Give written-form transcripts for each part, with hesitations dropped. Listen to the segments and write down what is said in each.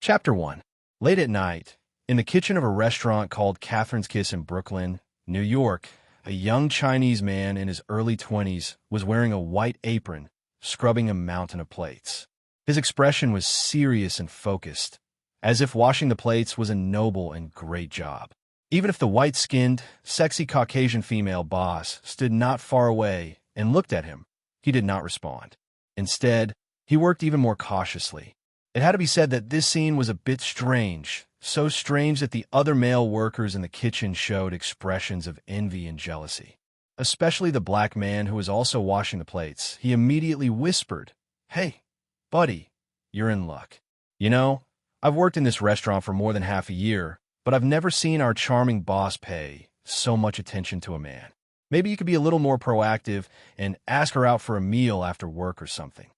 Chapter 1. Late at night, in the kitchen of a restaurant called Catherine's Kiss in Brooklyn, New York, a young Chinese man in his early 20s was wearing a white apron, scrubbing a mountain of plates. His expression was serious and focused, as if washing the plates was a noble and great job. Even if the white-skinned, sexy Caucasian female boss stood not far away and looked at him, he did not respond. Instead, he worked even more cautiously. It had to be said that this scene was a bit strange, so strange that the other male workers in the kitchen showed expressions of envy and jealousy. Especially the black man who was also washing the plates. He immediately whispered, "Hey, buddy, you're in luck. You know, I've worked in this restaurant for more than half a year, but I've never seen our charming boss pay so much attention to a man. Maybe you could be a little more proactive and ask her out for a meal after work or something."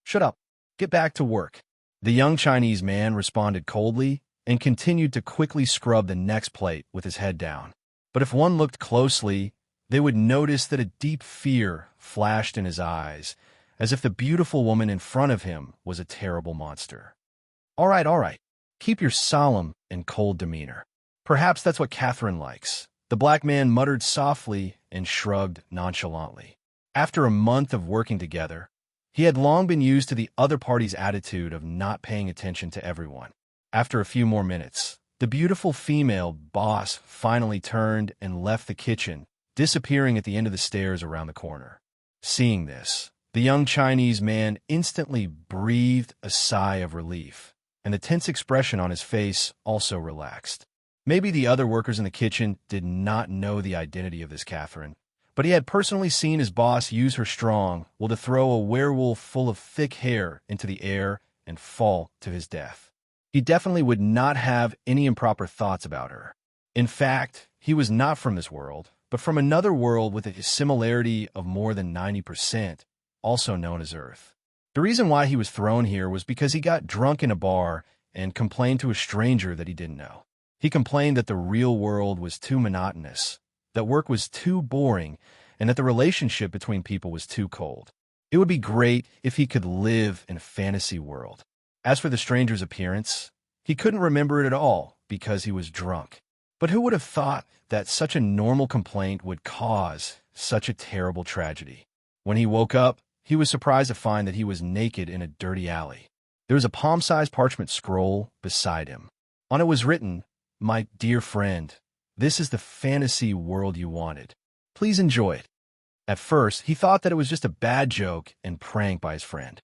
"Shut up. Get back to work." The young Chinese man responded coldly and continued to quickly scrub the next plate with his head down. But if one looked closely, they would notice that a deep fear flashed in his eyes, as if the beautiful woman in front of him was a terrible monster. All right. Keep your solemn and cold demeanor. Perhaps that's what Catherine likes." The black man muttered softly and shrugged nonchalantly. After a month of working together, he had long been used to the other party's attitude of not paying attention to everyone. After a few more minutes, the beautiful female boss finally turned and left the kitchen, disappearing at the end of the stairs around the corner. Seeing this, the young Chinese man instantly breathed a sigh of relief, and the tense expression on his face also relaxed. Maybe the other workers in the kitchen did not know the identity of this Catherine, but he had personally seen his boss use her strong will to throw a werewolf full of thick hair into the air and fall to his death. He definitely would not have any improper thoughts about her. In fact, he was not from this world, but from another world with a similarity of more than 90%, also known as Earth. The reason why he was thrown here was because he got drunk in a bar and complained to a stranger that he didn't know. He complained that the real world was too monotonous, that work was too boring, and that the relationship between people was too cold. It would be great if he could live in a fantasy world. As for the stranger's appearance, he couldn't remember it at all because he was drunk. But who would have thought that such a normal complaint would cause such a terrible tragedy? When he woke up, he was surprised to find that he was naked in a dirty alley. There was a palm-sized parchment scroll beside him. On it was written, "My dear friend, this is the fantasy world you wanted. Please enjoy it." At first, he thought that it was just a bad joke and prank by his friend.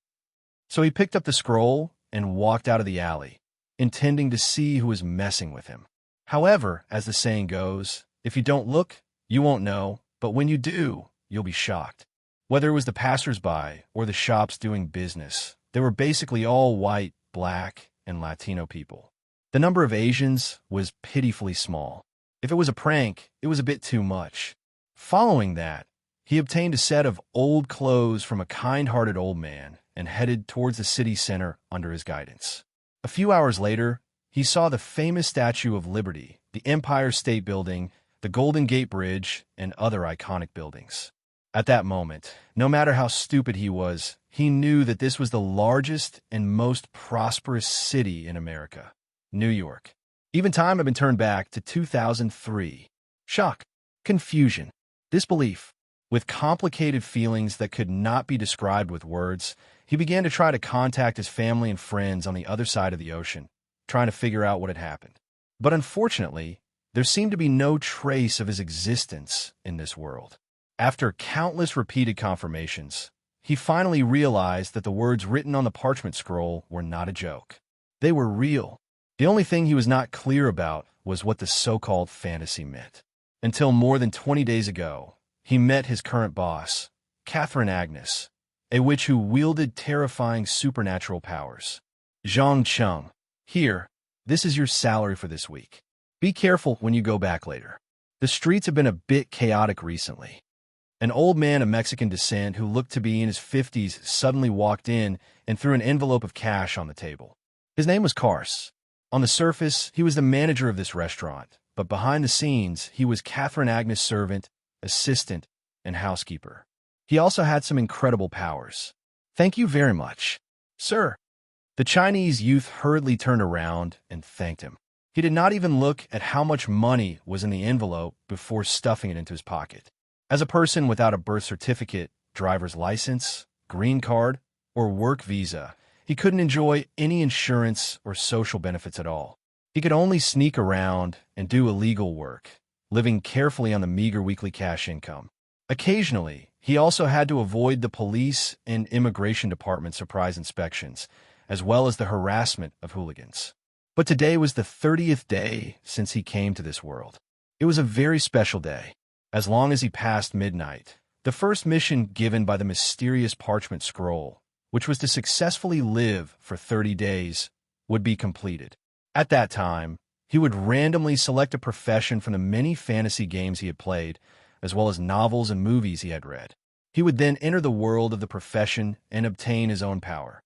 So he picked up the scroll and walked out of the alley, intending to see who was messing with him. However, as the saying goes, if you don't look, you won't know, but when you do, you'll be shocked. Whether it was the passers-by or the shops doing business, they were basically all white, black, and Latino people. The number of Asians was pitifully small. If it was a prank, it was a bit too much. Following that, he obtained a set of old clothes from a kind-hearted old man and headed towards the city center under his guidance. A few hours later, he saw the famous Statue of Liberty, the Empire State Building, the Golden Gate Bridge, and other iconic buildings. At that moment, no matter how stupid he was, he knew that this was the largest and most prosperous city in America, New York. Even time had been turned back to 2003. Shock, confusion, disbelief. With complicated feelings that could not be described with words, he began to try to contact his family and friends on the other side of the ocean, trying to figure out what had happened. But unfortunately, there seemed to be no trace of his existence in this world. After countless repeated confirmations, he finally realized that the words written on the parchment scroll were not a joke. They were real. The only thing he was not clear about was what the so-called fantasy meant. Until more than 20 days ago, he met his current boss, Catherine Agnes, a witch who wielded terrifying supernatural powers. Zhang Cheng, here, this is your salary for this week. Be careful when you go back later. The streets have been a bit chaotic recently. An old man of Mexican descent who looked to be in his 50s suddenly walked in and threw an envelope of cash on the table. His name was Kars. On the surface, he was the manager of this restaurant, but behind the scenes, he was Catherine Agnes' servant, assistant, and housekeeper. He also had some incredible powers. Thank you very much, sir. The Chinese youth hurriedly turned around and thanked him. He did not even look at how much money was in the envelope before stuffing it into his pocket. As a person without a birth certificate, driver's license, green card, or work visa, he couldn't enjoy any insurance or social benefits at all. He could only sneak around and do illegal work, living carefully on the meager weekly cash income. Occasionally, he also had to avoid the police and immigration department surprise inspections, as well as the harassment of hooligans. But today was the 30th day since he came to this world. It was a very special day. As long as he passed midnight, the first mission given by the mysterious parchment scroll, which was to successfully live for 30 days, would be completed. At that time, he would randomly select a profession from the many fantasy games he had played, as well as novels and movies he had read. He would then enter the world of the profession and obtain his own power.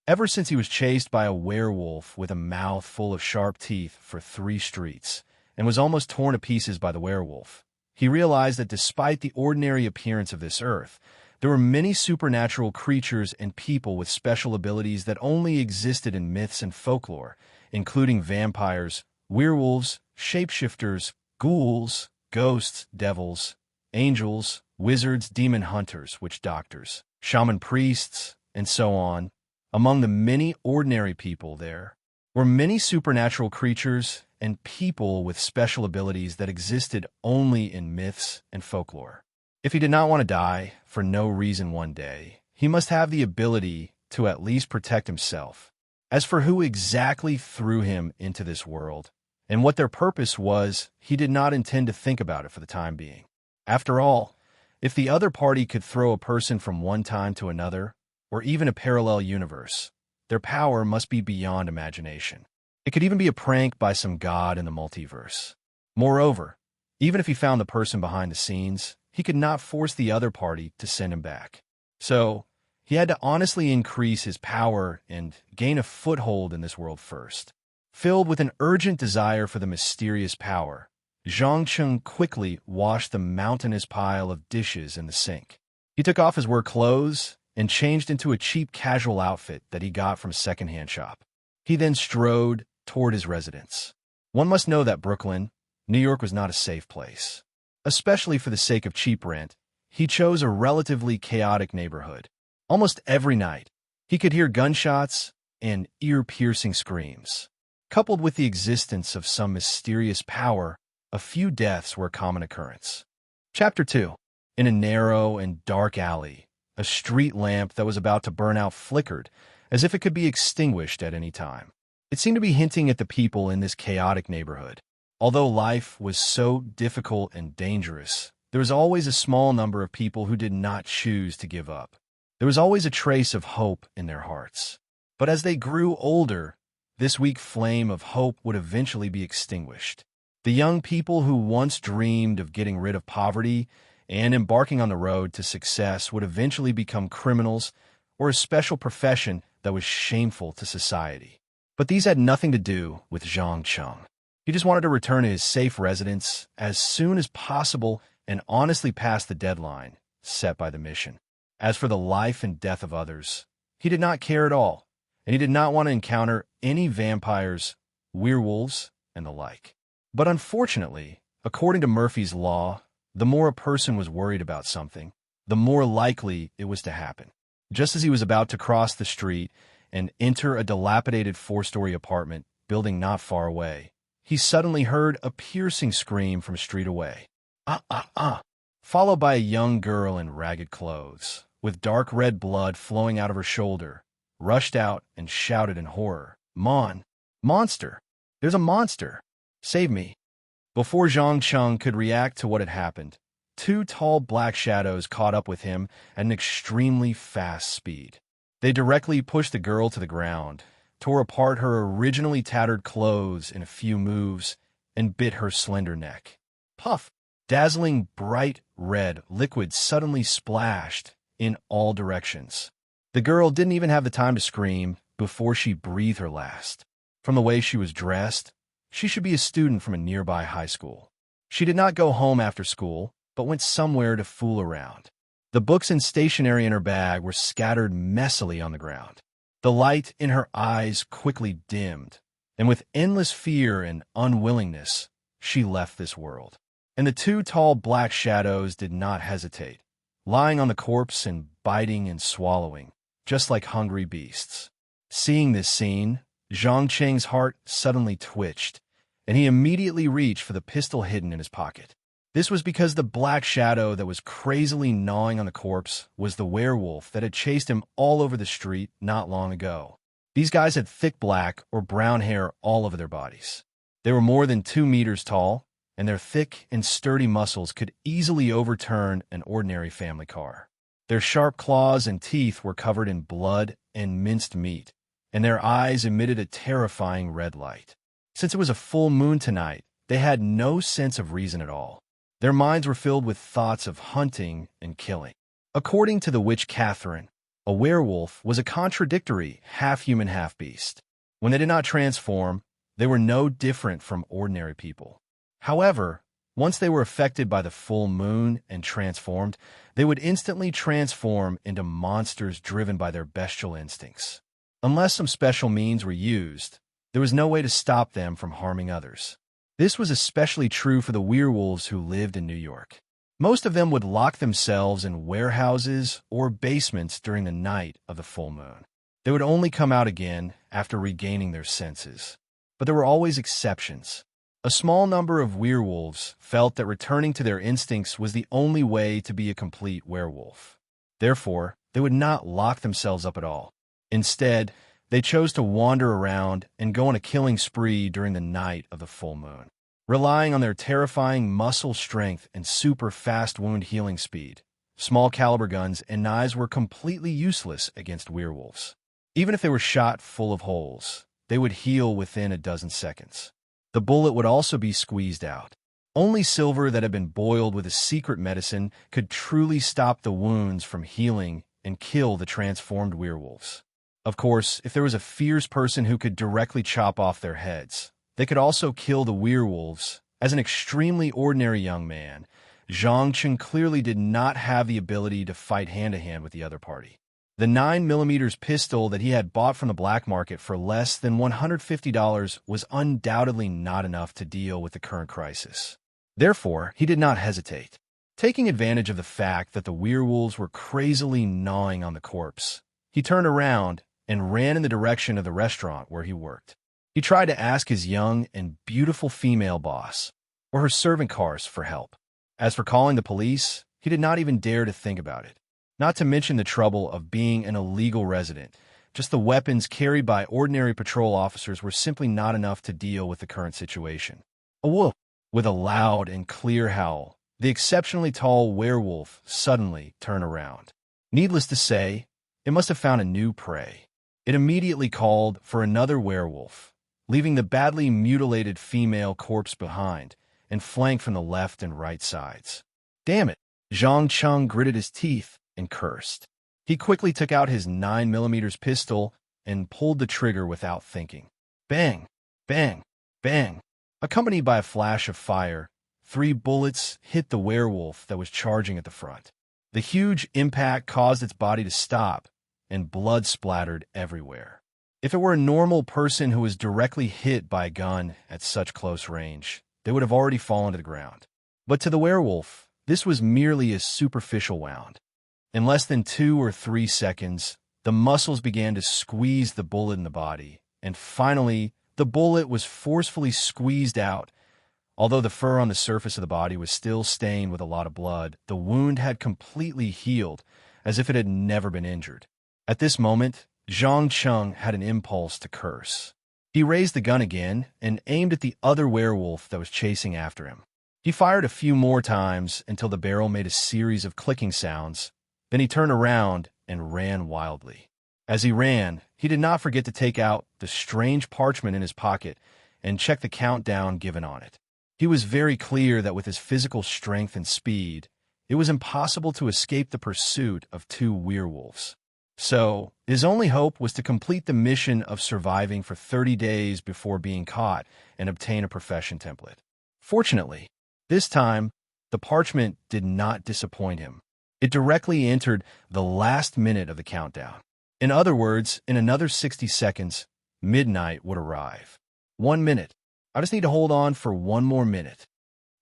Ever since he was chased by a werewolf with a mouth full of sharp teeth for 3 streets and was almost torn to pieces by the werewolf, he realized that despite the ordinary appearance of this earth, there were many supernatural creatures and people with special abilities that only existed in myths and folklore, including vampires, werewolves, shapeshifters, ghouls, ghosts, devils, angels, wizards, demon hunters, witch doctors, shaman priests, and so on. Among the many ordinary people there were many supernatural creatures and people with special abilities that existed only in myths and folklore. If he did not want to die for no reason one day, he must have the ability to at least protect himself. As for who exactly threw him into this world and what their purpose was, he did not intend to think about it for the time being. After all, if the other party could throw a person from one time to another, or even a parallel universe, their power must be beyond imagination. It could even be a prank by some god in the multiverse. Moreover, even if he found the person behind the scenes, he could not force the other party to send him back. So, he had to honestly increase his power and gain a foothold in this world first. Filled with an urgent desire for the mysterious power, Zhang Cheng quickly washed the mountainous pile of dishes in the sink. He took off his work clothes and changed into a cheap casual outfit that he got from a second-hand shop. He then strode toward his residence. One must know that Brooklyn, New York, was not a safe place. Especially for the sake of cheap rent, he chose a relatively chaotic neighborhood. Almost every night, he could hear gunshots and ear-piercing screams. Coupled with the existence of some mysterious power, a few deaths were a common occurrence. Chapter 2. In a narrow and dark alley, a street lamp that was about to burn out flickered, as if it could be extinguished at any time. It seemed to be hinting at the people in this chaotic neighborhood. Although life was so difficult and dangerous, there was always a small number of people who did not choose to give up. There was always a trace of hope in their hearts. But as they grew older, this weak flame of hope would eventually be extinguished. The young people who once dreamed of getting rid of poverty and embarking on the road to success would eventually become criminals or a special profession that was shameful to society. But these had nothing to do with Zhang Cheng. He just wanted to return to his safe residence as soon as possible and honestly pass the deadline set by the mission. As for the life and death of others, he did not care at all, and he did not want to encounter any vampires, werewolves, and the like. But unfortunately, according to Murphy's Law, the more a person was worried about something, the more likely it was to happen. Just as he was about to cross the street and enter a dilapidated 4-story apartment building not far away, he suddenly heard a piercing scream from a street away. Followed by a young girl in ragged clothes, with dark red blood flowing out of her shoulder, rushed out and shouted in horror, Monster! There's a monster! Save me!" Before Zhang Cheng could react to what had happened, 2 tall black shadows caught up with him at an extremely fast speed. They directly pushed the girl to the ground, tore apart her originally tattered clothes in a few moves, and bit her slender neck. Puff! Dazzling bright red liquid suddenly splashed in all directions. The girl didn't even have the time to scream before she breathed her last. From the way she was dressed, she should be a student from a nearby high school. She did not go home after school, but went somewhere to fool around. The books and stationery in her bag were scattered messily on the ground. The light in her eyes quickly dimmed, and with endless fear and unwillingness, she left this world. And the two tall black shadows did not hesitate, lying on the corpse and biting and swallowing, just like hungry beasts. Seeing this scene, Zhang Cheng's heart suddenly twitched, and he immediately reached for the pistol hidden in his pocket. This was because the black shadow that was crazily gnawing on the corpse was the werewolf that had chased him all over the street not long ago. These guys had thick black or brown hair all over their bodies. They were more than 2 meters tall, and their thick and sturdy muscles could easily overturn an ordinary family car. Their sharp claws and teeth were covered in blood and minced meat, and their eyes emitted a terrifying red light. Since it was a full moon tonight, they had no sense of reason at all. Their minds were filled with thoughts of hunting and killing. According to the witch Catherine, a werewolf was a contradictory half-human, half-beast. When they did not transform, they were no different from ordinary people. However, once they were affected by the full moon and transformed, they would instantly transform into monsters driven by their bestial instincts. Unless some special means were used, there was no way to stop them from harming others. This was especially true for the werewolves who lived in New York. Most of them would lock themselves in warehouses or basements during the night of the full moon. They would only come out again after regaining their senses. But there were always exceptions. A small number of werewolves felt that returning to their instincts was the only way to be a complete werewolf. Therefore, they would not lock themselves up at all. Instead, they chose to wander around and go on a killing spree during the night of the full moon. Relying on their terrifying muscle strength and super fast wound healing speed, small caliber guns and knives were completely useless against werewolves. Even if they were shot full of holes, they would heal within a dozen seconds. The bullet would also be squeezed out. Only silver that had been boiled with a secret medicine could truly stop the wounds from healing and kill the transformed werewolves. Of course, if there was a fierce person who could directly chop off their heads, they could also kill the werewolves. As an extremely ordinary young man, Zhang Cheng clearly did not have the ability to fight hand-to-hand with the other party. The 9mm pistol that he had bought from the black market for less than $150 was undoubtedly not enough to deal with the current crisis. Therefore, he did not hesitate. Taking advantage of the fact that the werewolves were crazily gnawing on the corpse, he turned around and ran in the direction of the restaurant where he worked. He tried to ask his young and beautiful female boss, or her servant cars, for help. As for calling the police, he did not even dare to think about it. Not to mention the trouble of being an illegal resident. Just the weapons carried by ordinary patrol officers were simply not enough to deal with the current situation. A wolf! With a loud and clear howl, the exceptionally tall werewolf suddenly turned around. Needless to say, it must have found a new prey. It immediately called for another werewolf, leaving the badly mutilated female corpse behind and flanked from the left and right sides. Damn it! Zhang Cheng gritted his teeth and cursed. He quickly took out his 9mm pistol and pulled the trigger without thinking. Bang! Bang! Bang! Accompanied by a flash of fire, 3 bullets hit the werewolf that was charging at the front. The huge impact caused its body to stop, and blood splattered everywhere. If it were a normal person who was directly hit by a gun at such close range, they would have already fallen to the ground. But to the werewolf, this was merely a superficial wound. In less than 2 or 3 seconds, the muscles began to squeeze the bullet in the body, and finally, the bullet was forcefully squeezed out. Although the fur on the surface of the body was still stained with a lot of blood, the wound had completely healed, as if it had never been injured. At this moment, Zhang Cheng had an impulse to curse. He raised the gun again and aimed at the other werewolf that was chasing after him. He fired a few more times until the barrel made a series of clicking sounds. Then he turned around and ran wildly. As he ran, he did not forget to take out the strange parchment in his pocket and check the countdown given on it. He was very clear that with his physical strength and speed, it was impossible to escape the pursuit of 2 werewolves. So, his only hope was to complete the mission of surviving for 30 days before being caught and obtain a profession template. Fortunately, this time, the parchment did not disappoint him. It directly entered the last minute of the countdown. In other words, in another 60 seconds, midnight would arrive. 1 minute. I just need to hold on for 1 more minute.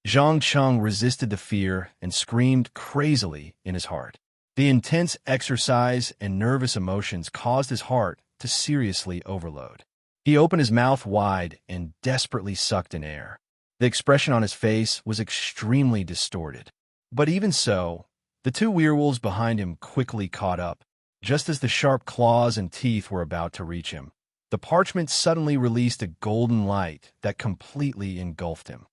Zhang Cheng resisted the fear and screamed crazily in his heart. The intense exercise and nervous emotions caused his heart to seriously overload. He opened his mouth wide and desperately sucked in air. The expression on his face was extremely distorted. But even so, the two werewolves behind him quickly caught up. Just as the sharp claws and teeth were about to reach him, the parchment suddenly released a golden light that completely engulfed him.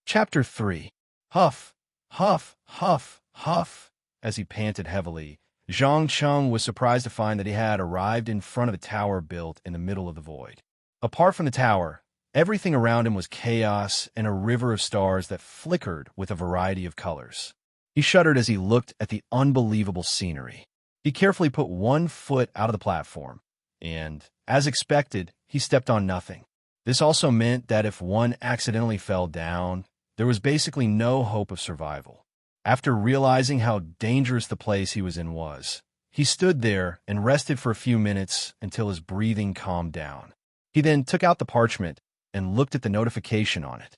Chapter 3. Huff, huff, huff, huff. As he panted heavily, Zhang Cheng was surprised to find that he had arrived in front of a tower built in the middle of the void. Apart from the tower, everything around him was chaos and a river of stars that flickered with a variety of colors. He shuddered as he looked at the unbelievable scenery. He carefully put 1 foot out of the platform, and, as expected, he stepped on nothing. This also meant that if one accidentally fell down, there was basically no hope of survival. After realizing how dangerous the place he was in was, he stood there and rested for a few minutes until his breathing calmed down. He then took out the parchment and looked at the notification on it.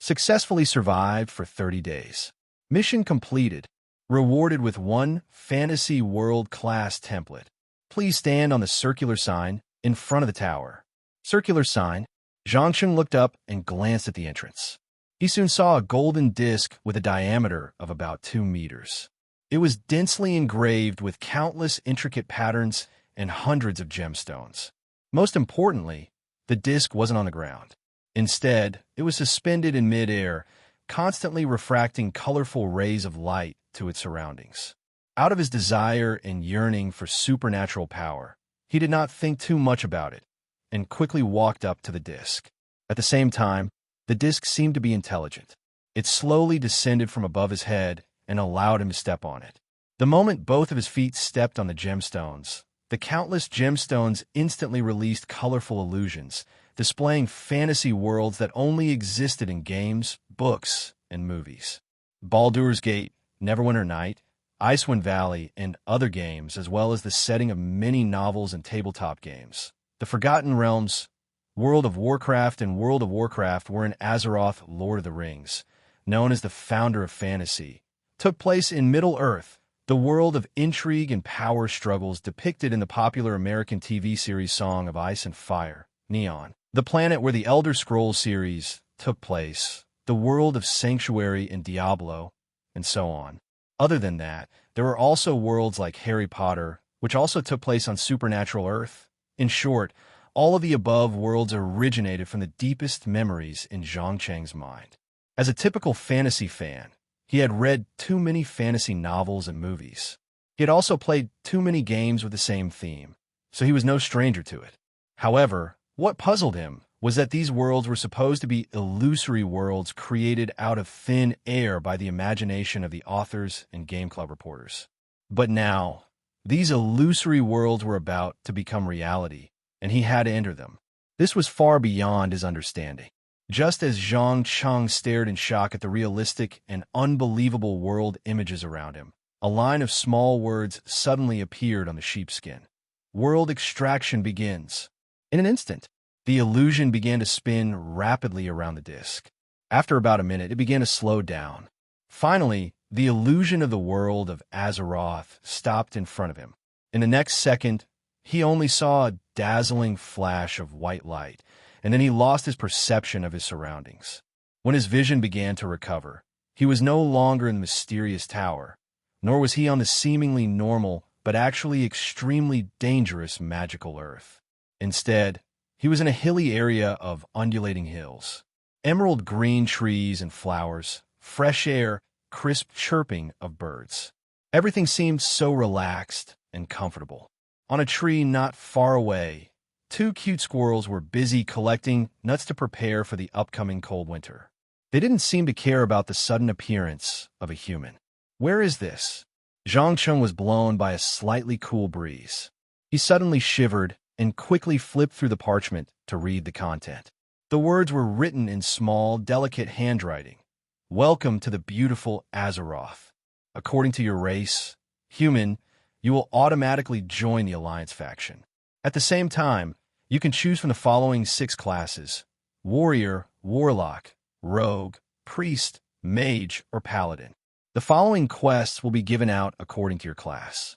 Successfully survived for 30 days. Mission completed. Rewarded with 1 fantasy world-class template. Please stand on the circular sign in front of the tower. Circular sign. Zhang Cheng looked up and glanced at the entrance. He soon saw a golden disc with a diameter of about 2 meters. It was densely engraved with countless intricate patterns and hundreds of gemstones. Most importantly, the disc wasn't on the ground. Instead, it was suspended in midair, constantly refracting colorful rays of light to its surroundings. Out of his desire and yearning for supernatural power, he did not think too much about it and quickly walked up to the disc. At the same time, the disc seemed to be intelligent. It slowly descended from above his head and allowed him to step on it. The moment both of his feet stepped on the gemstones, the countless gemstones instantly released colorful illusions, displaying fantasy worlds that only existed in games, books, and movies. Baldur's Gate, Neverwinter Night, Icewind Valley, and other games, as well as the setting of many novels and tabletop games. The Forgotten Realms, World of Warcraft, and World of Warcraft were in Azeroth, Lord of the Rings, known as the founder of fantasy, took place in Middle-earth, the world of intrigue and power struggles depicted in the popular American TV series Song of Ice and Fire, Neon, the planet where the Elder Scrolls series took place, the world of Sanctuary and Diablo, and so on. Other than that, there were also worlds like Harry Potter, which also took place on supernatural Earth. In short, all of the above worlds originated from the deepest memories in Zhang Cheng's mind. As a typical fantasy fan, he had read too many fantasy novels and movies. He had also played too many games with the same theme, so he was no stranger to it. However, what puzzled him was that these worlds were supposed to be illusory worlds created out of thin air by the imagination of the authors and game club reporters. But now, these illusory worlds were about to become reality, and he had to enter them. This was far beyond his understanding. Just as Zhang Cheng stared in shock at the realistic and unbelievable world images around him, a line of small words suddenly appeared on the sheepskin. World extraction begins. In an instant, the illusion began to spin rapidly around the disc. After about a minute, it began to slow down. Finally, the illusion of the world of Azeroth stopped in front of him. In the next second, he only saw a dazzling flash of white light, and then he lost his perception of his surroundings. When his vision began to recover, he was no longer in the mysterious tower, nor was he on the seemingly normal but actually extremely dangerous magical Earth. Instead, he was in a hilly area of undulating hills, emerald green trees and flowers, fresh air, crisp chirping of birds. Everything seemed so relaxed and comfortable. On a tree not far away, 2 cute squirrels were busy collecting nuts to prepare for the upcoming cold winter. They didn't seem to care about the sudden appearance of a human. Where is this? Zhang Cheng was blown by a slightly cool breeze. He suddenly shivered and quickly flipped through the parchment to read the content. The words were written in small, delicate handwriting. Welcome to the beautiful Azeroth. According to your race, human, you will automatically join the Alliance faction. At the same time, you can choose from the following 6 classes: Warrior, Warlock, Rogue, Priest, Mage, or Paladin. The following quests will be given out according to your class.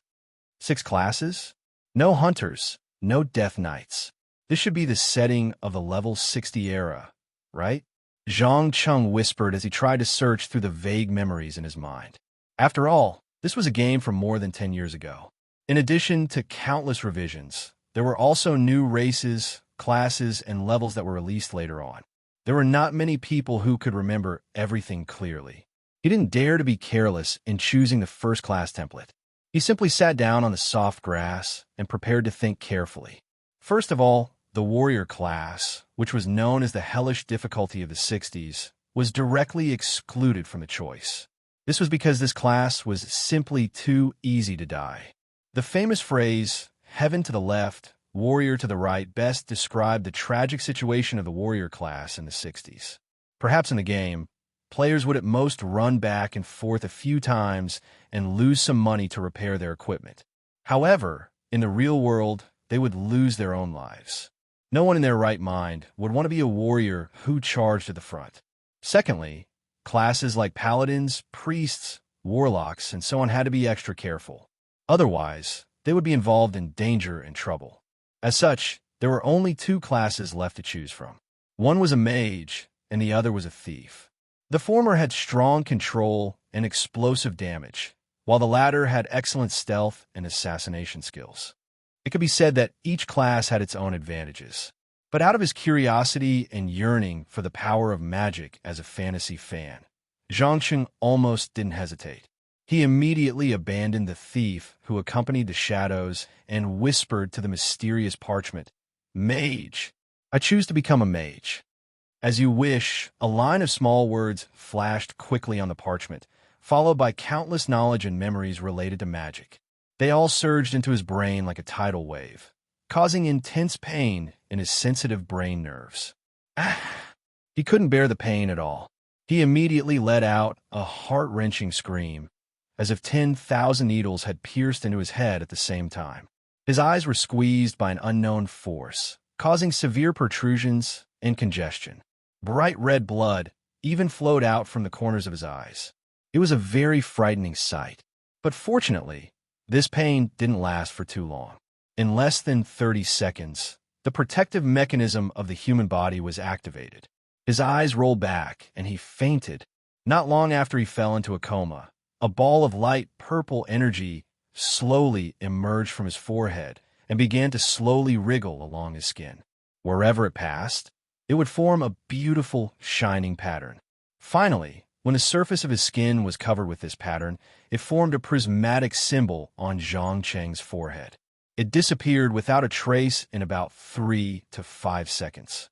6 classes? No Hunters, no Death Knights. This should be the setting of the level 60 era, right? Zhang Cheng whispered as he tried to search through the vague memories in his mind. After all, this was a game from more than 10 years ago. In addition to countless revisions, there were also new races, classes, and levels that were released later on. There were not many people who could remember everything clearly. He didn't dare to be careless in choosing the first class template. He simply sat down on the soft grass and prepared to think carefully. First of all, the warrior class, which was known as the hellish difficulty of the 60s, was directly excluded from the choice. This was because this class was simply too easy to die. The famous phrase, "heaven to the left, warrior to the right," best described the tragic situation of the warrior class in the 60s. Perhaps in the game, players would at most run back and forth a few times and lose some money to repair their equipment. However, in the real world, they would lose their own lives. No one in their right mind would want to be a warrior who charged at the front. Secondly, classes like paladins, priests, warlocks, and so on had to be extra careful. Otherwise, they would be involved in danger and trouble. As such, there were only 2 classes left to choose from. One was a mage, and the other was a thief. The former had strong control and explosive damage, while the latter had excellent stealth and assassination skills. It could be said that each class had its own advantages. But out of his curiosity and yearning for the power of magic as a fantasy fan, Zhangcheng almost didn't hesitate. He immediately abandoned the thief who accompanied the shadows and whispered to the mysterious parchment, "Mage. I choose to become a mage." As you wish, a line of small words flashed quickly on the parchment, followed by countless knowledge and memories related to magic. They all surged into his brain like a tidal wave, causing intense pain in his sensitive brain nerves. He couldn't bear the pain at all. He immediately let out a heart-wrenching scream, as if 10,000 needles had pierced into his head at the same time. His eyes were squeezed by an unknown force, causing severe protrusions and congestion. Bright red blood even flowed out from the corners of his eyes. It was a very frightening sight. But fortunately, this pain didn't last for too long. In less than 30 seconds, the protective mechanism of the human body was activated. His eyes rolled back, and he fainted. Not long after he fell into a coma, a ball of light purple energy slowly emerged from his forehead and began to slowly wriggle along his skin. Wherever it passed, it would form a beautiful, shining pattern. Finally, when the surface of his skin was covered with this pattern, it formed a prismatic symbol on Zhang Cheng's forehead. It disappeared without a trace in about 3 to 5 seconds.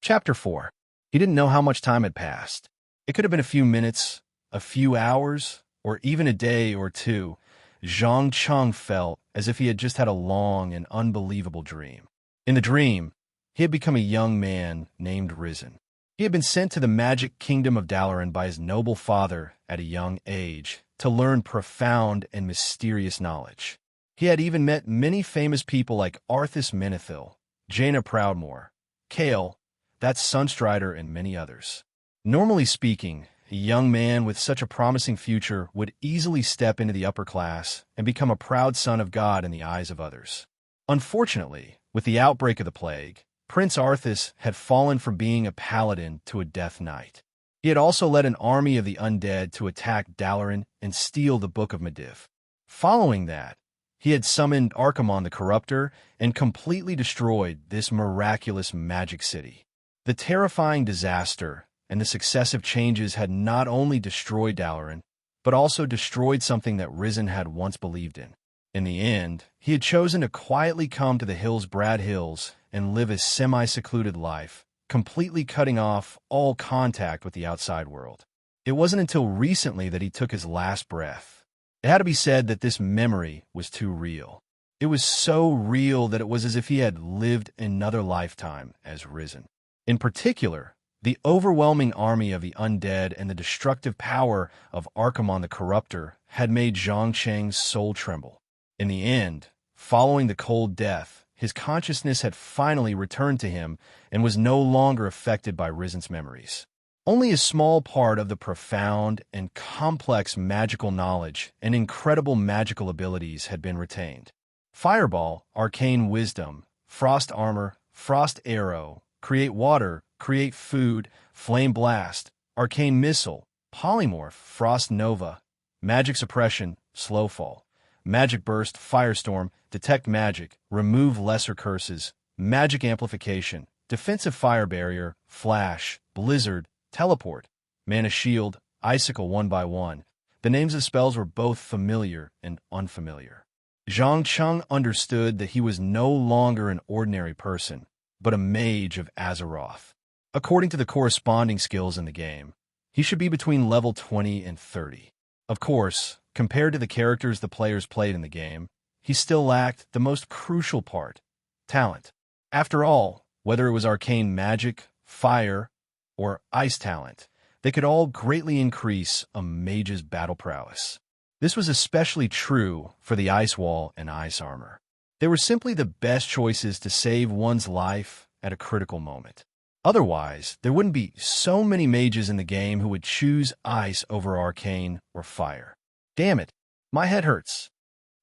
Chapter 4. He didn't know how much time had passed. It could have been a few minutes, a few hours, or even a day or two. Zhang Cheng felt as if he had just had a long and unbelievable dream. In the dream, he had become a young man named Risen. He had been sent to the magic kingdom of Dalaran by his noble father at a young age to learn profound and mysterious knowledge. He had even met many famous people like Arthas Menethil, Jaina Proudmoore, Kale, that's Sunstrider, and many others. Normally speaking, a young man with such a promising future would easily step into the upper class and become a proud son of God in the eyes of others. Unfortunately, with the outbreak of the plague, Prince Arthas had fallen from being a paladin to a death knight. He had also led an army of the undead to attack Dalaran and steal the Book of Medivh. Following that, he had summoned Archimonde the Corruptor and completely destroyed this miraculous magic city. The terrifying disaster and the successive changes had not only destroyed Dalaran, but also destroyed something that Risen had once believed in. In the end, he had chosen to quietly come to the Hillsbrad Hills and live a semi-secluded life, completely cutting off all contact with the outside world. It wasn't until recently that he took his last breath. It had to be said that this memory was too real. It was so real that it was as if he had lived another lifetime as Risen. In particular, the overwhelming army of the undead and the destructive power of Archimonde the Corruptor had made Zhang Cheng's soul tremble. In the end, following the cold death, his consciousness had finally returned to him and was no longer affected by Risen's memories. Only a small part of the profound and complex magical knowledge and incredible magical abilities had been retained. Fireball, arcane wisdom, frost armor, frost arrow, create water, create food, flame blast, arcane missile, polymorph, frost nova, magic suppression, slow fall, magic burst, firestorm, detect magic, remove lesser curses, magic amplification, defensive fire barrier, flash, blizzard, teleport, mana shield, icicle 1 by 1. The names of spells were both familiar and unfamiliar. Zhang Cheng understood that he was no longer an ordinary person, but a mage of Azeroth. According to the corresponding skills in the game, he should be between level 20 and 30. Of course, compared to the characters the players played in the game, he still lacked the most crucial part, talent. After all, whether it was arcane magic, fire, or ice talent, they could all greatly increase a mage's battle prowess. This was especially true for the ice wall and ice armor. They were simply the best choices to save one's life at a critical moment. Otherwise, there wouldn't be so many mages in the game who would choose ice over arcane or fire. Damn it, my head hurts.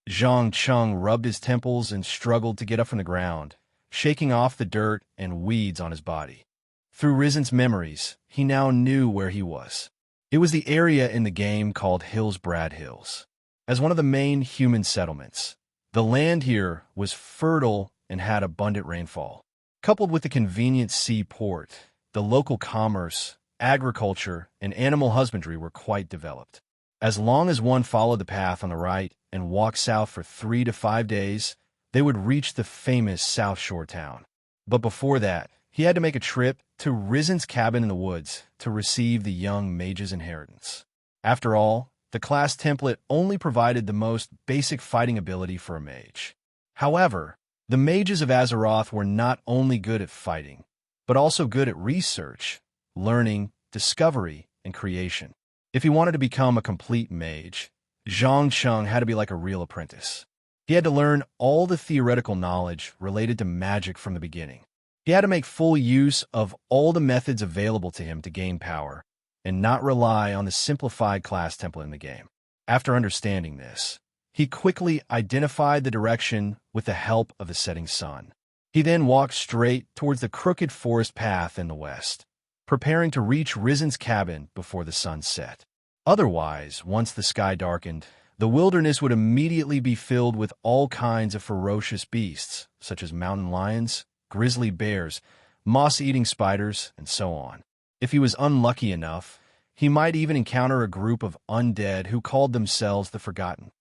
Zhang Cheng rubbed his temples and struggled to get up from the ground, shaking off the dirt and weeds on his body. Through Risen's memories, he now knew where he was. It was the area in the game called Hillsbrad Hills. As one of the main human settlements, the land here was fertile and had abundant rainfall. Coupled with the convenient seaport, the local commerce, agriculture, and animal husbandry were quite developed. As long as one followed the path on the right and walked south for 3 to 5 days, they would reach the famous South Shore town. But before that, he had to make a trip to Risen's cabin in the woods to receive the young mage's inheritance. After all, the class template only provided the most basic fighting ability for a mage. However, the mages of Azeroth were not only good at fighting, but also good at research, learning, discovery, and creation. If he wanted to become a complete mage, Zhang Cheng had to be like a real apprentice. He had to learn all the theoretical knowledge related to magic from the beginning. He had to make full use of all the methods available to him to gain power, and not rely on the simplified class template in the game. After understanding this, he quickly identified the direction with the help of the setting sun. He then walked straight towards the crooked forest path in the west, preparing to reach Risen's cabin before the sun set. Otherwise, once the sky darkened, the wilderness would immediately be filled with all kinds of ferocious beasts, such as mountain lions, grizzly bears, moss-eating spiders, and so on. If he was unlucky enough, he might even encounter a group of undead who called themselves the Forgotten.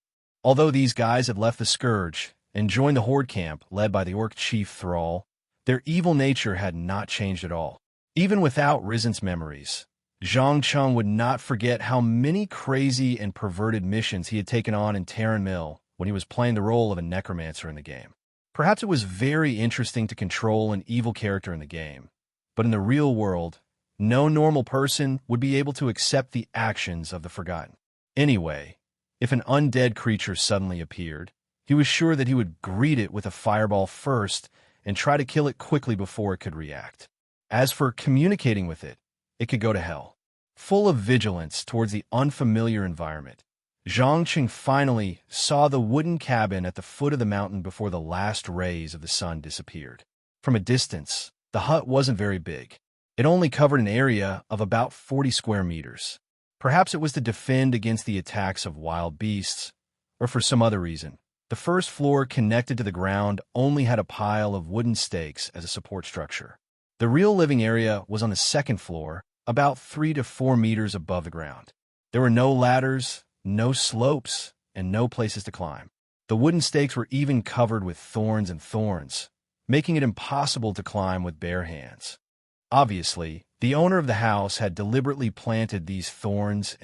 Although these guys had left the Scourge and joined the Horde camp led by the Orc chief Thrall, their evil nature had not changed at all. Even without Risen's memories, Zhang Cheng would not forget how many crazy and perverted missions he had taken on in Terran Mill when he was playing the role of a necromancer in the game. Perhaps it was very interesting to control an evil character in the game, but in the real world, no normal person would be able to accept the actions of the Forgotten. Anyway, if an undead creature suddenly appeared, he was sure that he would greet it with a fireball first and try to kill it quickly before it could react. As for communicating with it, it could go to hell. Full of vigilance towards the unfamiliar environment, Zhang Cheng finally saw the wooden cabin at the foot of the mountain before the last rays of the sun disappeared. From a distance, the hut wasn't very big. It only covered an area of about 40 square meters. Perhaps it was to defend against the attacks of wild beasts, or for some other reason. The first floor connected to the ground only had a pile of wooden stakes as a support structure. The real living area was on the second floor, about 3 to 4 meters above the ground. There were no ladders, no slopes, and no places to climb. The wooden stakes were even covered with thorns, making it impossible to climb with bare hands. Obviously, the owner of the house had deliberately planted these thorns.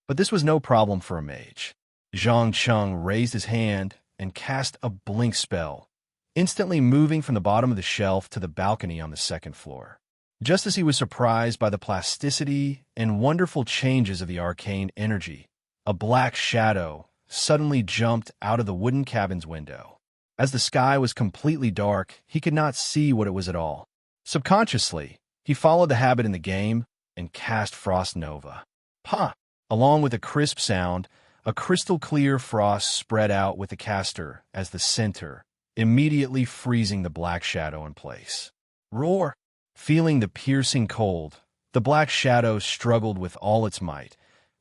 But this was no problem for a mage. Zhang Cheng raised his hand and cast a blink spell, instantly moving from the bottom of the shelf to the balcony on the second floor. Just as he was surprised by the plasticity and wonderful changes of the arcane energy, a black shadow, suddenly jumped out of the wooden cabin's window. As the sky was completely dark, he could not see what it was at all. Subconsciously, he followed the habit in the game and cast Frost Nova. Pa! Along with a crisp sound, a crystal-clear frost spread out with the caster as the center, immediately freezing the black shadow in place. Roar! Feeling the piercing cold, the black shadow struggled with all its might,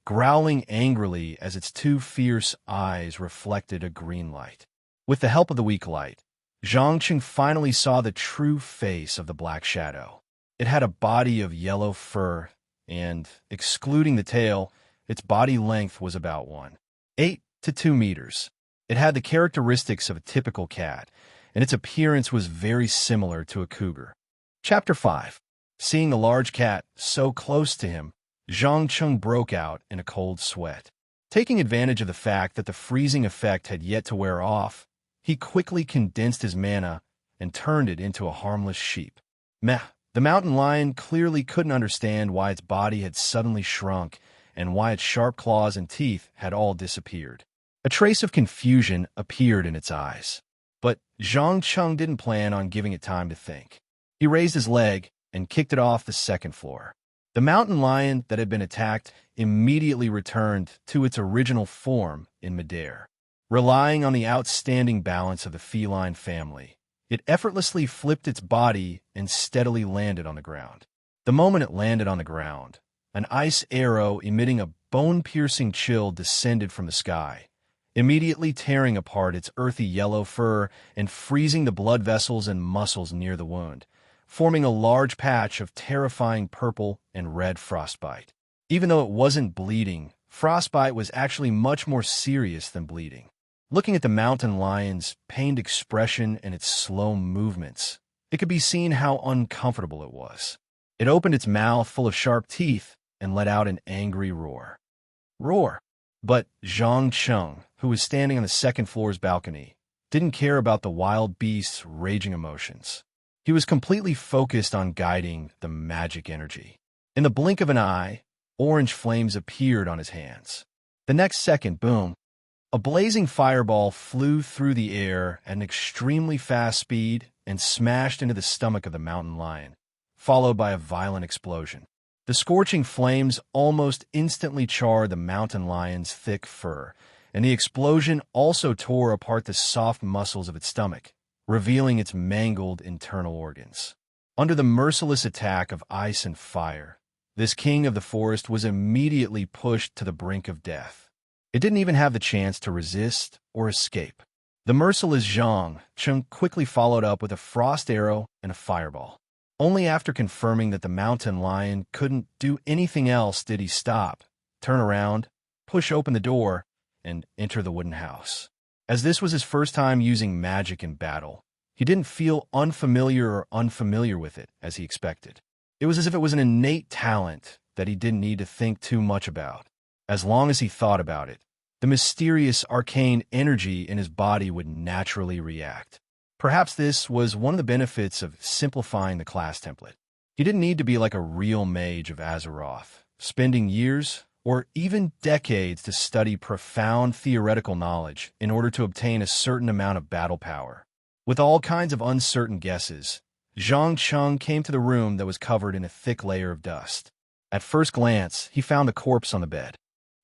growling angrily as its two fierce eyes reflected a green light. With the help of the weak light, Zhangqing finally saw the true face of the black shadow. It had a body of yellow fur, and, excluding the tail, its body length was about 1.8 to 2 meters. It had the characteristics of a typical cat, and its appearance was very similar to a cougar. Chapter 5. Seeing the large cat so close to him, Zhangqing broke out in a cold sweat. Taking advantage of the fact that the freezing effect had yet to wear off, he quickly condensed his mana and turned it into a harmless sheep. Meh. The mountain lion clearly couldn't understand why its body had suddenly shrunk and why its sharp claws and teeth had all disappeared. A trace of confusion appeared in its eyes. But Zhangqing didn't plan on giving it time to think. He raised his leg and kicked it off the second floor. The mountain lion that had been attacked immediately returned to its original form in midair. Relying on the outstanding balance of the feline family, it effortlessly flipped its body and steadily landed on the ground. The moment it landed on the ground, an ice arrow emitting a bone-piercing chill descended from the sky, immediately tearing apart its earthy yellow fur and freezing the blood vessels and muscles near the wound, forming a large patch of terrifying purple and red frostbite. Even though it wasn't bleeding, frostbite was actually much more serious than bleeding. Looking at the mountain lion's pained expression and its slow movements, it could be seen how uncomfortable it was. It opened its mouth full of sharp teeth and let out an angry roar. Roar! But Zhangqing, who was standing on the second floor's balcony, didn't care about the wild beast's raging emotions. He was completely focused on guiding the magic energy. In the blink of an eye, orange flames appeared on his hands. The next second, boom! A blazing fireball flew through the air at an extremely fast speed and smashed into the stomach of the mountain lion, followed by a violent explosion. The scorching flames almost instantly charred the mountain lion's thick fur, and the explosion also tore apart the soft muscles of its stomach, revealing its mangled internal organs. Under the merciless attack of ice and fire, this king of the forest was immediately pushed to the brink of death. It didn't even have the chance to resist or escape. The merciless Zhangqing quickly followed up with a frost arrow and a fireball. Only after confirming that the mountain lion couldn't do anything else did he stop, turn around, push open the door, and enter the wooden house. As this was his first time using magic in battle, he didn't feel unfamiliar with it as he expected. It was as if it was an innate talent that he didn't need to think too much about. As long as he thought about it, the mysterious arcane energy in his body would naturally react. Perhaps this was one of the benefits of simplifying the class template. He didn't need to be like a real mage of Azeroth, spending years or even decades to study profound theoretical knowledge in order to obtain a certain amount of battle power. With all kinds of uncertain guesses, Zhangqing came to the room that was covered in a thick layer of dust. At first glance, he found the corpse on the bed.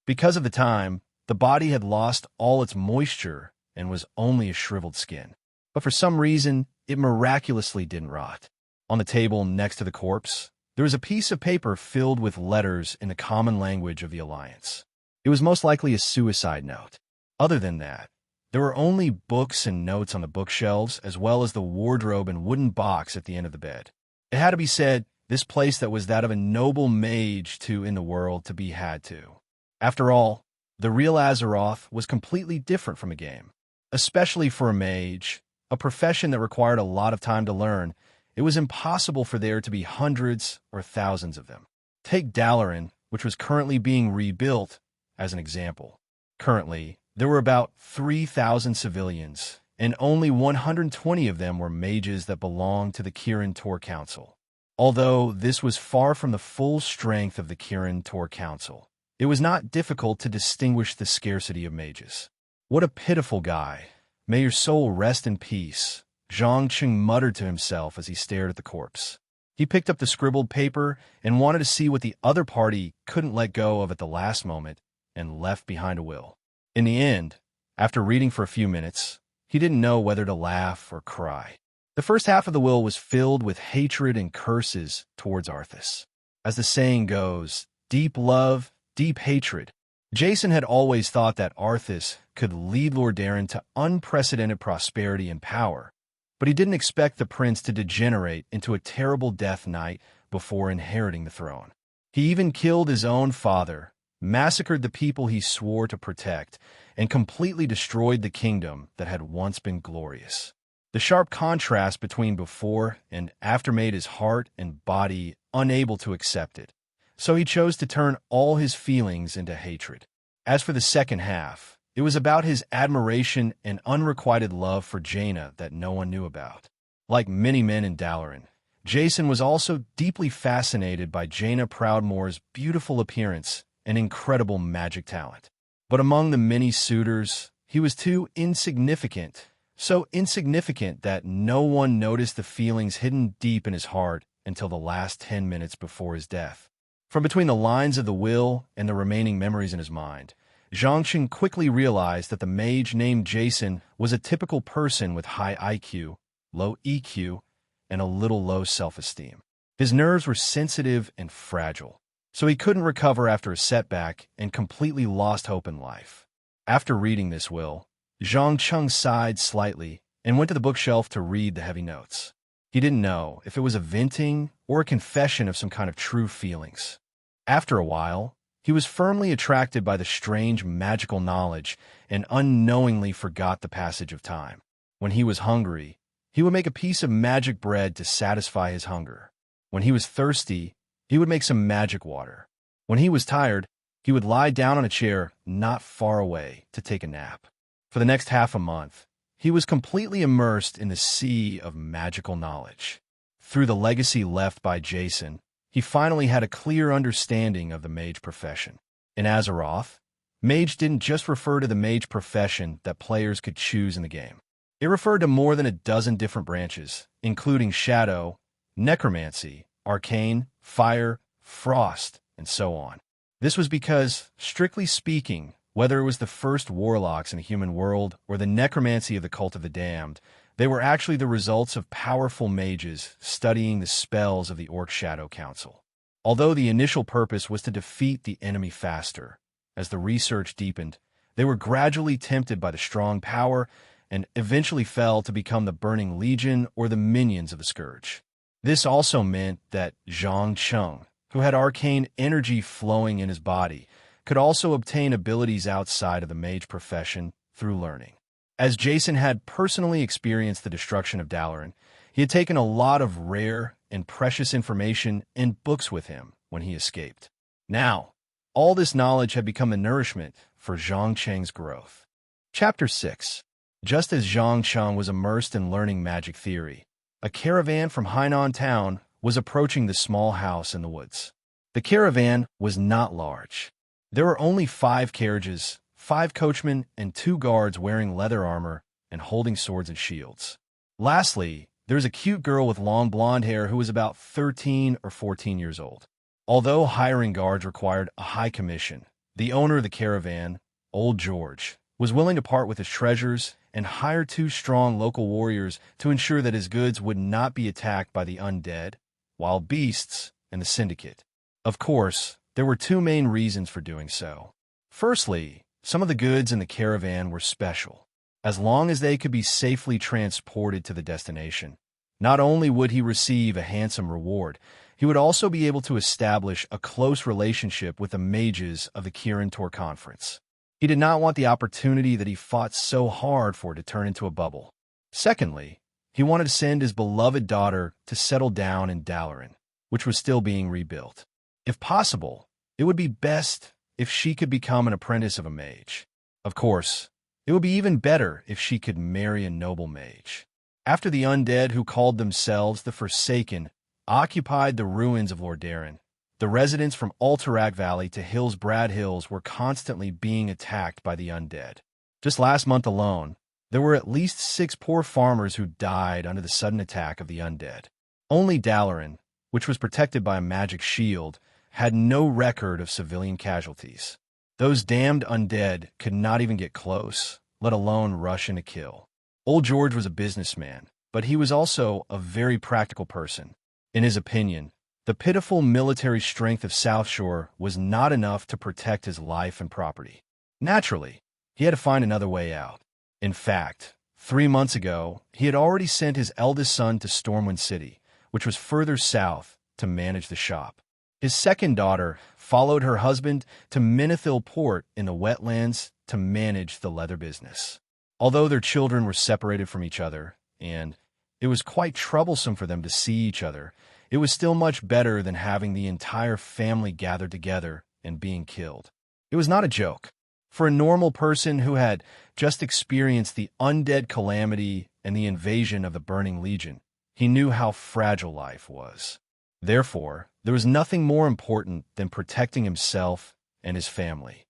Because of the time, the body had lost all its moisture and was only a shriveled skin. But for some reason, it miraculously didn't rot. On the table next to the corpse, there was a piece of paper filled with letters in the common language of the Alliance. It was most likely a suicide note. Other than that, there were only books and notes on the bookshelves, as well as the wardrobe and wooden box at the end of the bed. It had to be said, this place that was that of a noble mage in the world to be had to. After all, the real Azeroth was completely different from a game. Especially for a mage, a profession that required a lot of time to learn, it was impossible for there to be hundreds or thousands of them. Take Dalaran, which was currently being rebuilt, as an example. Currently, there were about 3,000 civilians, and only 120 of them were mages that belonged to the Kirin Tor Council. Although this was far from the full strength of the Kirin Tor Council, it was not difficult to distinguish the scarcity of mages. "What a pitiful guy. May your soul rest in peace," Zhang Qing muttered to himself as he stared at the corpse. He picked up the scribbled paper and wanted to see what the other party couldn't let go of at the last moment, and left behind a will. In the end, after reading for a few minutes, he didn't know whether to laugh or cry. The first half of the will was filled with hatred and curses towards Arthas. As the saying goes, deep love, deep hatred. Jason had always thought that Arthas could lead Lordaeron to unprecedented prosperity and power, but he didn't expect the prince to degenerate into a terrible death knight before inheriting the throne. He even killed his own father, massacred the people he swore to protect, and completely destroyed the kingdom that had once been glorious. The sharp contrast between before and after made his heart and body unable to accept it, so he chose to turn all his feelings into hatred. As for the second half, it was about his admiration and unrequited love for Jaina that no one knew about. Like many men in Dalaran, Jason was also deeply fascinated by Jaina Proudmoore's beautiful appearance and incredible magic talent. But among the many suitors, he was too insignificant, so insignificant that no one noticed the feelings hidden deep in his heart until the last 10 minutes before his death. From between the lines of the will and the remaining memories in his mind, Zhang Qing quickly realized that the mage named Jason was a typical person with high IQ, low EQ, and a little low self-esteem. His nerves were sensitive and fragile, so he couldn't recover after a setback and completely lost hope in life. After reading this will, Zhang Qing sighed slightly and went to the bookshelf to read the heavy notes. He didn't know if it was a venting or a confession of some kind of true feelings. After a while, he was firmly attracted by the strange magical knowledge and unknowingly forgot the passage of time. When he was hungry, he would make a piece of magic bread to satisfy his hunger. When he was thirsty, he would make some magic water. When he was tired, he would lie down on a chair not far away to take a nap. For the next half a month, he was completely immersed in the sea of magical knowledge. Through the legacy left by Jason, he finally had a clear understanding of the mage profession. In Azeroth, mage didn't just refer to the mage profession that players could choose in the game. It referred to more than a dozen different branches, including shadow, necromancy, arcane, fire, frost, and so on. This was because, strictly speaking, whether it was the first warlocks in the human world or the necromancy of the Cult of the Damned, they were actually the results of powerful mages studying the spells of the Orc Shadow Council. Although the initial purpose was to defeat the enemy faster, as the research deepened, they were gradually tempted by the strong power and eventually fell to become the Burning Legion or the minions of the Scourge. This also meant that Zhang Qing, who had arcane energy flowing in his body, could also obtain abilities outside of the mage profession through learning. As Jason had personally experienced the destruction of Dalaran, he had taken a lot of rare and precious information and books with him when he escaped. Now, all this knowledge had become the nourishment for Zhang Qing's growth. Chapter 6. Just as Zhang Qing was immersed in learning magic theory, a caravan from Hainan town was approaching the small house in the woods. The caravan was not large. There were only 5 carriages, 5 coachmen, and 2 guards wearing leather armor and holding swords and shields. Lastly, there was a cute girl with long blonde hair who was about 13 or 14 years old. Although hiring guards required a high commission, the owner of the caravan, Old George, was willing to part with his treasures and hire 2 strong local warriors to ensure that his goods would not be attacked by the undead, wild beasts, and the syndicate. Of course, there were 2 main reasons for doing so. Firstly, some of the goods in the caravan were special. As long as they could be safely transported to the destination, not only would he receive a handsome reward, he would also be able to establish a close relationship with the mages of the Kirin Tor Conference. He did not want the opportunity that he fought so hard for to turn into a bubble. Secondly, he wanted to send his beloved daughter to settle down in Dalaran, which was still being rebuilt. If possible, it would be best if she could become an apprentice of a mage. Of course, it would be even better if she could marry a noble mage. After the undead who called themselves the Forsaken occupied the ruins of Lordaeron, The residents from Alterac Valley to Hillsbrad Hills were constantly being attacked by the undead. Just last month alone, there were at least 6 poor farmers who died under the sudden attack of the undead. Only Dalaran, which was protected by a magic shield, had no record of civilian casualties. Those damned undead could not even get close, let alone rush in to kill. Old George was a businessman, but he was also a very practical person. In his opinion, the pitiful military strength of South Shore was not enough to protect his life and property. Naturally, he had to find another way out. In fact, 3 months ago, he had already sent his eldest son to Stormwind City, which was further south, to manage the shop. His second daughter followed her husband to Menethil Port in the wetlands to manage the leather business. Although their children were separated from each other, and it was quite troublesome for them to see each other, it was still much better than having the entire family gathered together and being killed. It was not a joke. For a normal person who had just experienced the undead calamity and the invasion of the Burning Legion, he knew how fragile life was. Therefore, there was nothing more important than protecting himself and his family.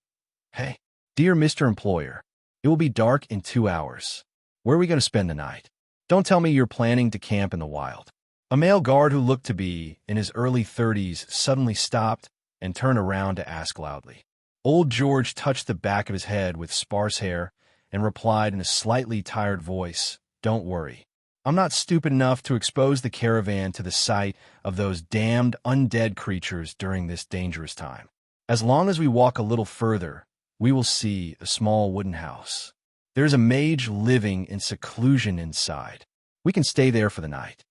Hey, dear Mr. Employer, it will be dark in 2 hours. Where are we going to spend the night? Don't tell me you're planning to camp in the wild. A male guard who looked to be in his early 30s suddenly stopped and turned around to ask loudly. Old George touched the back of his head with sparse hair and replied in a slightly tired voice, "Don't worry. I'm not stupid enough to expose the caravan to the sight of those damned undead creatures during this dangerous time. As long as we walk a little further, we will see a small wooden house. There's a mage living in seclusion inside. We can stay there for the night."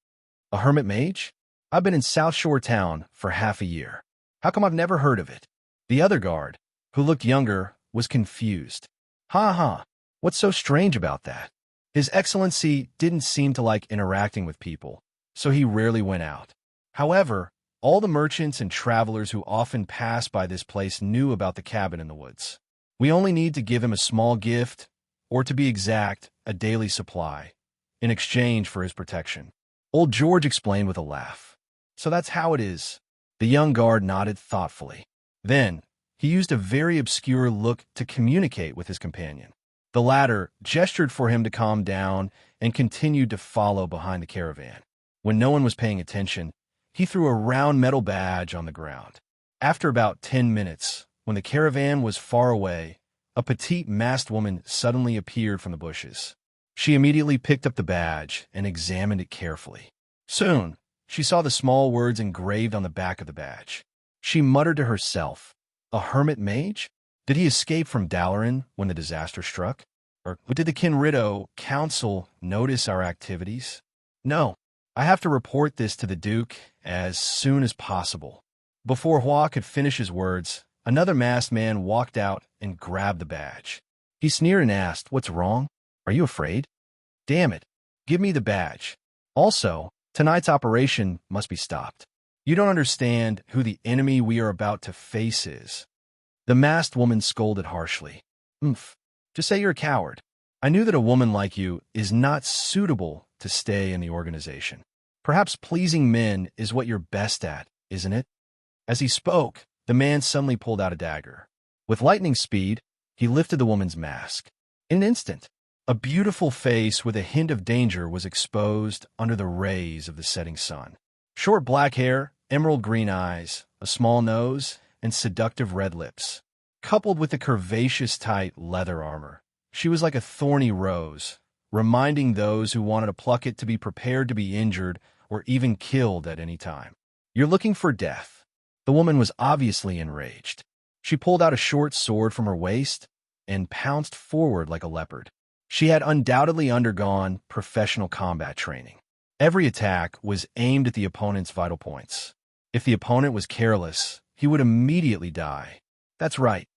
A hermit mage? I've been in South Shore Town for half a year. How come I've never heard of it? The other guard, who looked younger, was confused. Ha, what's so strange about that? His Excellency didn't seem to like interacting with people, so he rarely went out. However, all the merchants and travelers who often passed by this place knew about the cabin in the woods. We only need to give him a small gift, or to be exact, a daily supply, in exchange for his protection. Old George explained with a laugh. So that's how it is. The young guard nodded thoughtfully. Then, he used a very obscure look to communicate with his companion. The latter gestured for him to calm down and continued to follow behind the caravan. When no one was paying attention, he threw a round metal badge on the ground. After about 10 minutes, when the caravan was far away, a petite masked woman suddenly appeared from the bushes. She immediately picked up the badge and examined it carefully. Soon, she saw the small words engraved on the back of the badge. She muttered to herself, "A hermit mage? Did he escape from Dalaran when the disaster struck? Or did the Kinrido Council notice our activities? No, I have to report this to the Duke as soon as possible." Before Hua could finish his words, another masked man walked out and grabbed the badge. He sneered and asked, "What's wrong? Are you afraid?" "Damn it, give me the badge. Also, tonight's operation must be stopped. You don't understand who the enemy we are about to face is." The masked woman scolded harshly. Just say you're a coward. I knew that a woman like you is not suitable to stay in the organization. Perhaps pleasing men is what you're best at, isn't it?" As he spoke, the man suddenly pulled out a dagger. With lightning speed, he lifted the woman's mask. In an instant, a beautiful face with a hint of danger was exposed under the rays of the setting sun. Short black hair, emerald green eyes, a small nose, and seductive red lips. Coupled with the curvaceous tight leather armor, she was like a thorny rose, reminding those who wanted to pluck it to be prepared to be injured or even killed at any time. "You're looking for death." The woman was obviously enraged. She pulled out a short sword from her waist and pounced forward like a leopard. She had undoubtedly undergone professional combat training. Every attack was aimed at the opponent's vital points. If the opponent was careless, he would immediately die. That's right.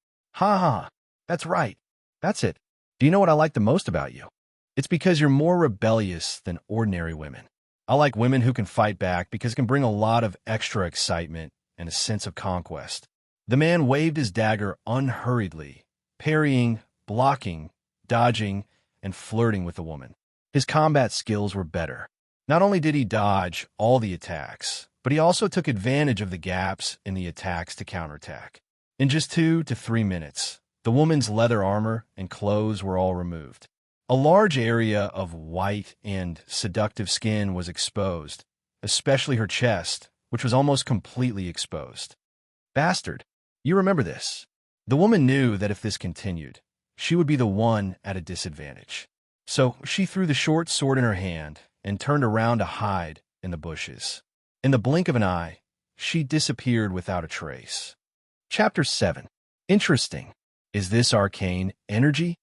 That's right. That's it. Do you know what I like the most about you? It's because you're more rebellious than ordinary women. I like women who can fight back because it can bring a lot of extra excitement and a sense of conquest. The man waved his dagger unhurriedly, parrying, blocking, dodging, and flirting with the woman. His combat skills were better. Not only did he dodge all the attacks, but he also took advantage of the gaps in the attacks to counterattack. In just 2 to 3 minutes, the woman's leather armor and clothes were all removed. A large area of white and seductive skin was exposed, especially her chest, which was almost completely exposed. Bastard, you remember this. The woman knew that if this continued, she would be the one at a disadvantage. So she threw the short sword in her hand and turned around to hide in the bushes. In the blink of an eye, she disappeared without a trace. Chapter 7. Interesting. Is this arcane energy?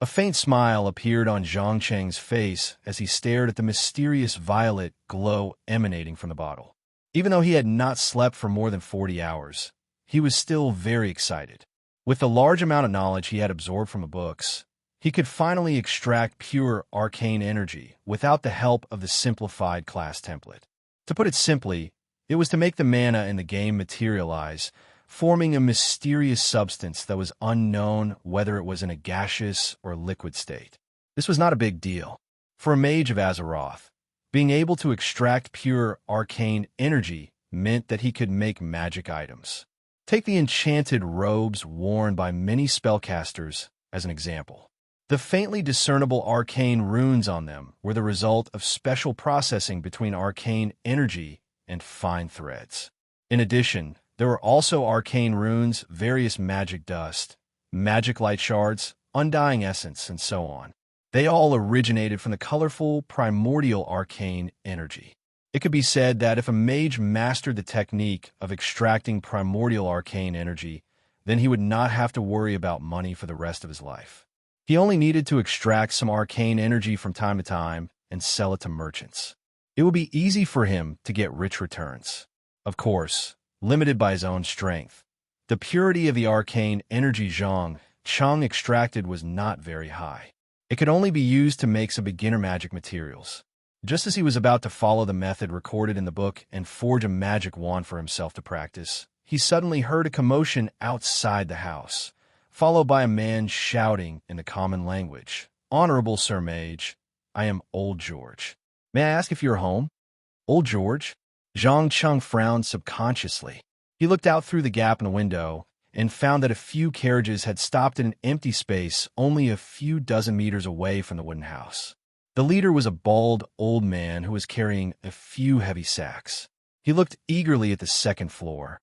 A faint smile appeared on Zhang Cheng's face as he stared at the mysterious violet glow emanating from the bottle. Even though he had not slept for more than 40 hours, he was still very excited. With the large amount of knowledge he had absorbed from the books, he could finally extract pure arcane energy without the help of the simplified class template. To put it simply, it was to make the mana in the game materialize, forming a mysterious substance that was unknown whether it was in a gaseous or liquid state. This was not a big deal. For a mage of Azeroth, being able to extract pure arcane energy meant that he could make magic items. Take the enchanted robes worn by many spellcasters as an example. The faintly discernible arcane runes on them were the result of special processing between arcane energy and fine threads. In addition, there were also arcane runes, various magic dust, magic light shards, undying essence, and so on. They all originated from the colorful, primordial arcane energy. It could be said that if a mage mastered the technique of extracting primordial arcane energy, then he would not have to worry about money for the rest of his life. He only needed to extract some arcane energy from time to time and sell it to merchants. It would be easy for him to get rich returns. Of course, limited by his own strength. The purity of the arcane energy Zhang Cheng extracted was not very high. It could only be used to make some beginner magic materials. Just as he was about to follow the method recorded in the book and forge a magic wand for himself to practice, he suddenly heard a commotion outside the house, followed by a man shouting in the common language, "Honorable Sir Mage, I am Old George. May I ask if you're home?" Old George? Zhang Cheng frowned subconsciously. He looked out through the gap in the window and found that a few carriages had stopped in an empty space only a few dozen meters away from the wooden house. The leader was a bald, old man who was carrying a few heavy sacks. He looked eagerly at the second floor,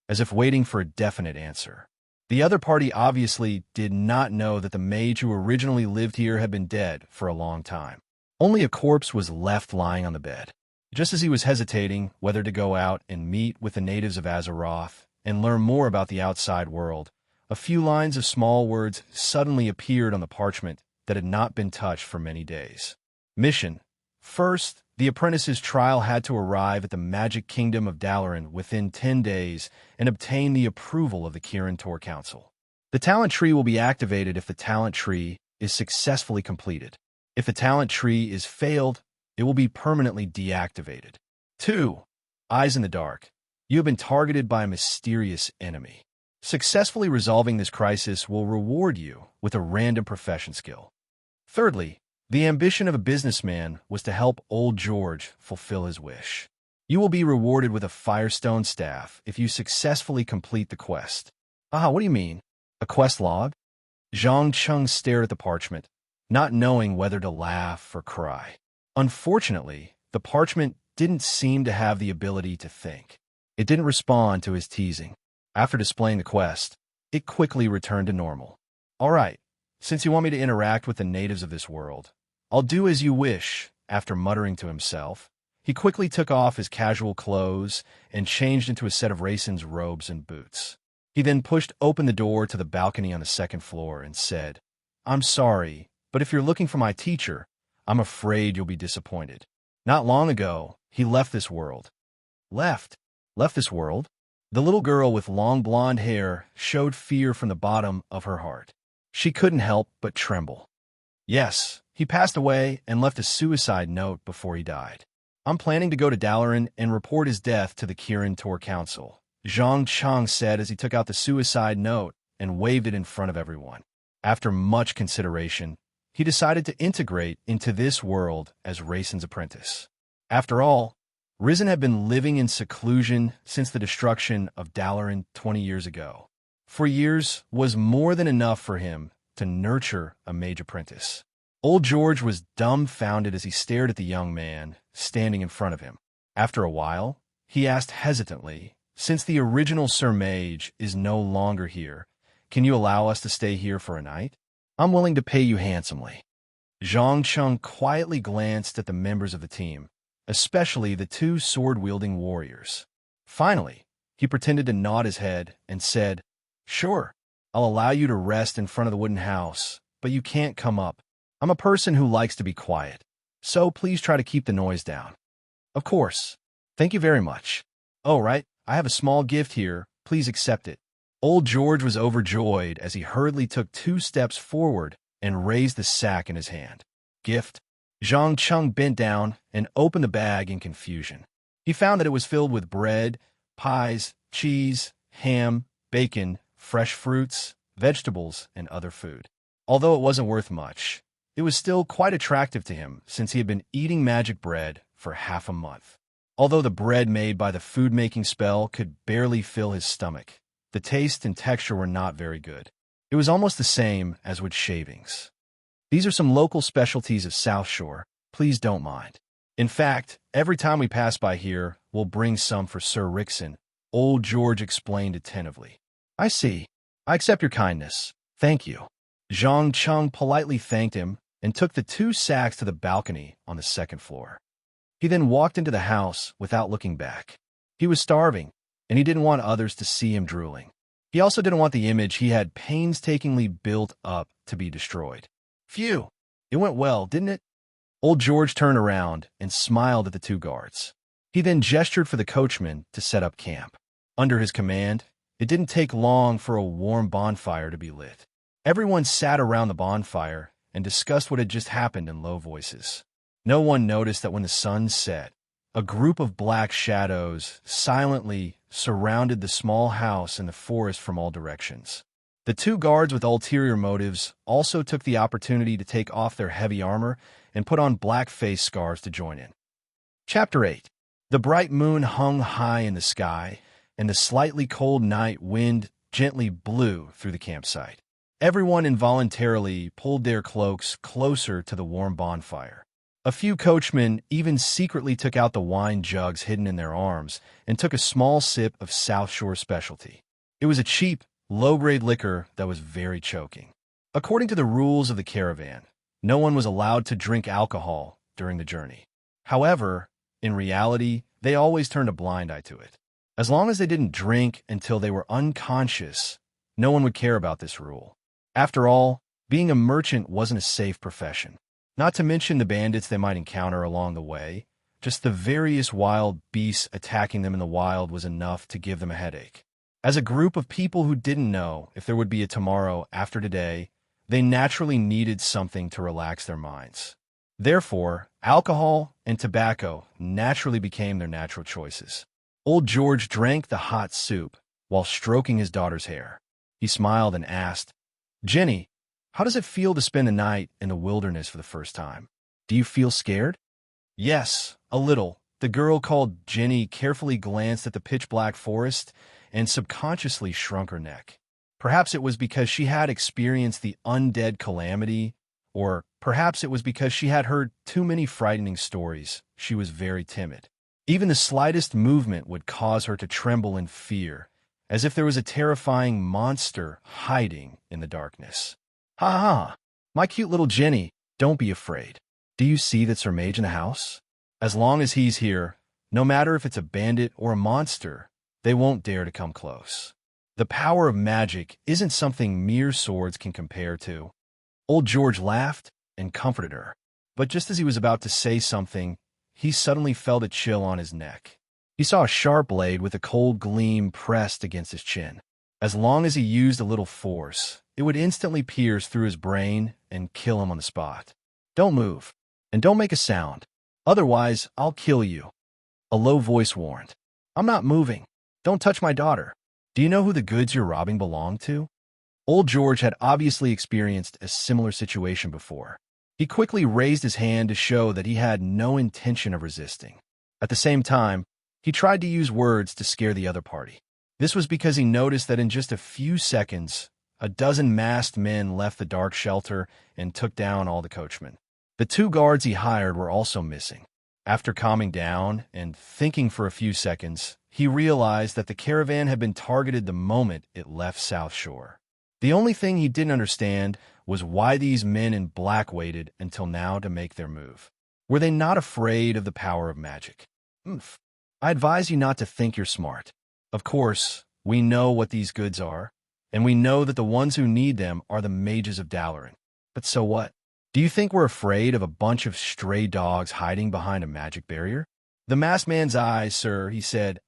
as if waiting for a definite answer. The other party obviously did not know that the mage who originally lived here had been dead for a long time. Only a corpse was left lying on the bed. Just as he was hesitating whether to go out and meet with the natives of Azeroth and learn more about the outside world, a few lines of small words suddenly appeared on the parchment that had not been touched for many days. Mission. First, the apprentice's trial had to arrive at the magic kingdom of Dalaran within 10 days and obtain the approval of the Kirin Tor Council. The talent tree will be activated if the talent tree is successfully completed. If the talent tree is failed, it will be permanently deactivated. 2. Eyes in the dark. You have been targeted by a mysterious enemy. Successfully resolving this crisis will reward you with a random profession skill. Thirdly, the ambition of a businessman was to help Old George fulfill his wish. You will be rewarded with a Firestone staff if you successfully complete the quest. What do you mean? A quest log? Zhang Cheng stared at the parchment, not knowing whether to laugh or cry. Unfortunately, the parchment didn't seem to have the ability to think. It didn't respond to his teasing. After displaying the quest, it quickly returned to normal. All right, since you want me to interact with the natives of this world, I'll do as you wish. After muttering to himself, he quickly took off his casual clothes and changed into a set of Raisin's robes and boots. He then pushed open the door to the balcony on the second floor and said, "I'm sorry, but if you're looking for my teacher, I'm afraid you'll be disappointed. Not long ago, he left this world." Left? Left this world? The little girl with long blonde hair showed fear from the bottom of her heart. She couldn't help but tremble. Yes, he passed away and left a suicide note before he died. I'm planning to go to Dalaran and report his death to the Kirin Tor Council, Zhang Cheng said as he took out the suicide note and waved it in front of everyone. After much consideration, he decided to integrate into this world as Raisin's apprentice. After all, Risen had been living in seclusion since the destruction of Dalaran 20 years ago. For years was more than enough for him to nurture a mage apprentice. Old George was dumbfounded as he stared at the young man standing in front of him. After a while, he asked hesitantly, "Since the original Sir Mage is no longer here, can you allow us to stay here for a night? I'm willing to pay you handsomely." Zhang Cheng quietly glanced at the members of the team, especially the two sword-wielding warriors. Finally, he pretended to nod his head and said, "Sure, I'll allow you to rest in front of the wooden house, but you can't come up. I'm a person who likes to be quiet, so please try to keep the noise down." "Of course. Thank you very much. Oh, right, I have a small gift here. Please accept it." Old George was overjoyed as he hurriedly took 2 steps forward and raised the sack in his hand. "Gift?" Zhang Cheng bent down and opened the bag in confusion. He found that it was filled with bread, pies, cheese, ham, bacon, fresh fruits, vegetables, and other food. Although it wasn't worth much, it was still quite attractive to him since he had been eating magic bread for half a month. Although the bread made by the food-making spell could barely fill his stomach, the taste and texture were not very good. It was almost the same as with shavings. "These are some local specialties of South Shore. Please don't mind. In fact, every time we pass by here, we'll bring some for Sir Rickson," Old George explained attentively. "I see. I accept your kindness. Thank you." Zhang Cheng politely thanked him and took the 2 sacks to the balcony on the 2nd floor. He then walked into the house without looking back. He was starving, and he didn't want others to see him drooling. He also didn't want the image he had painstakingly built up to be destroyed. "Phew! It went well, didn't it?" Old George turned around and smiled at the 2 guards. He then gestured for the coachman to set up camp. Under his command, it didn't take long for a warm bonfire to be lit. Everyone sat around the bonfire and discussed what had just happened in low voices. No one noticed that when the sun set, a group of black shadows silently surrounded the small house in the forest from all directions. The 2 guards with ulterior motives also took the opportunity to take off their heavy armor and put on black face scars to join in. Chapter 8. The bright moon hung high in the sky, and the slightly cold night wind gently blew through the campsite. Everyone involuntarily pulled their cloaks closer to the warm bonfire. A few coachmen even secretly took out the wine jugs hidden in their arms and took a small sip of South Shore specialty. It was a cheap, low-grade liquor that was very choking. According to the rules of the caravan, no one was allowed to drink alcohol during the journey. However, in reality, they always turned a blind eye to it. As long as they didn't drink until they were unconscious, no one would care about this rule. After all, being a merchant wasn't a safe profession. Not to mention the bandits they might encounter along the way, just the various wild beasts attacking them in the wild was enough to give them a headache. As a group of people who didn't know if there would be a tomorrow after today, they naturally needed something to relax their minds. Therefore, alcohol and tobacco naturally became their natural choices. Old George drank the hot soup while stroking his daughter's hair. He smiled and asked, "Jenny, how does it feel to spend the night in the wilderness for the first time? Do you feel scared?" "Yes, a little." The girl called Jenny carefully glanced at the pitch-black forest and subconsciously shrunk her neck. Perhaps it was because she had experienced the undead calamity, or perhaps it was because she had heard too many frightening stories. She was very timid. Even the slightest movement would cause her to tremble in fear, as if there was a terrifying monster hiding in the darkness. "Ha ha! My cute little Jenny, don't be afraid. Do you see that Sir Mage in the house? As long as he's here, no matter if it's a bandit or a monster, they won't dare to come close. The power of magic isn't something mere swords can compare to." Old George laughed and comforted her, but just as he was about to say something, he suddenly felt a chill on his neck. He saw a sharp blade with a cold gleam pressed against his chin. As long as he used a little force, it would instantly pierce through his brain and kill him on the spot. "Don't move, and don't make a sound. Otherwise, I'll kill you," a low voice warned. "I'm not moving. Don't touch my daughter. Do you know who the goods you're robbing belong to?" Old George had obviously experienced a similar situation before. He quickly raised his hand to show that he had no intention of resisting. At the same time, he tried to use words to scare the other party. This was because he noticed that in just a few seconds, a dozen masked men left the dark shelter and took down all the coachmen. The 2 guards he hired were also missing. After calming down and thinking for a few seconds, he realized that the caravan had been targeted the moment it left South Shore. The only thing he didn't understand was why these men in black waited until now to make their move. Were they not afraid of the power of magic? I advise you not to think you're smart. Of course, we know what these goods are, and we know that the ones who need them are the mages of Dalaran. But so what? Do you think we're afraid of a bunch of stray dogs hiding behind a magic barrier? The masked man's eyes, sir, he said.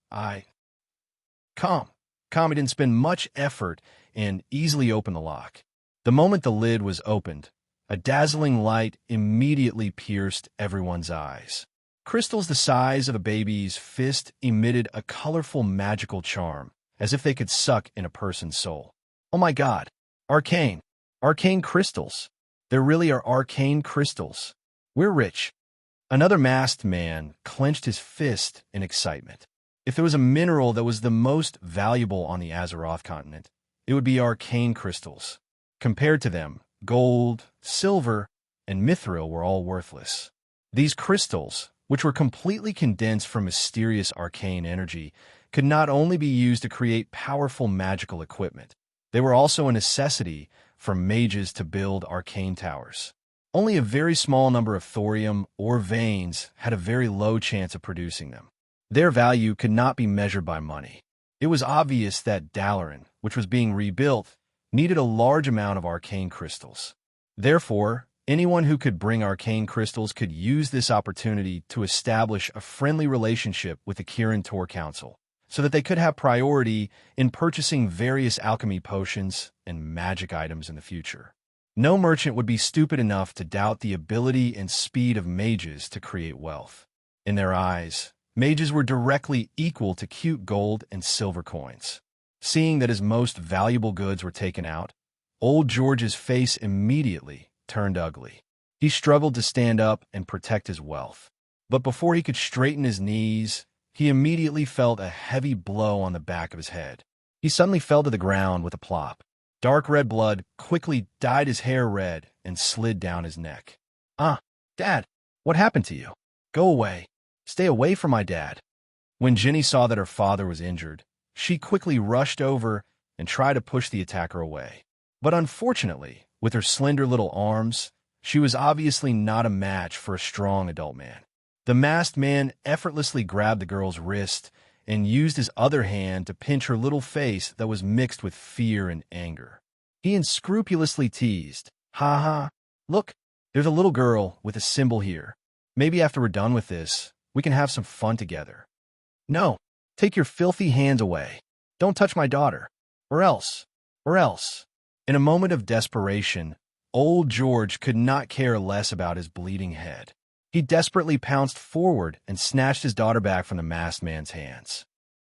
Calm. He didn't spend much effort and easily opened the lock. The moment the lid was opened, a dazzling light immediately pierced everyone's eyes. Crystals the size of a baby's fist emitted a colorful magical charm, as if they could suck in a person's soul. Oh my God! Arcane! Arcane crystals! There really are arcane crystals. We're rich. Another masked man clenched his fist in excitement. If there was a mineral that was the most valuable on the Azeroth continent, it would be arcane crystals. Compared to them, gold, silver, and mithril were all worthless. These crystals, which were completely condensed from mysterious arcane energy, could not only be used to create powerful magical equipment, they were also a necessity for mages to build arcane towers. Only a very small number of thorium or veins had a very low chance of producing them. Their value could not be measured by money. It was obvious that Dalaran, which was being rebuilt, needed a large amount of arcane crystals. Therefore, anyone who could bring arcane crystals could use this opportunity to establish a friendly relationship with the Kirin Tor Council, so that they could have priority in purchasing various alchemy potions and magic items in the future. No merchant would be stupid enough to doubt the ability and speed of mages to create wealth. In their eyes, mages were directly equal to cute gold and silver coins. Seeing that his most valuable goods were taken out, old George's face immediately turned ugly. He struggled to stand up and protect his wealth. But before he could straighten his knees, he immediately felt a heavy blow on the back of his head. He suddenly fell to the ground with a plop. Dark red blood quickly dyed his hair red and slid down his neck. Dad, what happened to you? Go away. Stay away from my dad. When Jenny saw that her father was injured, she quickly rushed over and tried to push the attacker away. But unfortunately, with her slender little arms, she was obviously not a match for a strong adult man. The masked man effortlessly grabbed the girl's wrist and used his other hand to pinch her little face that was mixed with fear and anger. He unscrupulously teased, "Ha ha, look, there's a little girl with a symbol here. Maybe after we're done with this, we can have some fun together." "No, take your filthy hands away. Don't touch my daughter. Or else. In a moment of desperation, old George could not care less about his bleeding head. He desperately pounced forward and snatched his daughter back from the masked man's hands.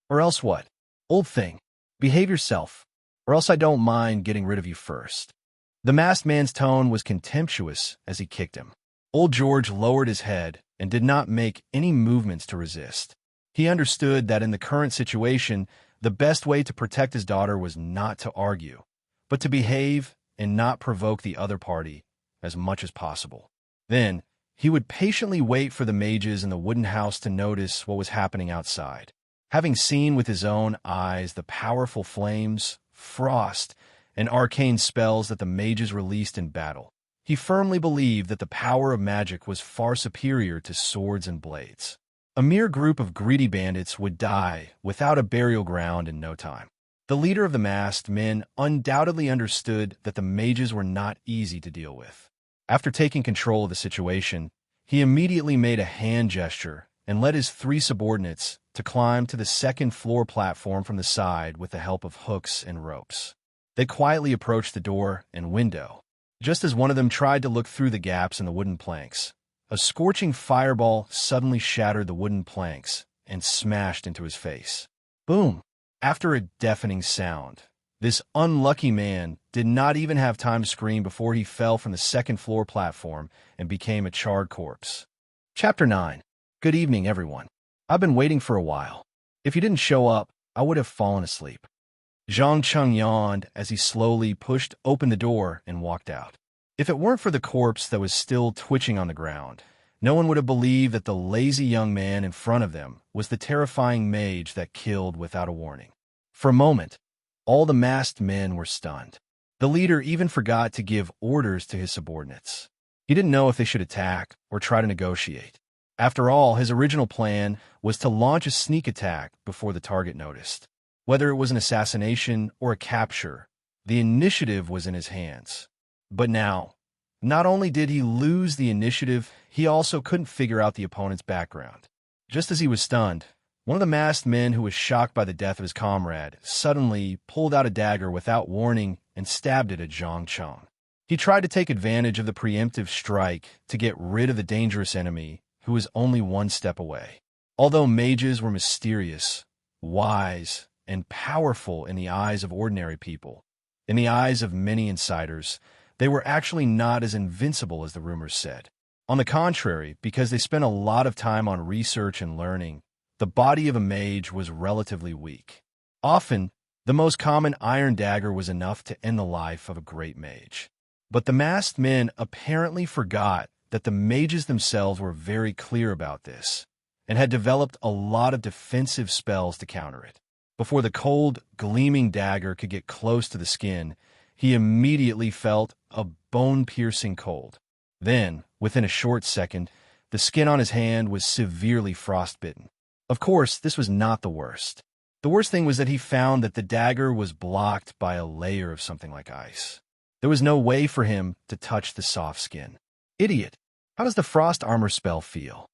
"Or else what? Old thing, behave yourself, or else I don't mind getting rid of you first." The masked man's tone was contemptuous as he kicked him. Old George lowered his head and did not make any movements to resist. He understood that in the current situation, the best way to protect his daughter was not to argue, but to behave and not provoke the other party as much as possible. Then, he would patiently wait for the mages in the wooden house to notice what was happening outside. Having seen with his own eyes the powerful flames, frost, and arcane spells that the mages released in battle, he firmly believed that the power of magic was far superior to swords and blades. A mere group of greedy bandits would die without a burial ground in no time. The leader of the masked men undoubtedly understood that the mages were not easy to deal with. After taking control of the situation, he immediately made a hand gesture and led his 3 subordinates to climb to the second-floor platform from the side with the help of hooks and ropes. They quietly approached the door and window. Just as one of them tried to look through the gaps in the wooden planks, a scorching fireball suddenly shattered the wooden planks and smashed into his face. Boom! After a deafening sound, this unlucky man did not even have time to scream before he fell from the second-floor platform and became a charred corpse. Chapter 9. Good evening, everyone. I've been waiting for a while. If you didn't show up, I would have fallen asleep. Zhang Cheng yawned as he slowly pushed open the door and walked out. If it weren't for the corpse that was still twitching on the ground, no one would have believed that the lazy young man in front of them was the terrifying mage that killed without a warning. For a moment, all the masked men were stunned. The leader even forgot to give orders to his subordinates. He didn't know if they should attack or try to negotiate. After all, his original plan was to launch a sneak attack before the target noticed. Whether it was an assassination or a capture, the initiative was in his hands. But now, not only did he lose the initiative, he also couldn't figure out the opponent's background. Just as he was stunned, one of the masked men who was shocked by the death of his comrade suddenly pulled out a dagger without warning and stabbed it at Zhang Cheng. He tried to take advantage of the preemptive strike to get rid of the dangerous enemy who was only one step away. Although mages were mysterious, wise, and powerful in the eyes of ordinary people, in the eyes of many insiders, they were actually not as invincible as the rumors said. On the contrary, because they spent a lot of time on research and learning, the body of a mage was relatively weak. Often, the most common iron dagger was enough to end the life of a great mage. But the masked men apparently forgot that the mages themselves were very clear about this, and had developed a lot of defensive spells to counter it. Before the cold, gleaming dagger could get close to the skin, he immediately felt a bone-piercing cold. Then, within a short second, the skin on his hand was severely frostbitten. Of course, this was not the worst. The worst thing was that he found that the dagger was blocked by a layer of something like ice. There was no way for him to touch the soft skin. Idiot! How does the frost armor spell feel?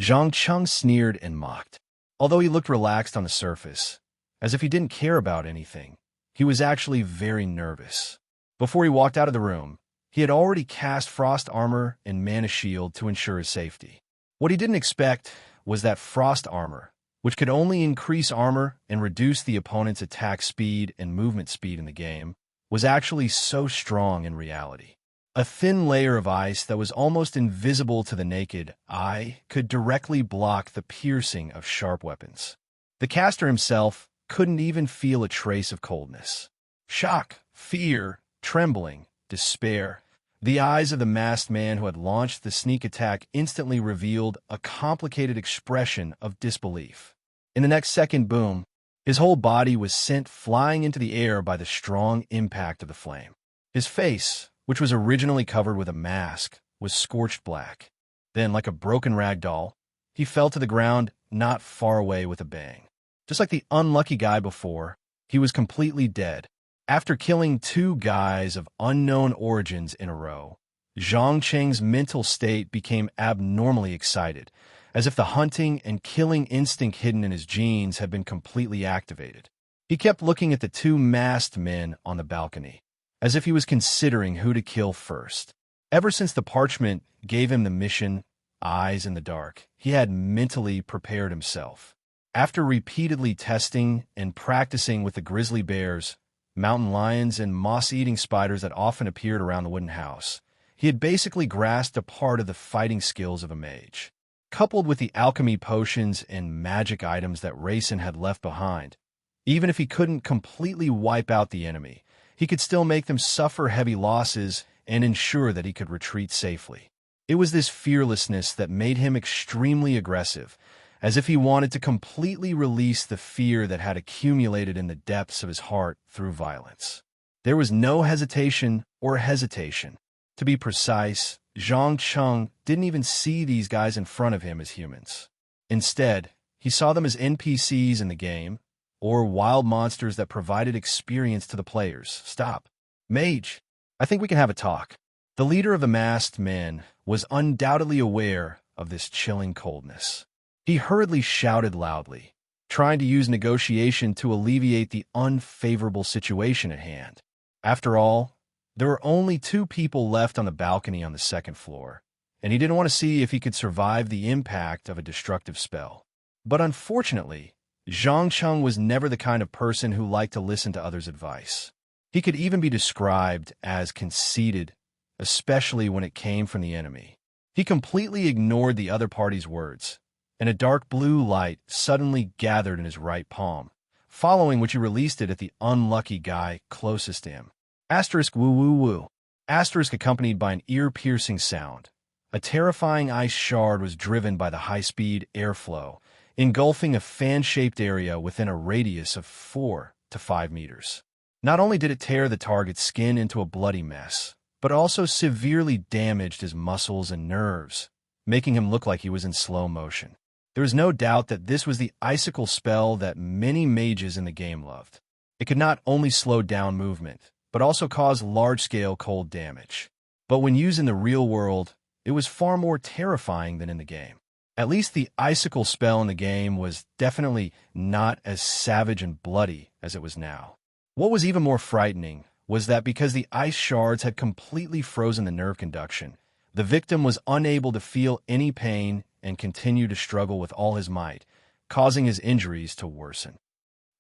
Zhang Cheng sneered and mocked. Although he looked relaxed on the surface, as if he didn't care about anything, he was actually very nervous. Before he walked out of the room, he had already cast frost armor and mana shield to ensure his safety. What he didn't expect was that frost armor, which could only increase armor and reduce the opponent's attack speed and movement speed in the game, was actually so strong in reality. A thin layer of ice that was almost invisible to the naked eye could directly block the piercing of sharp weapons. The caster himself couldn't even feel a trace of coldness. Shock, fear, trembling, despair. The eyes of the masked man who had launched the sneak attack instantly revealed a complicated expression of disbelief. In the next second, boom, his whole body was sent flying into the air by the strong impact of the flame. His face, which was originally covered with a mask, was scorched black. Then, like a broken rag doll, he fell to the ground not far away with a bang. Just like the unlucky guy before, he was completely dead. After killing two guys of unknown origins in a row, Zhang Cheng's mental state became abnormally excited, as if the hunting and killing instinct hidden in his genes had been completely activated. He kept looking at the two masked men on the balcony, as if he was considering who to kill first. Ever since the parchment gave him the mission, Eyes in the Dark, he had mentally prepared himself. After repeatedly testing and practicing with the grizzly bears, mountain lions, and moss-eating spiders that often appeared around the wooden house, he had basically grasped a part of the fighting skills of a mage. Coupled with the alchemy potions and magic items that Rayson had left behind, even if he couldn't completely wipe out the enemy, he could still make them suffer heavy losses and ensure that he could retreat safely. It was this fearlessness that made him extremely aggressive, as if he wanted to completely release the fear that had accumulated in the depths of his heart through violence. There was no hesitation or hesitation. To be precise, Zhang Cheng didn't even see these guys in front of him as humans. Instead, he saw them as NPCs in the game, or wild monsters that provided experience to the players. Stop. Mage, I think we can have a talk. The leader of the masked men was undoubtedly aware of this chilling coldness. He hurriedly shouted loudly, trying to use negotiation to alleviate the unfavorable situation at hand. After all, there were only two people left on the balcony on the second floor, and he didn't want to see if he could survive the impact of a destructive spell. But unfortunately, Zhang Cheng was never the kind of person who liked to listen to others' advice. He could even be described as conceited, especially when it came from the enemy. He completely ignored the other party's words, and a dark blue light suddenly gathered in his right palm, following which he released it at the unlucky guy closest to him. Asterisk woo woo woo. Asterisk accompanied by an ear-piercing sound. A terrifying ice shard was driven by the high-speed airflow, engulfing a fan-shaped area within a radius of 4 to 5 meters. Not only did it tear the target's skin into a bloody mess, but also severely damaged his muscles and nerves, making him look like he was in slow motion. There is no doubt that this was the icicle spell that many mages in the game loved. It could not only slow down movement, but also cause large-scale cold damage. But when used in the real world, it was far more terrifying than in the game. At least the icicle spell in the game was definitely not as savage and bloody as it was now. What was even more frightening was that because the ice shards had completely frozen the nerve conduction, the victim was unable to feel any pain and continued to struggle with all his might, causing his injuries to worsen.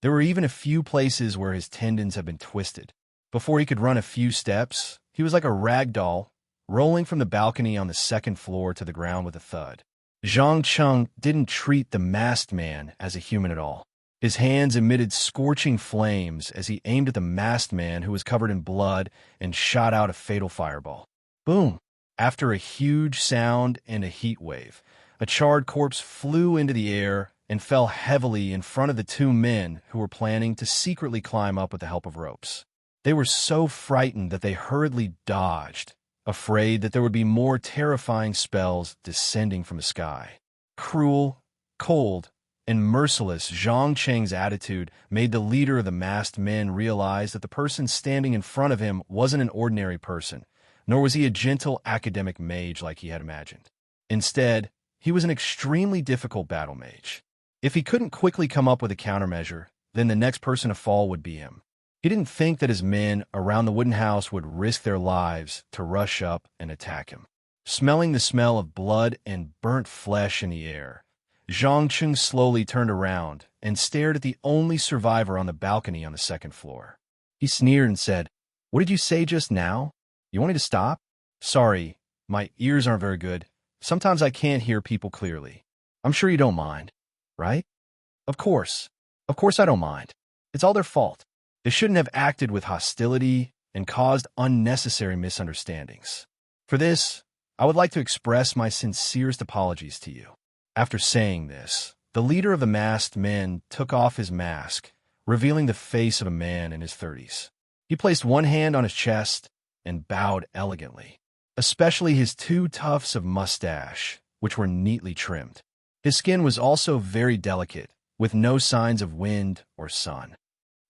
There were even a few places where his tendons had been twisted. Before he could run a few steps, he was like a rag doll, rolling from the balcony on the second floor to the ground with a thud. Zhang Cheng didn't treat the masked man as a human at all. His hands emitted scorching flames as he aimed at the masked man who was covered in blood and shot out a fatal fireball. Boom! After a huge sound and a heat wave, a charred corpse flew into the air and fell heavily in front of the two men who were planning to secretly climb up with the help of ropes. They were so frightened that they hurriedly dodged, afraid that there would be more terrifying spells descending from the sky. Cruel, cold, and merciless Zhang Cheng's attitude made the leader of the masked men realize that the person standing in front of him wasn't an ordinary person, nor was he a gentle academic mage like he had imagined. Instead, he was an extremely difficult battle mage. If he couldn't quickly come up with a countermeasure, then the next person to fall would be him. He didn't think that his men around the wooden house would risk their lives to rush up and attack him. Smelling the smell of blood and burnt flesh in the air, Zhang Cheng slowly turned around and stared at the only survivor on the balcony on the second floor. He sneered and said, "What did you say just now? You want me to stop? Sorry, my ears aren't very good. Sometimes I can't hear people clearly. I'm sure you don't mind, right?" Of course I don't mind. It's all their fault. They shouldn't have acted with hostility and caused unnecessary misunderstandings. For this, I would like to express my sincerest apologies to you." After saying this, the leader of the masked men took off his mask, revealing the face of a man in his 30s. He placed one hand on his chest and bowed elegantly, especially his two tufts of mustache, which were neatly trimmed. His skin was also very delicate, with no signs of wind or sun.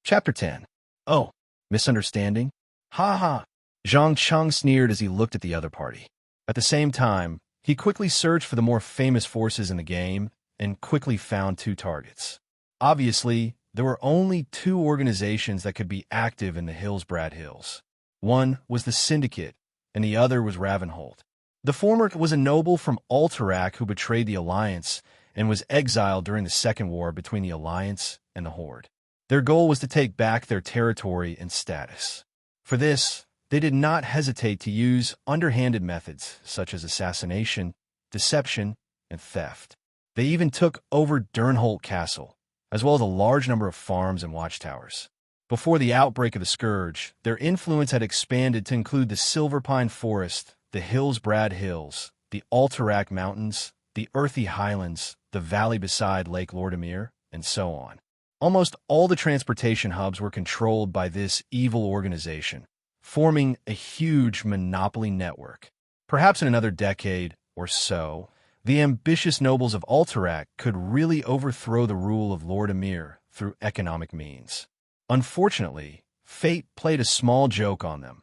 Chapter 10. Oh, misunderstanding? Ha ha! Zhang Cheng sneered as he looked at the other party. At the same time, he quickly searched for the more famous forces in the game and quickly found two targets. Obviously, there were only two organizations that could be active in the Hillsbrad Hills. One was the Syndicate, and the other was Ravenhold. The former was a noble from Alterac who betrayed the Alliance and was exiled during the Second War between the Alliance and the Horde. Their goal was to take back their territory and status. For this, they did not hesitate to use underhanded methods such as assassination, deception, and theft. They even took over Durnholt Castle, as well as a large number of farms and watchtowers. Before the outbreak of the Scourge, their influence had expanded to include the Silverpine Forest, the Hillsbrad Hills, the Alterac Mountains, the Earthy Highlands, the valley beside Lake Lordimir, and so on. Almost all the transportation hubs were controlled by this evil organization, forming a huge monopoly network. Perhaps in another decade or so, the ambitious nobles of Alterac could really overthrow the rule of Lord Emir through economic means. Unfortunately, fate played a small joke on them.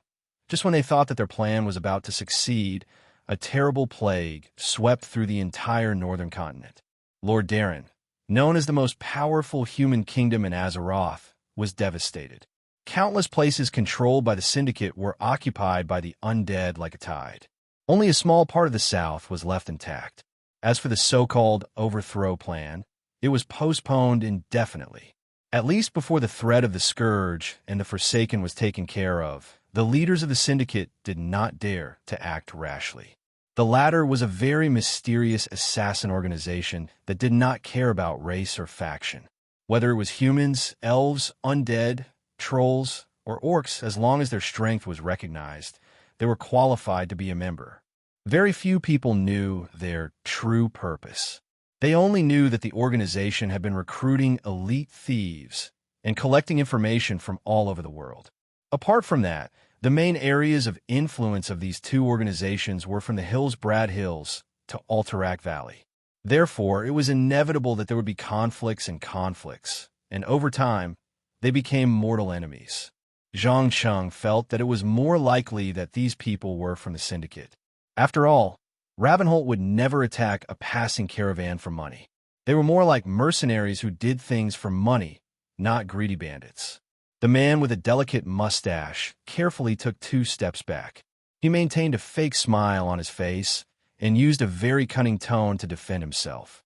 Just when they thought that their plan was about to succeed, a terrible plague swept through the entire northern continent. Lord Darren, known as the most powerful human kingdom in Azeroth, was devastated. Countless places controlled by the Syndicate were occupied by the undead like a tide. Only a small part of the south was left intact. As for the so-called overthrow plan, it was postponed indefinitely. At least before the threat of the Scourge and the Forsaken was taken care of, the leaders of the Syndicate did not dare to act rashly. The latter was a very mysterious assassin organization that did not care about race or faction. Whether it was humans, elves, undead, trolls, or orcs, as long as their strength was recognized, they were qualified to be a member. Very few people knew their true purpose. They only knew that the organization had been recruiting elite thieves and collecting information from all over the world. Apart from that, the main areas of influence of these two organizations were from the Hillsbrad Hills to Alterac Valley. Therefore, it was inevitable that there would be conflicts, and over time, they became mortal enemies. Zhang Cheng felt that it was more likely that these people were from the syndicate. After all, Ravenholt would never attack a passing caravan for money. They were more like mercenaries who did things for money, not greedy bandits. The man with a delicate mustache carefully took 2 steps back. He maintained a fake smile on his face and used a very cunning tone to defend himself.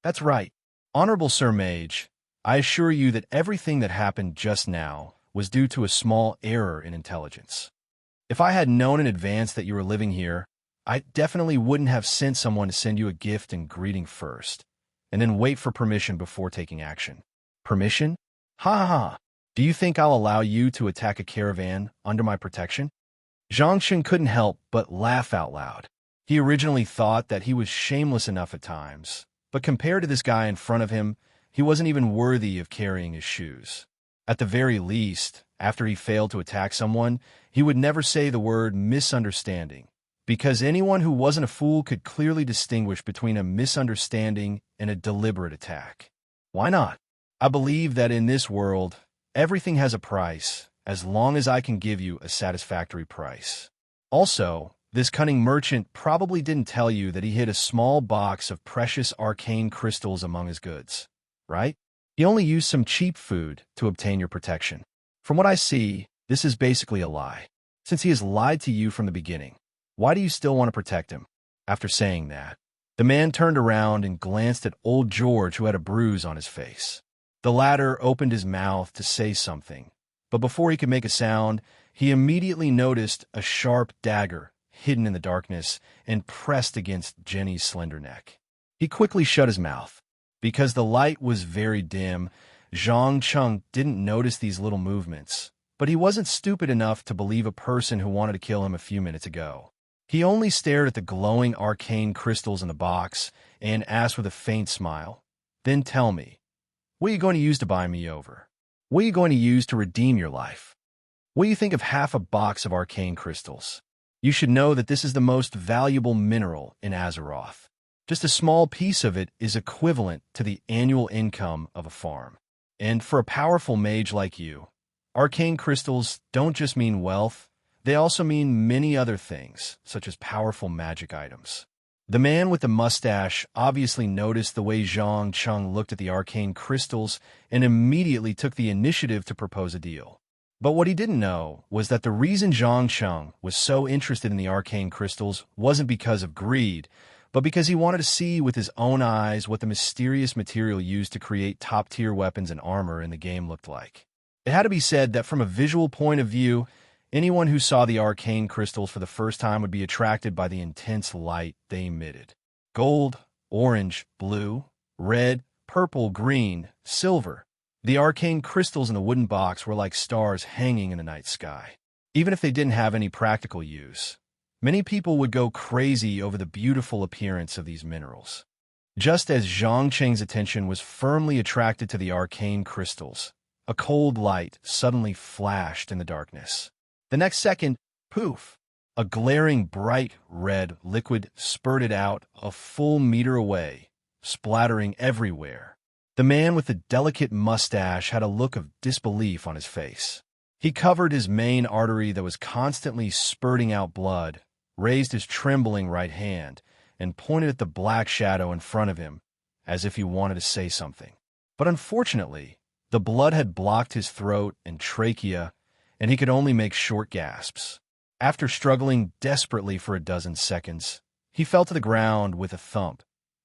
That's right. Honorable Sir Mage, I assure you that everything that happened just now was due to a small error in intelligence. If I had known in advance that you were living here, I definitely wouldn't have sent someone to send you a gift and greeting first, and then wait for permission before taking action. Permission? Ha ha ha! Do you think I'll allow you to attack a caravan under my protection? Zhangchen couldn't help but laugh out loud. He originally thought that he was shameless enough at times, but compared to this guy in front of him, he wasn't even worthy of carrying his shoes. At the very least, after he failed to attack someone, he would never say the word misunderstanding, because anyone who wasn't a fool could clearly distinguish between a misunderstanding and a deliberate attack. Why not? I believe that in this world, everything has a price, as long as I can give you a satisfactory price. Also, this cunning merchant probably didn't tell you that he hid a small box of precious arcane crystals among his goods, right? He only used some cheap food to obtain your protection. From what I see, this is basically a lie. Since he has lied to you from the beginning, why do you still want to protect him? After saying that, the man turned around and glanced at old George, who had a bruise on his face. The latter opened his mouth to say something, but before he could make a sound, he immediately noticed a sharp dagger hidden in the darkness and pressed against Jenny's slender neck. He quickly shut his mouth. Because the light was very dim, Zhang Cheng didn't notice these little movements, but he wasn't stupid enough to believe a person who wanted to kill him a few minutes ago. He only stared at the glowing arcane crystals in the box and asked with a faint smile, "Then tell me, what are you going to use to buy me over? What are you going to use to redeem your life? What do you think of half a box of arcane crystals? You should know that this is the most valuable mineral in Azeroth. Just a small piece of it is equivalent to the annual income of a farm. And for a powerful mage like you, arcane crystals don't just mean wealth, they also mean many other things, such as powerful magic items." The man with the mustache obviously noticed the way Zhang Cheng looked at the arcane crystals and immediately took the initiative to propose a deal. But what he didn't know was that the reason Zhang Cheng was so interested in the arcane crystals wasn't because of greed, but because he wanted to see with his own eyes what the mysterious material used to create top-tier weapons and armor in the game looked like. It had to be said that from a visual point of view, anyone who saw the arcane crystals for the first time would be attracted by the intense light they emitted. Gold, orange, blue, red, purple, green, silver. The arcane crystals in the wooden box were like stars hanging in the night sky. Even if they didn't have any practical use, many people would go crazy over the beautiful appearance of these minerals. Just as Zhang Cheng's attention was firmly attracted to the arcane crystals, a cold light suddenly flashed in the darkness. The next second, poof, a glaring bright red liquid spurted out a full meter away, splattering everywhere. The man with the delicate mustache had a look of disbelief on his face. He covered his main artery that was constantly spurting out blood, raised his trembling right hand, and pointed at the black shadow in front of him, as if he wanted to say something. But unfortunately, the blood had blocked his throat and trachea, and he could only make short gasps. After struggling desperately for a dozen seconds, he fell to the ground with a thump,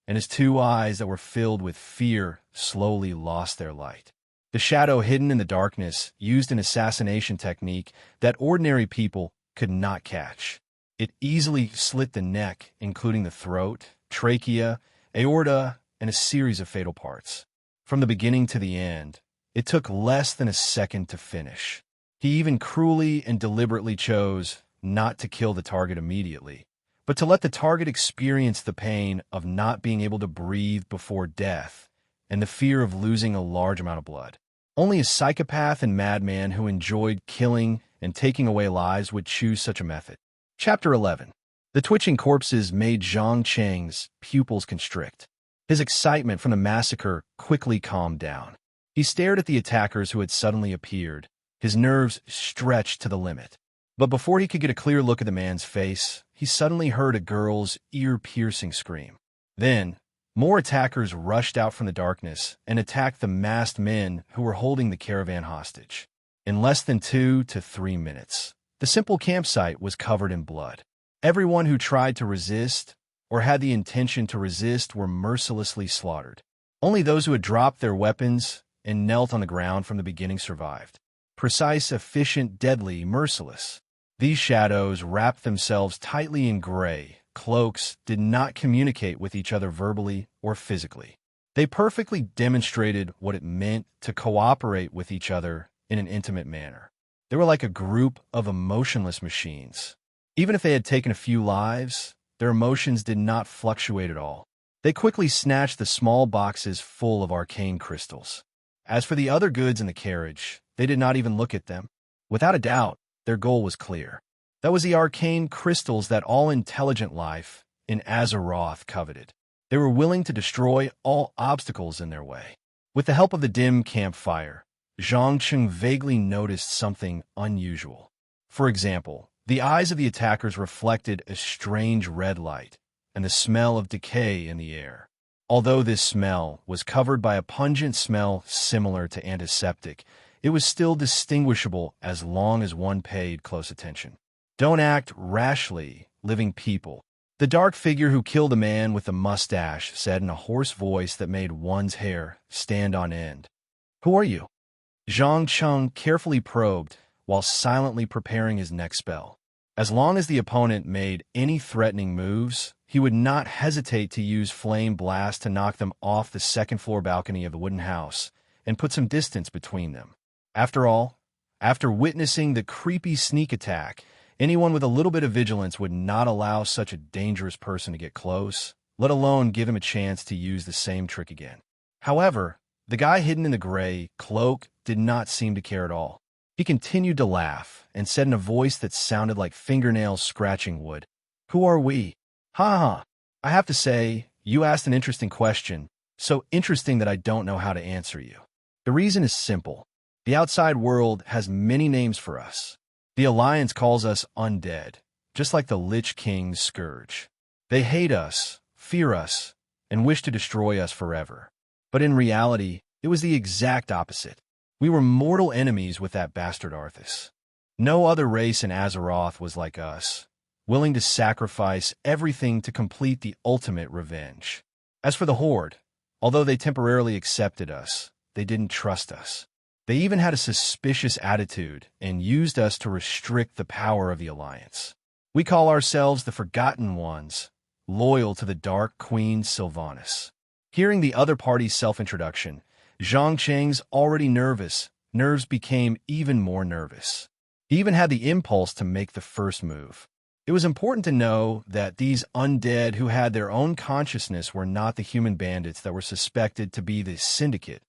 and his 2 eyes that were filled with fear slowly lost their light. The shadow hidden in the darkness used an assassination technique that ordinary people could not catch. It easily slit the neck, including the throat, trachea, aorta, and a series of fatal parts. From the beginning to the end, it took less than a second to finish. He even cruelly and deliberately chose not to kill the target immediately, but to let the target experience the pain of not being able to breathe before death and the fear of losing a large amount of blood. Only a psychopath and madman who enjoyed killing and taking away lives would choose such a method. Chapter 11. The twitching corpses made Zhang Cheng's pupils constrict. His excitement from the massacre quickly calmed down. He stared at the attackers who had suddenly appeared, his nerves stretched to the limit. But before he could get a clear look at the man's face, he suddenly heard a girl's ear-piercing scream. Then, more attackers rushed out from the darkness and attacked the masked men who were holding the caravan hostage. In less than 2 to 3 minutes, the simple campsite was covered in blood. Everyone who tried to resist or had the intention to resist were mercilessly slaughtered. Only those who had dropped their weapons and knelt on the ground from the beginning survived. Precise, efficient, deadly, merciless. These shadows wrapped themselves tightly in gray cloaks, did not communicate with each other verbally or physically. They perfectly demonstrated what it meant to cooperate with each other in an intimate manner. They were like a group of emotionless machines. Even if they had taken a few lives, their emotions did not fluctuate at all. They quickly snatched the small boxes full of arcane crystals. As for the other goods in the carriage, they did not even look at them. Without a doubt, their goal was clear. That was the arcane crystals that all intelligent life in Azeroth coveted. They were willing to destroy all obstacles in their way. With the help of the dim campfire, Zhang Cheng vaguely noticed something unusual. For example, the eyes of the attackers reflected a strange red light and the smell of decay in the air. Although this smell was covered by a pungent smell similar to antiseptic, it was still distinguishable as long as one paid close attention. Don't act rashly, living people, the dark figure who killed a man with a mustache said in a hoarse voice that made one's hair stand on end. Who are you? Zhang Cheng carefully probed while silently preparing his next spell. As long as the opponent made any threatening moves, he would not hesitate to use Flame Blast to knock them off the second-floor balcony of the wooden house and put some distance between them. After all, after witnessing the creepy sneak attack, anyone with a little bit of vigilance would not allow such a dangerous person to get close, let alone give him a chance to use the same trick again. However, the guy hidden in the gray cloak did not seem to care at all. He continued to laugh and said in a voice that sounded like fingernails scratching wood, "Who are we?" "Ha ha. I have to say, you asked an interesting question, so interesting that I don't know how to answer you. The reason is simple. The outside world has many names for us. The Alliance calls us undead, just like the Lich King's scourge. They hate us, fear us, and wish to destroy us forever. But in reality, it was the exact opposite. We were mortal enemies with that bastard Arthas. No other race in Azeroth was like us, willing to sacrifice everything to complete the ultimate revenge. As for the Horde, although they temporarily accepted us, they didn't trust us. They even had a suspicious attitude and used us to restrict the power of the Alliance. We call ourselves the Forgotten Ones, loyal to the Dark Queen Sylvanas." Hearing the other party's self-introduction, Zhang Cheng's already nervous nerves became even more nervous. He even had the impulse to make the first move. It was important to know that these undead who had their own consciousness were not the human bandits that were suspected to be the Syndicate.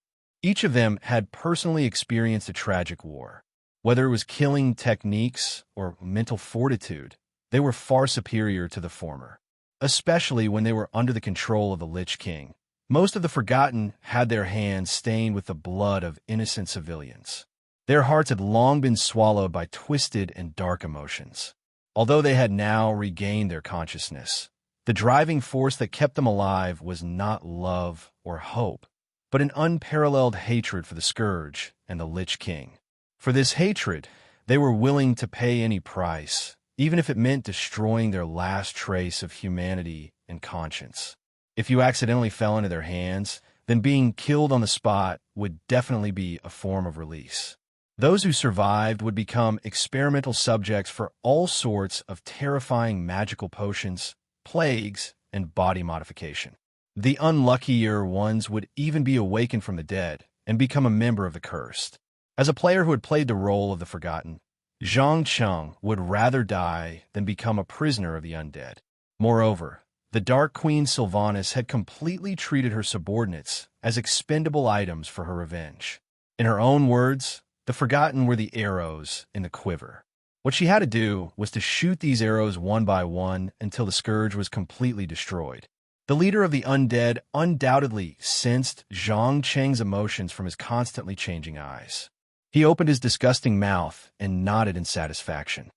Each of them had personally experienced a tragic war. Whether it was killing techniques or mental fortitude, they were far superior to the former, especially when they were under the control of the Lich King. Most of the Forgotten had their hands stained with the blood of innocent civilians. Their hearts had long been swallowed by twisted and dark emotions. Although they had now regained their consciousness, the driving force that kept them alive was not love or hope, but an unparalleled hatred for the Scourge and the Lich King. For this hatred, they were willing to pay any price, even if it meant destroying their last trace of humanity and conscience. If you accidentally fell into their hands, then being killed on the spot would definitely be a form of release. Those who survived would become experimental subjects for all sorts of terrifying magical potions, plagues, and body modification. The unluckier ones would even be awakened from the dead and become a member of the cursed. As a player who had played the role of the Forgotten, Zhang Cheng would rather die than become a prisoner of the undead. Moreover, the Dark Queen Sylvanas had completely treated her subordinates as expendable items for her revenge. In her own words, the Forgotten were the arrows in the quiver. What she had to do was to shoot these arrows one by one until the scourge was completely destroyed. The leader of the undead undoubtedly sensed Zhang Cheng's emotions from his constantly changing eyes. He opened his disgusting mouth and nodded in satisfaction.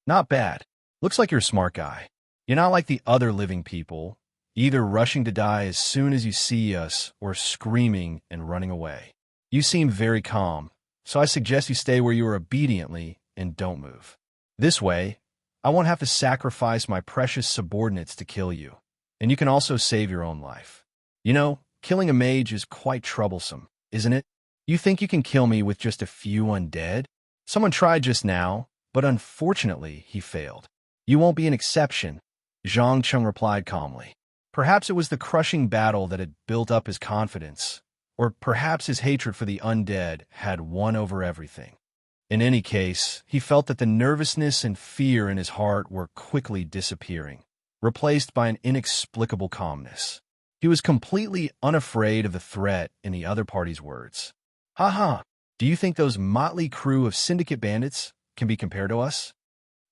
Not bad. Looks like you're a smart guy. You're not like the other living people, either rushing to die as soon as you see us or screaming and running away. You seem very calm, so I suggest you stay where you are obediently and don't move. This way, I won't have to sacrifice my precious subordinates to kill you, and you can also save your own life. You know, killing a mage is quite troublesome, isn't it? You think you can kill me with just a few undead? Someone tried just now, but unfortunately he failed. You won't be an exception, Zhang Cheng replied calmly. Perhaps it was the crushing battle that had built up his confidence, or perhaps his hatred for the undead had won over everything. In any case, he felt that the nervousness and fear in his heart were quickly disappearing, replaced by an inexplicable calmness. He was completely unafraid of the threat in the other party's words. "Ha! Do you think those motley crew of syndicate bandits can be compared to us?"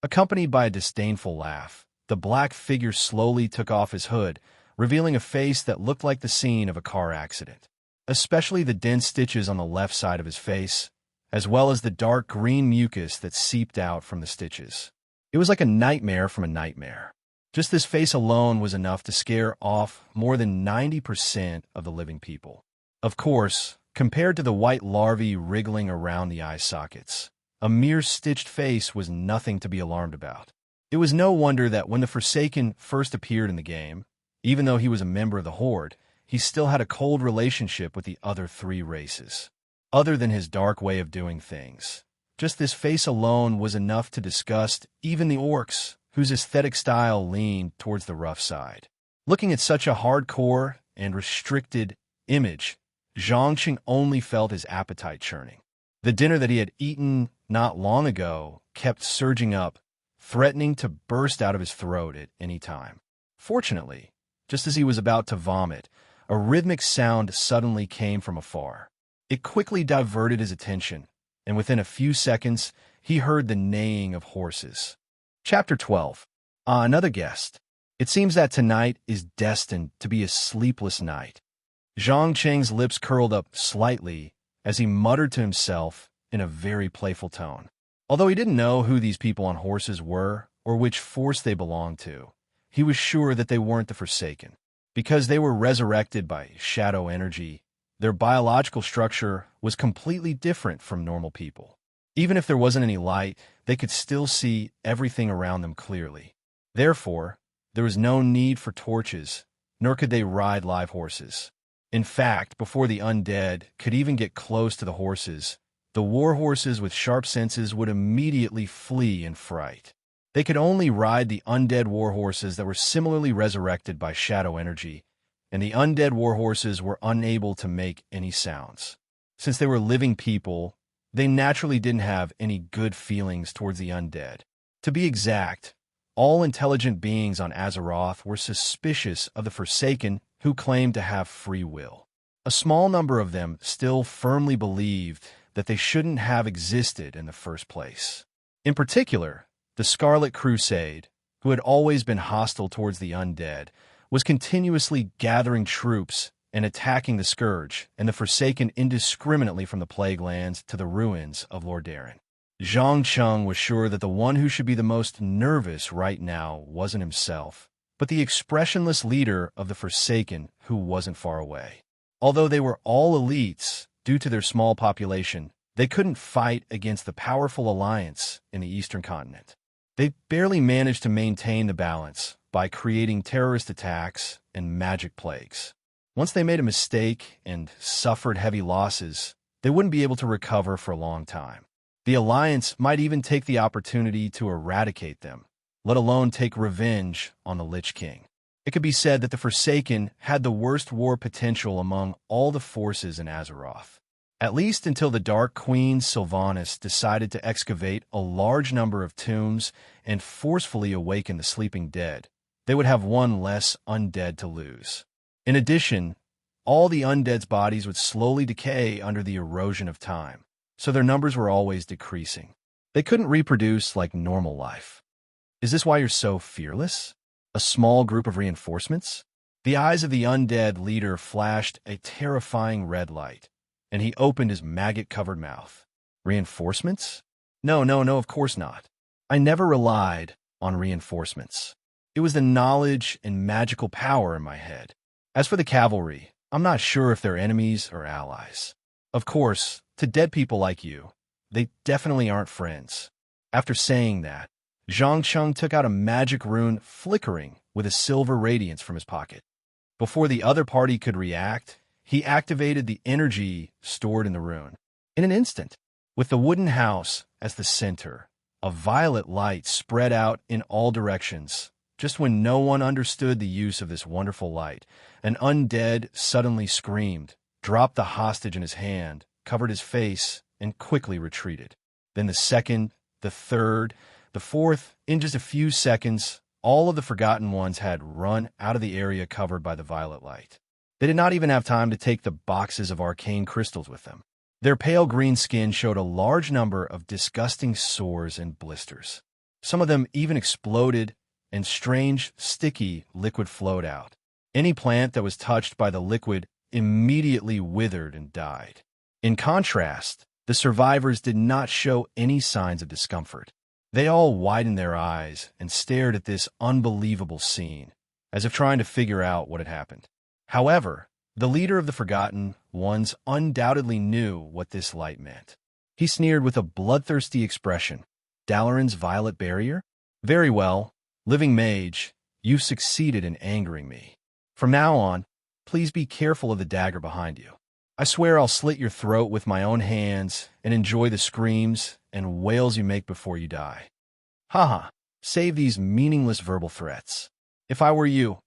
Accompanied by a disdainful laugh, the black figure slowly took off his hood, revealing a face that looked like the scene of a car accident. Especially the dense stitches on the left side of his face, as well as the dark green mucus that seeped out from the stitches. It was like a nightmare from a nightmare. Just this face alone was enough to scare off more than 90% of the living people. Of course, compared to the white larvae wriggling around the eye sockets, a mere stitched face was nothing to be alarmed about. It was no wonder that when the Forsaken first appeared in the game, even though he was a member of the Horde, he still had a cold relationship with the other three races. Other than his dark way of doing things, just this face alone was enough to disgust even the orcs, whose aesthetic style leaned towards the rough side. Looking at such a hardcore and restricted image, Zhang Cheng only felt his appetite churning. The dinner that he had eaten not long ago kept surging up, threatening to burst out of his throat at any time. Fortunately, just as he was about to vomit, a rhythmic sound suddenly came from afar. It quickly diverted his attention, and within a few seconds, he heard the neighing of horses. Chapter 12. Another guest. It seems that tonight is destined to be a sleepless night. Zhang Cheng's lips curled up slightly as he muttered to himself in a very playful tone. Although he didn't know who these people on horses were or which force they belonged to, he was sure that they weren't the Forsaken. Because they were resurrected by shadow energy, their biological structure was completely different from normal people. Even if there wasn't any light, they could still see everything around them clearly. Therefore, there was no need for torches, nor could they ride live horses. In fact, before the undead could even get close to the horses, the war horses with sharp senses would immediately flee in fright. They could only ride the undead war horses that were similarly resurrected by shadow energy, and the undead war horses were unable to make any sounds. Since they were living people, they naturally didn't have any good feelings towards the undead. To be exact, all intelligent beings on Azeroth were suspicious of the Forsaken who claimed to have free will. A small number of them still firmly believed that they shouldn't have existed in the first place. In particular, the Scarlet Crusade, who had always been hostile towards the undead, was continuously gathering troops and attacking the Scourge and the Forsaken indiscriminately from the Plague Lands to the ruins of Lordaeron. Zhang Cheng was sure that the one who should be the most nervous right now wasn't himself, but the expressionless leader of the Forsaken who wasn't far away. Although they were all elites, due to their small population, they couldn't fight against the powerful alliance in the Eastern continent. They barely managed to maintain the balance by creating terrorist attacks and magic plagues. Once they made a mistake and suffered heavy losses, they wouldn't be able to recover for a long time. The Alliance might even take the opportunity to eradicate them, let alone take revenge on the Lich King. It could be said that the Forsaken had the worst war potential among all the forces in Azeroth. At least until the Dark Queen Sylvanas decided to excavate a large number of tombs and forcefully awaken the sleeping dead, they would have one less undead to lose. In addition, all the undead's bodies would slowly decay under the erosion of time, so their numbers were always decreasing. They couldn't reproduce like normal life. Is this why you're so fearless? A small group of reinforcements? The eyes of the undead leader flashed a terrifying red light, and he opened his maggot-covered mouth. Reinforcements? No, of course not. I never relied on reinforcements. It was the knowledge and magical power in my head. As for the cavalry, I'm not sure if they're enemies or allies. Of course, to dead people like you, they definitely aren't friends. After saying that, Zhang Cheng took out a magic rune flickering with a silver radiance from his pocket. Before the other party could react, he activated the energy stored in the rune. In an instant, with the wooden house as the center, a violet light spread out in all directions. Just when no one understood the use of this wonderful light, an undead suddenly screamed, dropped the hostage in his hand, covered his face, and quickly retreated. Then the second, the third, the fourth, in just a few seconds, all of the Forgotten Ones had run out of the area covered by the violet light. They did not even have time to take the boxes of arcane crystals with them. Their pale green skin showed a large number of disgusting sores and blisters. Some of them even exploded, and strange, sticky liquid flowed out. Any plant that was touched by the liquid immediately withered and died. In contrast, the survivors did not show any signs of discomfort. They all widened their eyes and stared at this unbelievable scene, as if trying to figure out what had happened. However, the leader of the Forgotten Ones undoubtedly knew what this light meant. He sneered with a bloodthirsty expression. Dalaran's violet barrier? Very well, living mage, you've succeeded in angering me. From now on, please be careful of the dagger behind you. I swear I'll slit your throat with my own hands and enjoy the screams and wails you make before you die. Haha, save these meaningless verbal threats. If I were you,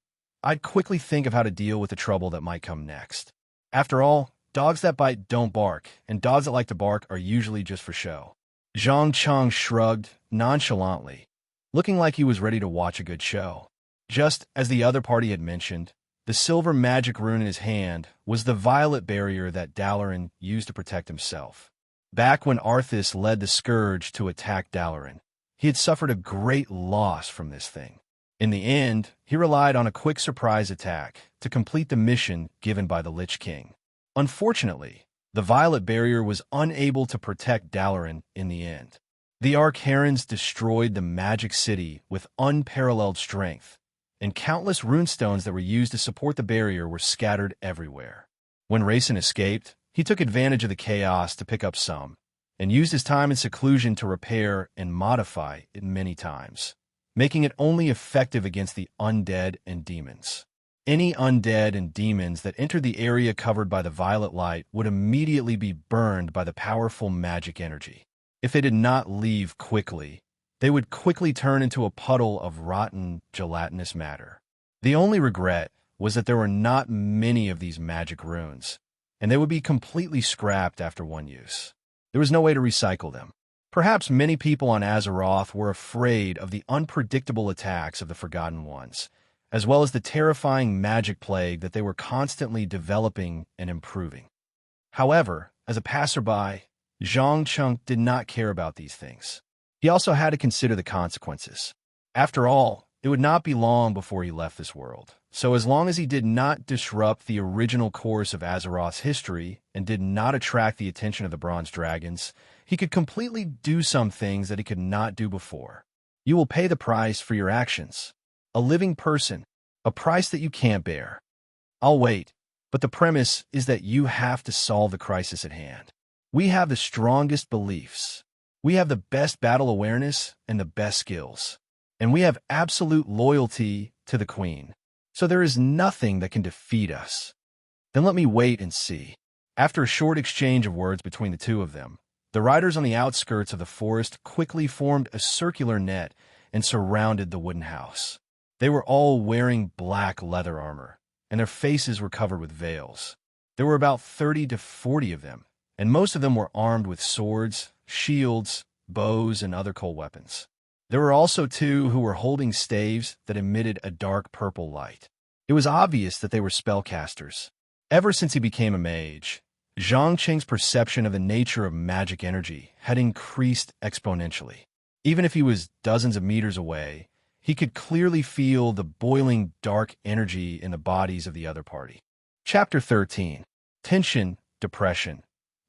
I'd quickly think of how to deal with the trouble that might come next. After all, dogs that bite don't bark, and dogs that like to bark are usually just for show. Zhang Cheng shrugged nonchalantly, looking like he was ready to watch a good show. Just as the other party had mentioned, the silver magic rune in his hand was the violet barrier that Dalaran used to protect himself. Back when Arthas led the Scourge to attack Dalaran, he had suffered a great loss from this thing. In the end, he relied on a quick surprise attack to complete the mission given by the Lich King. Unfortunately, the violet barrier was unable to protect Dalaran in the end. The Archerons destroyed the magic city with unparalleled strength, and countless runestones that were used to support the barrier were scattered everywhere. When Rayson escaped, he took advantage of the chaos to pick up some, and used his time in seclusion to repair and modify it many times, making it only effective against the undead and demons. Any undead and demons that entered the area covered by the violet light would immediately be burned by the powerful magic energy. If they did not leave quickly, they would quickly turn into a puddle of rotten, gelatinous matter. The only regret was that there were not many of these magic runes, and they would be completely scrapped after one use. There was no way to recycle them. Perhaps many people on Azeroth were afraid of the unpredictable attacks of the Forgotten Ones, as well as the terrifying magic plague that they were constantly developing and improving. However, as a passerby, Zhang Cheng did not care about these things. He also had to consider the consequences. After all, it would not be long before he left this world, so as long as he did not disrupt the original course of Azeroth's history and did not attract the attention of the Bronze Dragons, he could completely do some things that he could not do before. You will pay the price for your actions. A living person, a price that you can't bear. I'll wait, but the premise is that you have to solve the crisis at hand. We have the strongest beliefs. We have the best battle awareness and the best skills. And we have absolute loyalty to the Queen. So there is nothing that can defeat us. Then let me wait and see. After a short exchange of words between the two of them, The riders on the outskirts of the forest quickly formed a circular net and surrounded the wooden house. They were all wearing black leather armor, and their faces were covered with veils. There were about 30 to 40 of them, and most of them were armed with swords, shields, bows, and other cold weapons. There were also two who were holding staves that emitted a dark purple light. It was obvious that they were spellcasters. Ever since he became a mage, Zhang Qing's perception of the nature of magic energy had increased exponentially. Even if he was dozens of meters away, he could clearly feel the boiling dark energy in the bodies of the other party. Chapter 13. Tension, Depression.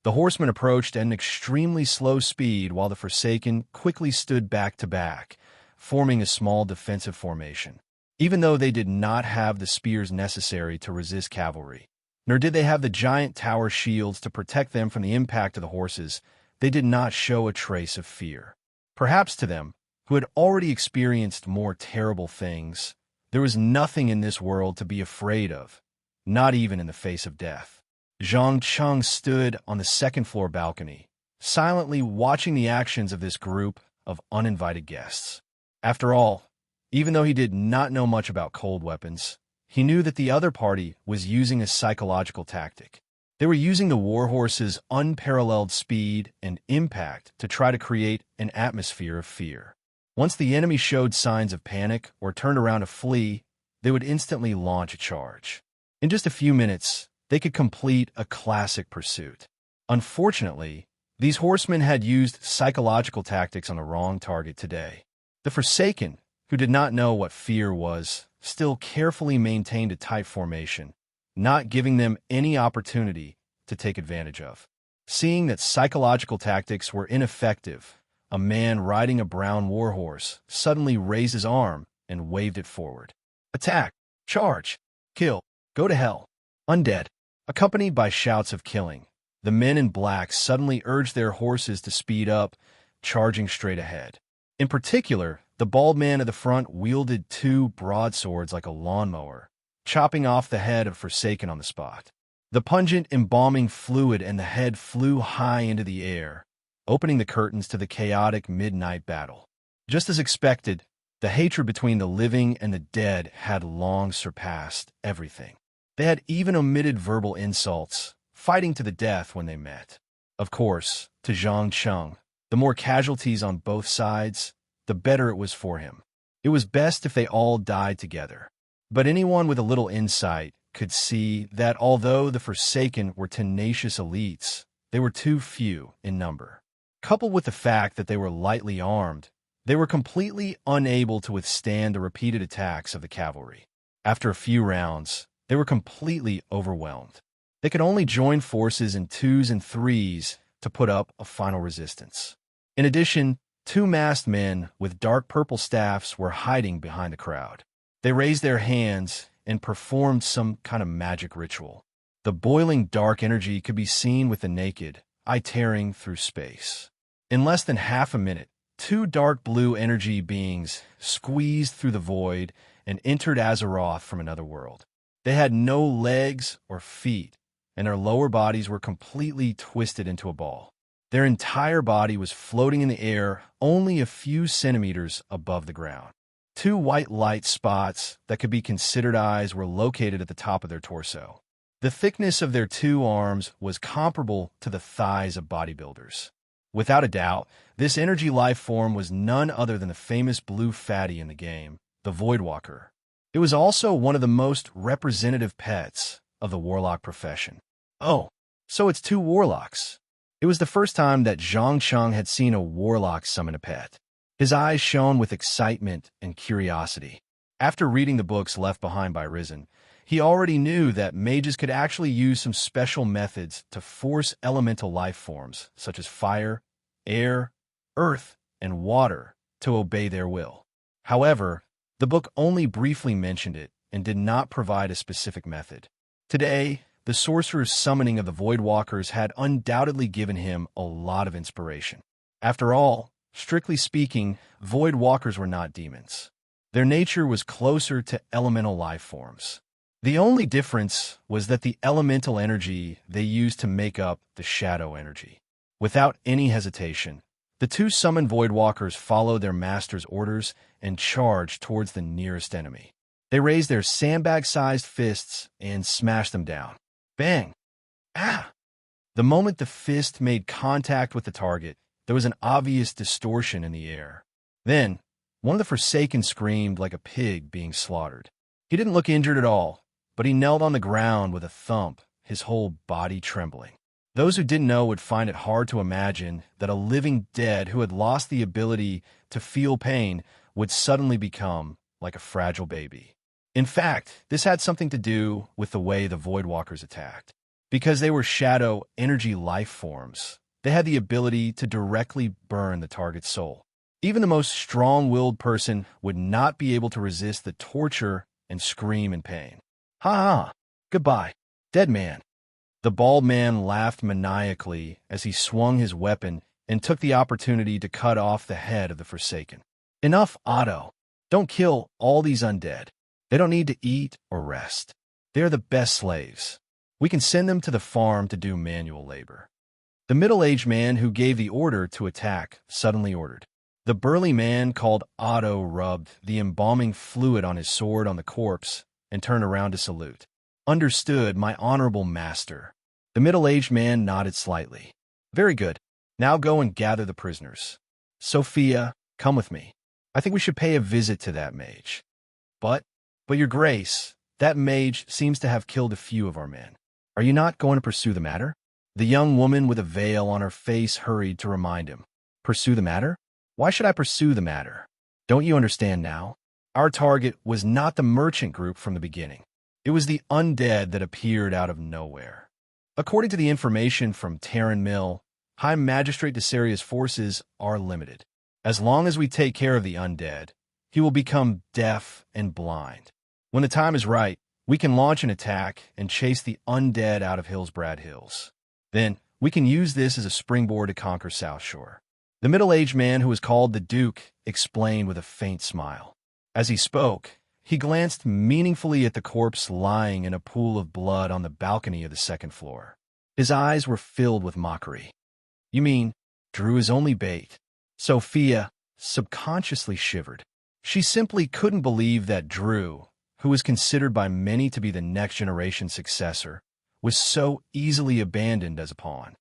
The horsemen approached at an extremely slow speed while the Forsaken quickly stood back to back, forming a small defensive formation. Even though they did not have the spears necessary to resist cavalry, nor did they have the giant tower shields to protect them from the impact of the horses, they did not show a trace of fear. Perhaps to them, who had already experienced more terrible things, there was nothing in this world to be afraid of, not even in the face of death. Zhang Qing stood on the second-floor balcony, silently watching the actions of this group of uninvited guests. After all, even though he did not know much about cold weapons, he knew that the other party was using a psychological tactic. They were using the warhorse's unparalleled speed and impact to try to create an atmosphere of fear. Once the enemy showed signs of panic or turned around to flee, they would instantly launch a charge. In just a few minutes, they could complete a classic pursuit. Unfortunately, these horsemen had used psychological tactics on the wrong target today. The Forsaken, who did not know what fear was, still carefully maintained a tight formation, not giving them any opportunity to take advantage of. Seeing that psychological tactics were ineffective, a man riding a brown warhorse suddenly raised his arm and waved it forward. Attack! Charge! Kill! Go to hell! Undead! Accompanied by shouts of killing, the men in black suddenly urged their horses to speed up, charging straight ahead. In particular, the bald man at the front wielded two broadswords like a lawnmower, chopping off the head of Forsaken on the spot. The pungent, embalming fluid and the head flew high into the air, opening the curtains to the chaotic midnight battle. Just as expected, the hatred between the living and the dead had long surpassed everything. They had even omitted verbal insults, fighting to the death when they met. Of course, to Zhang Qing, the more casualties on both sides, the better it was for him. It was best if they all died together. But anyone with a little insight could see that although the Forsaken were tenacious elites, they were too few in number. Coupled with the fact that they were lightly armed, they were completely unable to withstand the repeated attacks of the cavalry. After a few rounds, they were completely overwhelmed. They could only join forces in twos and threes to put up a final resistance. In addition, two masked men with dark purple staffs were hiding behind the crowd. They raised their hands and performed some kind of magic ritual. The boiling dark energy could be seen with the naked eye tearing through space. In less than half a minute, two dark blue energy beings squeezed through the void and entered Azeroth from another world. They had no legs or feet, and their lower bodies were completely twisted into a ball. Their entire body was floating in the air only a few centimeters above the ground. Two white light spots that could be considered eyes were located at the top of their torso. The thickness of their two arms was comparable to the thighs of bodybuilders. Without a doubt, this energy life form was none other than the famous blue fatty in the game, the Voidwalker. It was also one of the most representative pets of the warlock profession. Oh, so it's two warlocks. It was the first time that Zhang Qing had seen a warlock summon a pet. His eyes shone with excitement and curiosity. After reading the books left behind by Risen, he already knew that mages could actually use some special methods to force elemental life forms, such as fire, air, earth, and water, to obey their will. However, the book only briefly mentioned it and did not provide a specific method. Today, the sorcerer's summoning of the Voidwalkers had undoubtedly given him a lot of inspiration. After all, strictly speaking, Voidwalkers were not demons. Their nature was closer to elemental life forms. The only difference was that the elemental energy they used to make up the shadow energy. Without any hesitation, the two summoned Voidwalkers followed their master's orders and charged towards the nearest enemy. They raised their sandbag-sized fists and smashed them down. Bang! Ah! The moment the fist made contact with the target, there was an obvious distortion in the air. Then, one of the Forsaken screamed like a pig being slaughtered. He didn't look injured at all, but he knelt on the ground with a thump, his whole body trembling. Those who didn't know would find it hard to imagine that a living dead who had lost the ability to feel pain would suddenly become like a fragile baby. In fact, this had something to do with the way the Voidwalkers attacked. Because they were shadow energy life forms, they had the ability to directly burn the target's soul. Even the most strong-willed person would not be able to resist the torture and scream in pain. Ha ha! Goodbye, dead man. The bald man laughed maniacally as he swung his weapon and took the opportunity to cut off the head of the Forsaken. Enough, Otto. Don't kill all these undead. They don't need to eat or rest. They're the best slaves. We can send them to the farm to do manual labor. The middle-aged man who gave the order to attack suddenly ordered. The burly man called Otto rubbed the embalming fluid on his sword on the corpse and turned around to salute. Understood, my honorable master. The middle-aged man nodded slightly. Very good. Now go and gather the prisoners. Sophia, come with me. I think we should pay a visit to that mage. But your grace, that mage seems to have killed a few of our men. Are you not going to pursue the matter? The young woman with a veil on her face hurried to remind him. Pursue the matter? Why should I pursue the matter? Don't you understand now? Our target was not the merchant group from the beginning. It was the undead that appeared out of nowhere. According to the information from Terran Mill, High Magistrate Desaria's forces are limited. As long as we take care of the undead, he will become deaf and blind. When the time is right, we can launch an attack and chase the undead out of Hillsbrad Hills. Then, we can use this as a springboard to conquer South Shore. The middle-aged man who was called the Duke explained with a faint smile. As he spoke, he glanced meaningfully at the corpse lying in a pool of blood on the balcony of the second floor. His eyes were filled with mockery. You mean, Drew is only bait? Sophia subconsciously shivered. She simply couldn't believe that Drew, who was considered by many to be the next generation successor, was so easily abandoned as a pawn.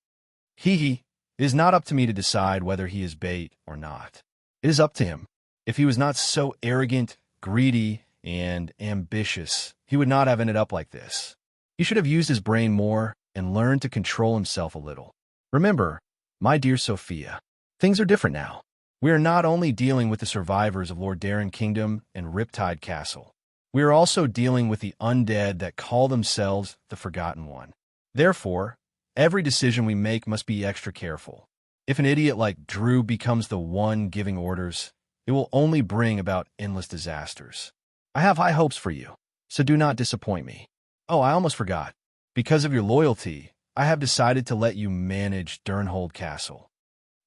It is not up to me to decide whether he is bait or not. It is up to him. If he was not so arrogant, greedy, and ambitious, he would not have ended up like this. He should have used his brain more and learned to control himself a little. Remember, my dear Sophia, things are different now. We are not only dealing with the survivors of Lordaeron Kingdom and Riptide Castle. We are also dealing with the undead that call themselves the Forgotten One. Therefore, every decision we make must be extra careful. If an idiot like Drew becomes the one giving orders, it will only bring about endless disasters. I have high hopes for you, so do not disappoint me. Oh, I almost forgot. Because of your loyalty, I have decided to let you manage Durnhold Castle.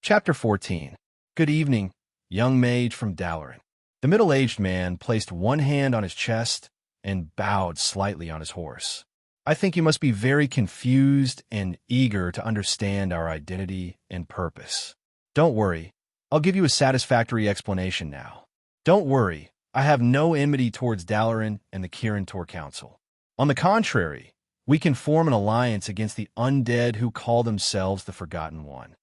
Chapter 14. Good evening, young mage from Dalaran. The middle-aged man placed one hand on his chest and bowed slightly on his horse. I think you must be very confused and eager to understand our identity and purpose. Don't worry, I'll give you a satisfactory explanation now. Don't worry, I have no enmity towards Dalaran and the Kirin Tor Council. On the contrary, we can form an alliance against the undead who call themselves the Forgotten One.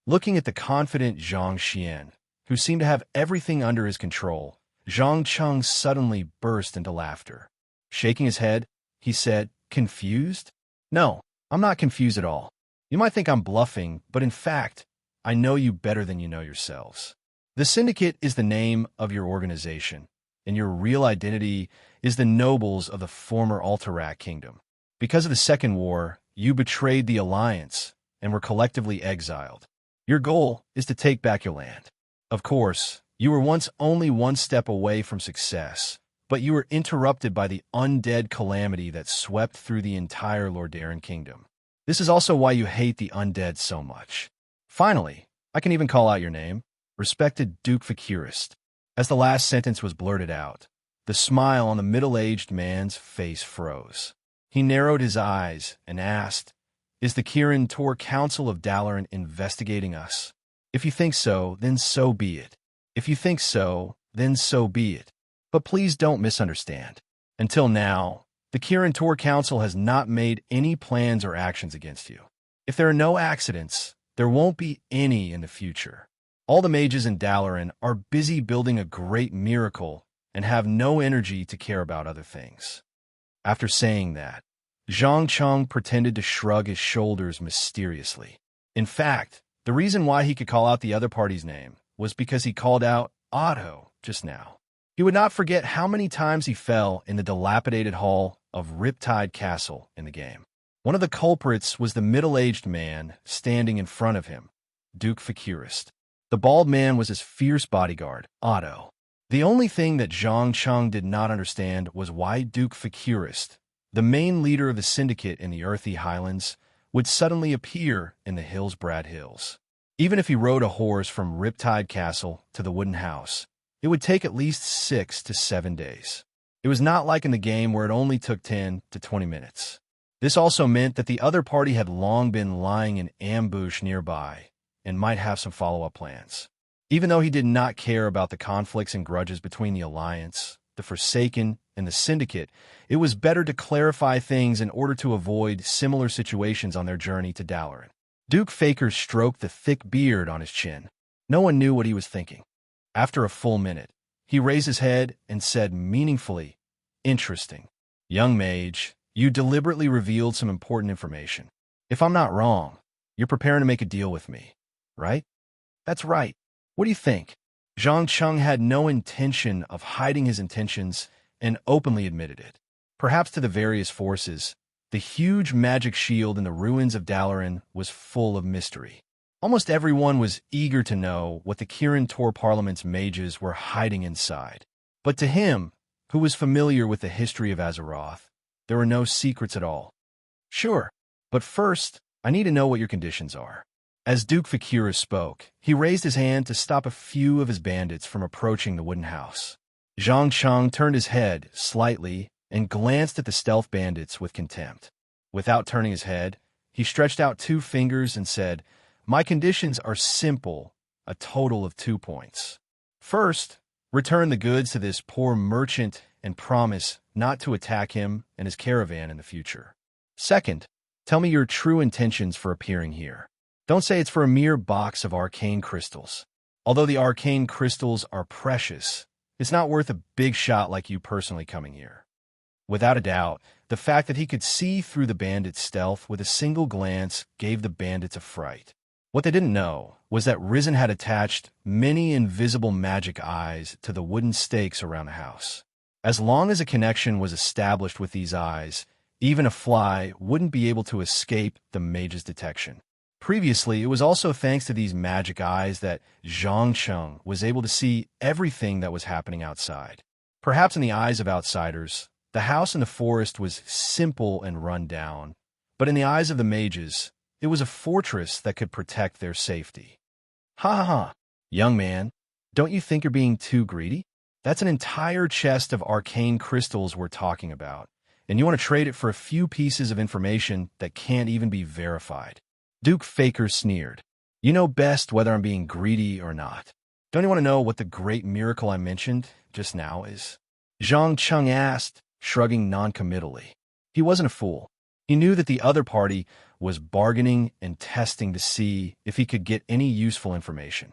Looking at the confident Zhang Xian, who seemed to have everything under his control, Zhang Cheng suddenly burst into laughter. Shaking his head, he said, Confused? No, I'm not confused at all. You might think I'm bluffing, but in fact, I know you better than you know yourselves. The Syndicate is the name of your organization, and your real identity is the nobles of the former Alterac Kingdom. Because of the Second War, you betrayed the Alliance and were collectively exiled. Your goal is to take back your land. Of course, you were once only one step away from success, but you were interrupted by the undead calamity that swept through the entire Lordaeron Kingdom. This is also why you hate the undead so much. Finally, I can even call out your name, respected Duke Fakirist. As the last sentence was blurted out, the smile on the middle-aged man's face froze. He narrowed his eyes and asked, Is the Kirin Tor Council of Dalaran investigating us? If you think so, then so be it. If you think so, then so be it. But please don't misunderstand. Until now, the Kirin Tor Council has not made any plans or actions against you. If there are no accidents, there won't be any in the future. All the mages in Dalaran are busy building a great miracle and have no energy to care about other things. After saying that, Zhang Cheng pretended to shrug his shoulders mysteriously. In fact, the reason why he could call out the other party's name was because he called out Otto just now. He would not forget how many times he fell in the dilapidated hall of Riptide Castle in the game. One of the culprits was the middle-aged man standing in front of him, Duke Fakirist. The bald man was his fierce bodyguard, Otto. The only thing that Zhang Cheng did not understand was why Duke Fakirist, the main leader of the syndicate in the Earthy Highlands, would suddenly appear in the Hillsbrad Hills. Even if he rode a horse from Riptide Castle to the Wooden House, it would take at least 6 to 7 days. It was not like in the game where it only took 10 to 20 minutes. This also meant that the other party had long been lying in ambush nearby and might have some follow-up plans. Even though he did not care about the conflicts and grudges between the Alliance, the Forsaken, and the Syndicate, it was better to clarify things in order to avoid similar situations on their journey to Dalaran. Duke Faker stroked the thick beard on his chin. No one knew what he was thinking. After a full minute, he raised his head and said meaningfully, "Interesting. Young mage, you deliberately revealed some important information. If I'm not wrong, you're preparing to make a deal with me, right?" "That's right. What do you think?" Zhang Cheng had no intention of hiding his intentions and openly admitted it. Perhaps to the various forces, the huge magic shield in the ruins of Dalaran was full of mystery. Almost everyone was eager to know what the Kirin Tor Parliament's mages were hiding inside. But to him, who was familiar with the history of Azeroth, there were no secrets at all. "Sure, but first, I need to know what your conditions are." As Duke Fakira spoke, he raised his hand to stop a few of his bandits from approaching the Wooden House. Zhang Cheng turned his head slightly and glanced at the stealth bandits with contempt. Without turning his head, he stretched out 2 fingers and said, "My conditions are simple, a total of 2 points. First, return the goods to this poor merchant and promise not to attack him and his caravan in the future. Second, tell me your true intentions for appearing here. Don't say it's for a mere box of arcane crystals. Although the arcane crystals are precious, it's not worth a big shot like you personally coming here." Without a doubt, the fact that he could see through the bandits' stealth with a single glance gave the bandits a fright. What they didn't know was that Risen had attached many invisible magic eyes to the wooden stakes around the house. As long as a connection was established with these eyes, even a fly wouldn't be able to escape the mage's detection. Previously, it was also thanks to these magic eyes that Zhang Cheng was able to see everything that was happening outside. Perhaps in the eyes of outsiders, the house in the forest was simple and run down, but in the eyes of the mages, it was a fortress that could protect their safety. "Ha ha ha, young man, don't you think you're being too greedy? That's an entire chest of arcane crystals we're talking about, and you want to trade it for a few pieces of information that can't even be verified." Duke Faker sneered. "You know best whether I'm being greedy or not. Don't you want to know what the great miracle I mentioned just now is?" Zhang Cheng asked, shrugging noncommittally. He wasn't a fool. He knew that the other party was bargaining and testing to see if he could get any useful information.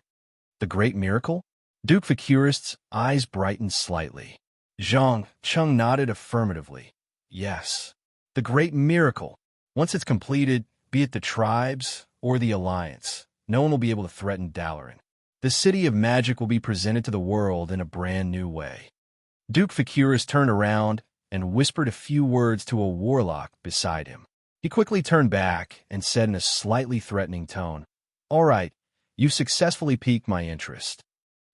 "The great miracle?" Duke Fakirist's eyes brightened slightly. Zhang Cheng nodded affirmatively. "Yes, the great miracle. Once it's completed, be it the tribes or the Alliance, no one will be able to threaten Dalaran. The City of Magic will be presented to the world in a brand new way." Duke Fakirist turned around and whispered a few words to a warlock beside him. He quickly turned back and said in a slightly threatening tone, "All right, you've successfully piqued my interest.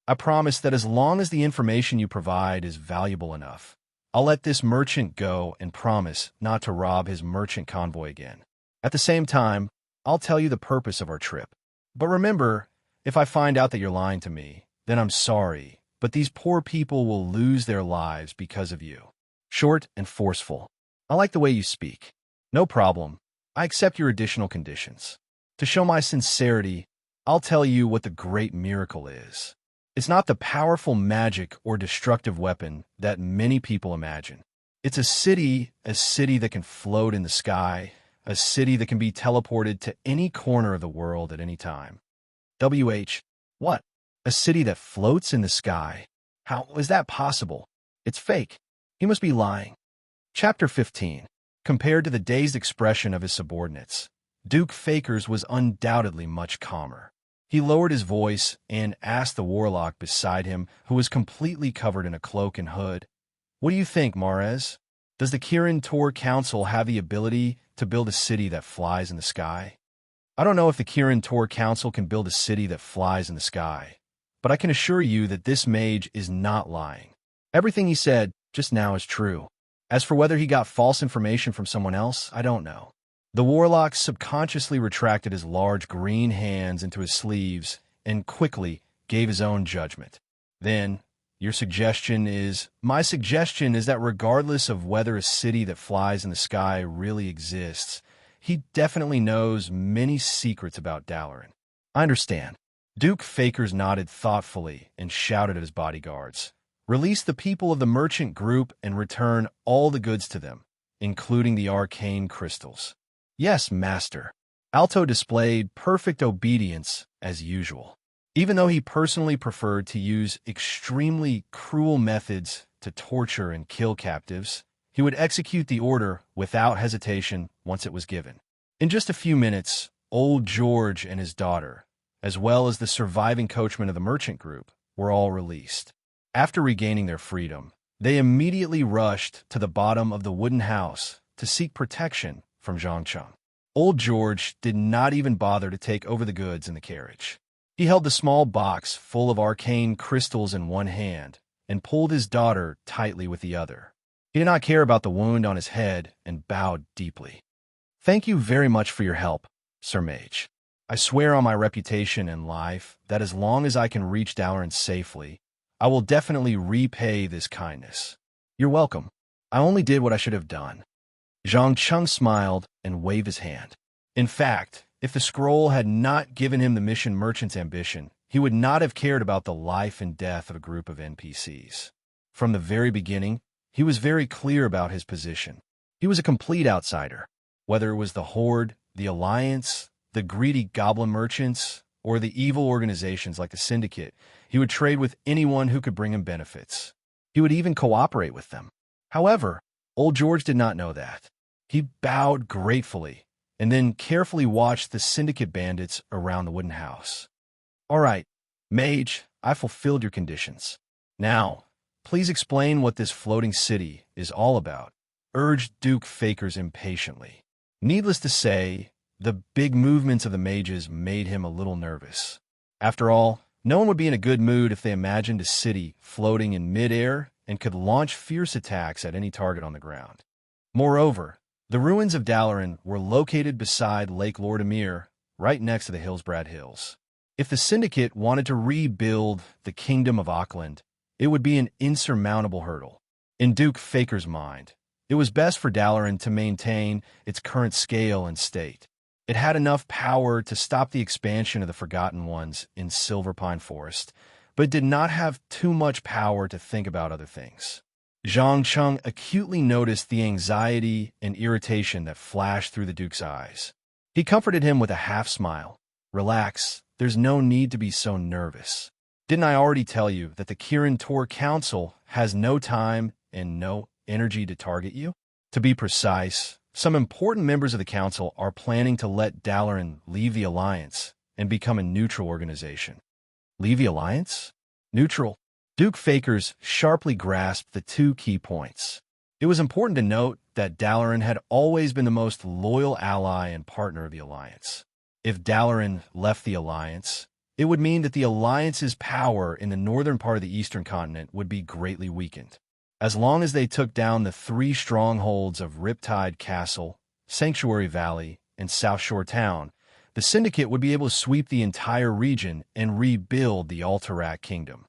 I promise that as long as the information you provide is valuable enough, I'll let this merchant go and promise not to rob his merchant convoy again. At the same time, I'll tell you the purpose of our trip. But remember, if I find out that you're lying to me, then I'm sorry, but these poor people will lose their lives because of you." Short and forceful. I like the way you speak. "No problem. I accept your additional conditions. To show my sincerity, I'll tell you what the great miracle is. It's not the powerful magic or destructive weapon that many people imagine. It's a city that can float in the sky, a city that can be teleported to any corner of the world at any time. What? A city that floats in the sky? How is that possible? It's fake. He must be lying. Chapter 15. Compared to the dazed expression of his subordinates, Duke Fakers was undoubtedly much calmer. He lowered his voice and asked the warlock beside him, who was completely covered in a cloak and hood, "What do you think, Mares? Does the Kirin Tor Council have the ability to build a city that flies in the sky?" "I don't know if the Kirin Tor Council can build a city that flies in the sky, but I can assure you that this mage is not lying. Everything he said just now is true. As for whether he got false information from someone else, I don't know." The warlock subconsciously retracted his large green hands into his sleeves and quickly gave his own judgment. "Then, my suggestion is that regardless of whether a city that flies in the sky really exists, he definitely knows many secrets about Dalaran." "I understand." Duke Fakers nodded thoughtfully and shouted at his bodyguards, "Release the people of the merchant group and return all the goods to them, including the arcane crystals." "Yes, master." Alto displayed perfect obedience as usual. Even though he personally preferred to use extremely cruel methods to torture and kill captives, he would execute the order without hesitation once it was given. In just a few minutes, old George and his daughter, as well as the surviving coachman of the merchant group, were all released. After regaining their freedom, they immediately rushed to the bottom of the wooden house to seek protection from Zhang Cheng. Old George did not even bother to take over the goods in the carriage. He held the small box full of arcane crystals in one hand and pulled his daughter tightly with the other. He did not care about the wound on his head and bowed deeply. "Thank you very much for your help, Sir Mage. I swear on my reputation and life that as long as I can reach Dalaran safely, I will definitely repay this kindness." "You're welcome. I only did what I should have done." Zhang Cheng smiled and waved his hand. In fact, if the scroll had not given him the mission merchant's ambition, he would not have cared about the life and death of a group of NPCs. From the very beginning, he was very clear about his position. He was a complete outsider. Whether it was the Horde, the Alliance, the greedy goblin merchants, or the evil organizations like the Syndicate, he would trade with anyone who could bring him benefits. He would even cooperate with them. However, old George did not know that. He bowed gratefully and then carefully watched the Syndicate bandits around the wooden house. "All right, Mage, I fulfilled your conditions. Now, please explain what this floating city is all about," urged Duke Fakers impatiently. Needless to say, the big movements of the mages made him a little nervous. After all, no one would be in a good mood if they imagined a city floating in midair and could launch fierce attacks at any target on the ground. Moreover, the ruins of Dalaran were located beside Lake Lord Emir, right next to the Hillsbrad Hills. If the Syndicate wanted to rebuild the Kingdom of Auckland, it would be an insurmountable hurdle. In Duke Faker's mind, it was best for Dalaran to maintain its current scale and state. It had enough power to stop the expansion of the Forgotten Ones in Silver Pine Forest, but it did not have too much power to think about other things. Zhang Cheng acutely noticed the anxiety and irritation that flashed through the Duke's eyes. He comforted him with a half-smile. "Relax, there's no need to be so nervous. Didn't I already tell you that the Kirin Tor Council has no time and no energy to target you? To be precise, some important members of the Council are planning to let Dalaran leave the Alliance and become a neutral organization." "Leave the Alliance? Neutral?" Duke Fakers sharply grasped the two key points. It was important to note that Dalaran had always been the most loyal ally and partner of the Alliance. If Dalaran left the Alliance, it would mean that the Alliance's power in the northern part of the eastern continent would be greatly weakened. As long as they took down the three strongholds of Riptide Castle, Sanctuary Valley, and South Shore Town, the Syndicate would be able to sweep the entire region and rebuild the Alterac Kingdom.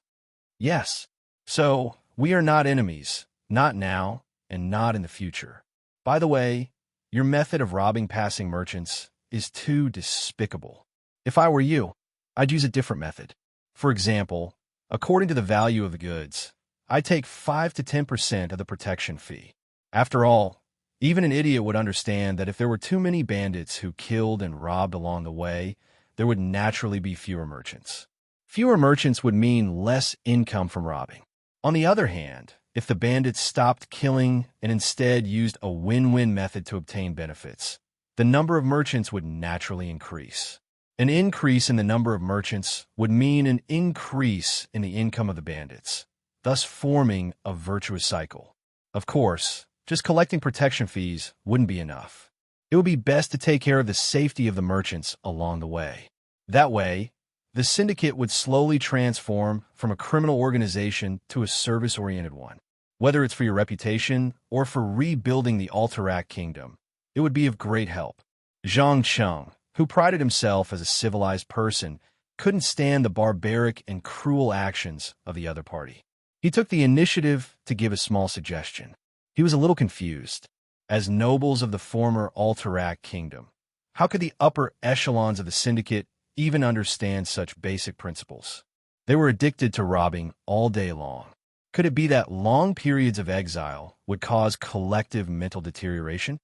"Yes, so we are not enemies, not now, and not in the future. By the way, Your method of robbing passing merchants is too despicable. If I were you, I'd use a different method. For example, according to the value of the goods, I'd take 5 to 10% of the protection fee. After all, even an idiot would understand that if there were too many bandits who killed and robbed along the way, there would naturally be fewer merchants. Fewer merchants would mean less income from robbing. On the other hand, if the bandits stopped killing and instead used a win-win method to obtain benefits, the number of merchants would naturally increase. An increase in the number of merchants would mean an increase in the income of the bandits, thus forming a virtuous cycle. Of course, just collecting protection fees wouldn't be enough. It would be best to take care of the safety of the merchants along the way. That way, the syndicate would slowly transform from a criminal organization to a service-oriented one. Whether it's for your reputation or for rebuilding the Alterac kingdom, it would be of great help. Zhang Cheng, who prided himself as a civilized person, couldn't stand the barbaric and cruel actions of the other party. He took the initiative to give a small suggestion. He was a little confused. As nobles of the former Alterac kingdom, how could the upper echelons of the syndicate even understand such basic principles? They were addicted to robbing all day long. Could it be that long periods of exile would cause collective mental deterioration?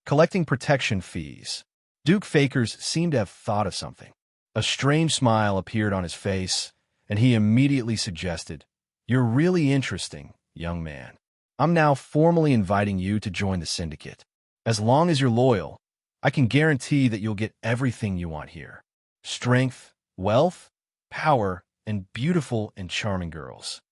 Collecting protection fees. Duke Fakers seemed to have thought of something. A strange smile appeared on his face, and he immediately suggested, "You're really interesting, young man. I'm now formally inviting you to join the syndicate. As long as you're loyal, I can guarantee that you'll get everything you want here. Strength, wealth, power, and beautiful and charming girls.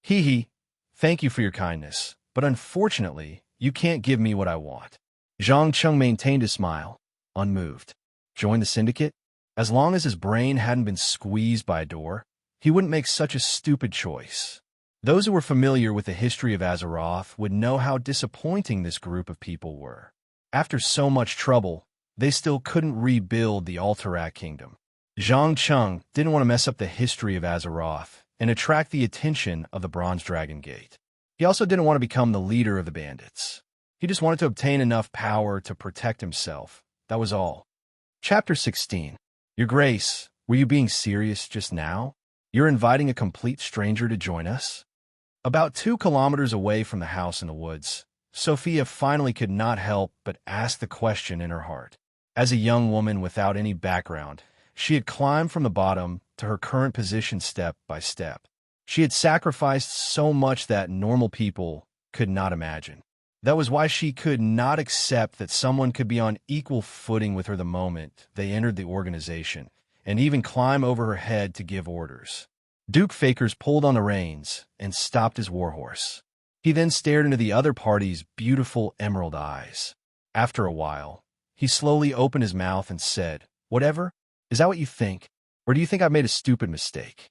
Hee hee, thank you for your kindness, but unfortunately, you can't give me what I want." Zhang Cheng maintained his smile, unmoved. Join the syndicate? As long as his brain hadn't been squeezed by a door, he wouldn't make such a stupid choice. Those who were familiar with the history of Azeroth would know how disappointing this group of people were. After so much trouble, they still couldn't rebuild the Alterac kingdom. Zhang Cheng didn't want to mess up the history of Azeroth and attract the attention of the Bronze Dragon Gate. He also didn't want to become the leader of the bandits. He just wanted to obtain enough power to protect himself. That was all. Chapter 16. Your Grace, were you being serious just now? You're inviting a complete stranger to join us? About 2 kilometers away from the house in the woods, Sophia finally could not help but ask the question in her heart. As a young woman without any background, she had climbed from the bottom to her current position step by step. She had sacrificed so much that normal people could not imagine. That was why she could not accept that someone could be on equal footing with her the moment they entered the organization, and even climb over her head to give orders. Duke Fakers pulled on the reins and stopped his warhorse. He then stared into the other party's beautiful emerald eyes. After a while, he slowly opened his mouth and said, "Whatever? Is that what you think? Or do you think I've made a stupid mistake?"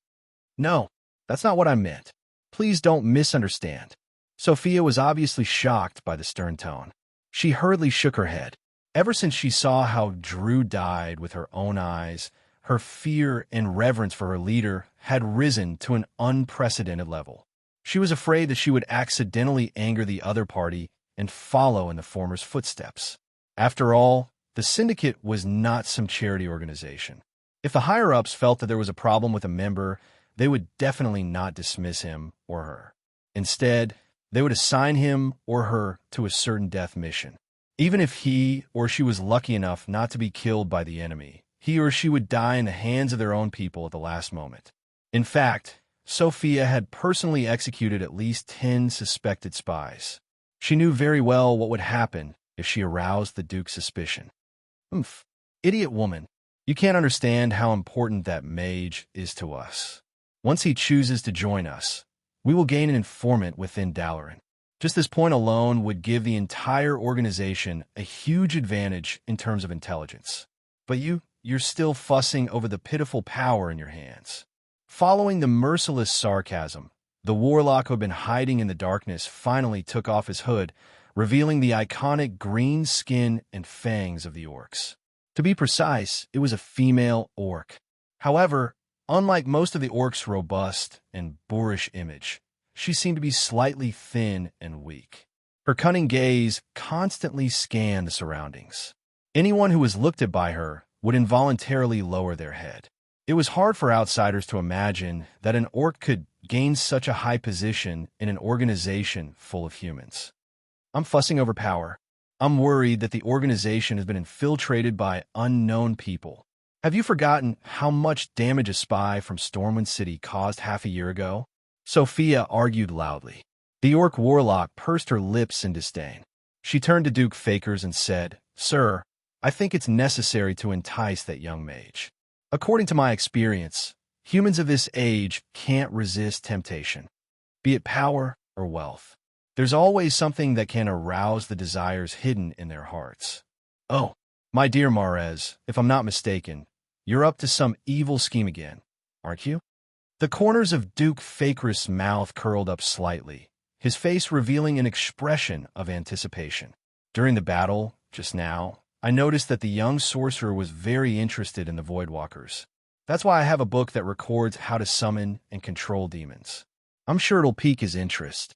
"No, that's not what I meant. Please don't misunderstand." Sophia was obviously shocked by the stern tone. She hurriedly shook her head. Ever since she saw how Drew died with her own eyes, her fear and reverence for her leader had risen to an unprecedented level. She was afraid that she would accidentally anger the other party and follow in the former's footsteps. After all, the syndicate was not some charity organization. If the higher-ups felt that there was a problem with a member, they would definitely not dismiss him or her. Instead, they would assign him or her to a certain death mission. Even if he or she was lucky enough not to be killed by the enemy, he or she would die in the hands of their own people at the last moment. In fact, Sophia had personally executed at least 10 suspected spies. She knew very well what would happen if she aroused the Duke's suspicion. Idiot woman, you can't understand how important that mage is to us. Once he chooses to join us, we will gain an informant within Dalaran. Just this point alone would give the entire organization a huge advantage in terms of intelligence. But you're still fussing over the pitiful power in your hands. Following the merciless sarcasm, the warlock who had been hiding in the darkness finally took off his hood, revealing the iconic green skin and fangs of the orcs. To be precise, it was a female orc. However, unlike most of the orcs' robust and boorish image, she seemed to be slightly thin and weak. Her cunning gaze constantly scanned the surroundings. Anyone who was looked at by her would involuntarily lower their head. It was hard for outsiders to imagine that an orc could gain such a high position in an organization full of humans. I'm fussing over power. I'm worried that the organization has been infiltrated by unknown people. Have you forgotten how much damage a spy from Stormwind City caused half a year ago? Sophia argued loudly. The orc warlock pursed her lips in disdain. She turned to Duke Fakers and said, "Sir, I think it's necessary to entice that young mage. According to my experience, humans of this age can't resist temptation, be it power or wealth. There's always something that can arouse the desires hidden in their hearts." "Oh, my dear Marez, if I'm not mistaken, you're up to some evil scheme again, aren't you?" The corners of Duke Faker's mouth curled up slightly, his face revealing an expression of anticipation. "During the battle, just now, I noticed that the young sorcerer was very interested in the Voidwalkers. That's why I have a book that records how to summon and control demons. I'm sure it'll pique his interest."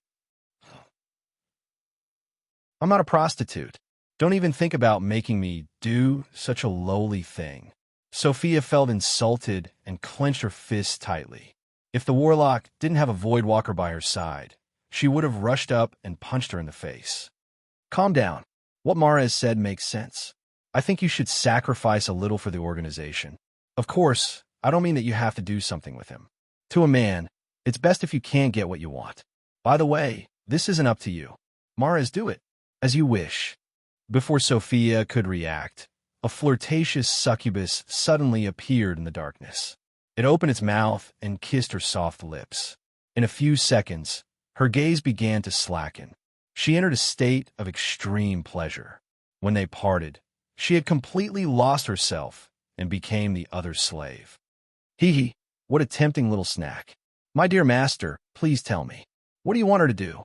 "I'm not a prostitute. Don't even think about making me do such a lowly thing." Sophia felt insulted and clenched her fists tightly. If the warlock didn't have a Voidwalker by her side, she would have rushed up and punched her in the face. "Calm down. What Mara has said makes sense. I think you should sacrifice a little for the organization. Of course, I don't mean that you have to do something with him. To a man, it's best if you can't get what you want. By the way, this isn't up to you. Mara's, do it as you wish." Before Sophia could react, a flirtatious succubus suddenly appeared in the darkness. It opened its mouth and kissed her soft lips. In a few seconds, her gaze began to slacken. She entered a state of extreme pleasure. When they parted, she had completely lost herself and became the other's slave. "Hee hee, what a tempting little snack. My dear master, please tell me, what do you want her to do?"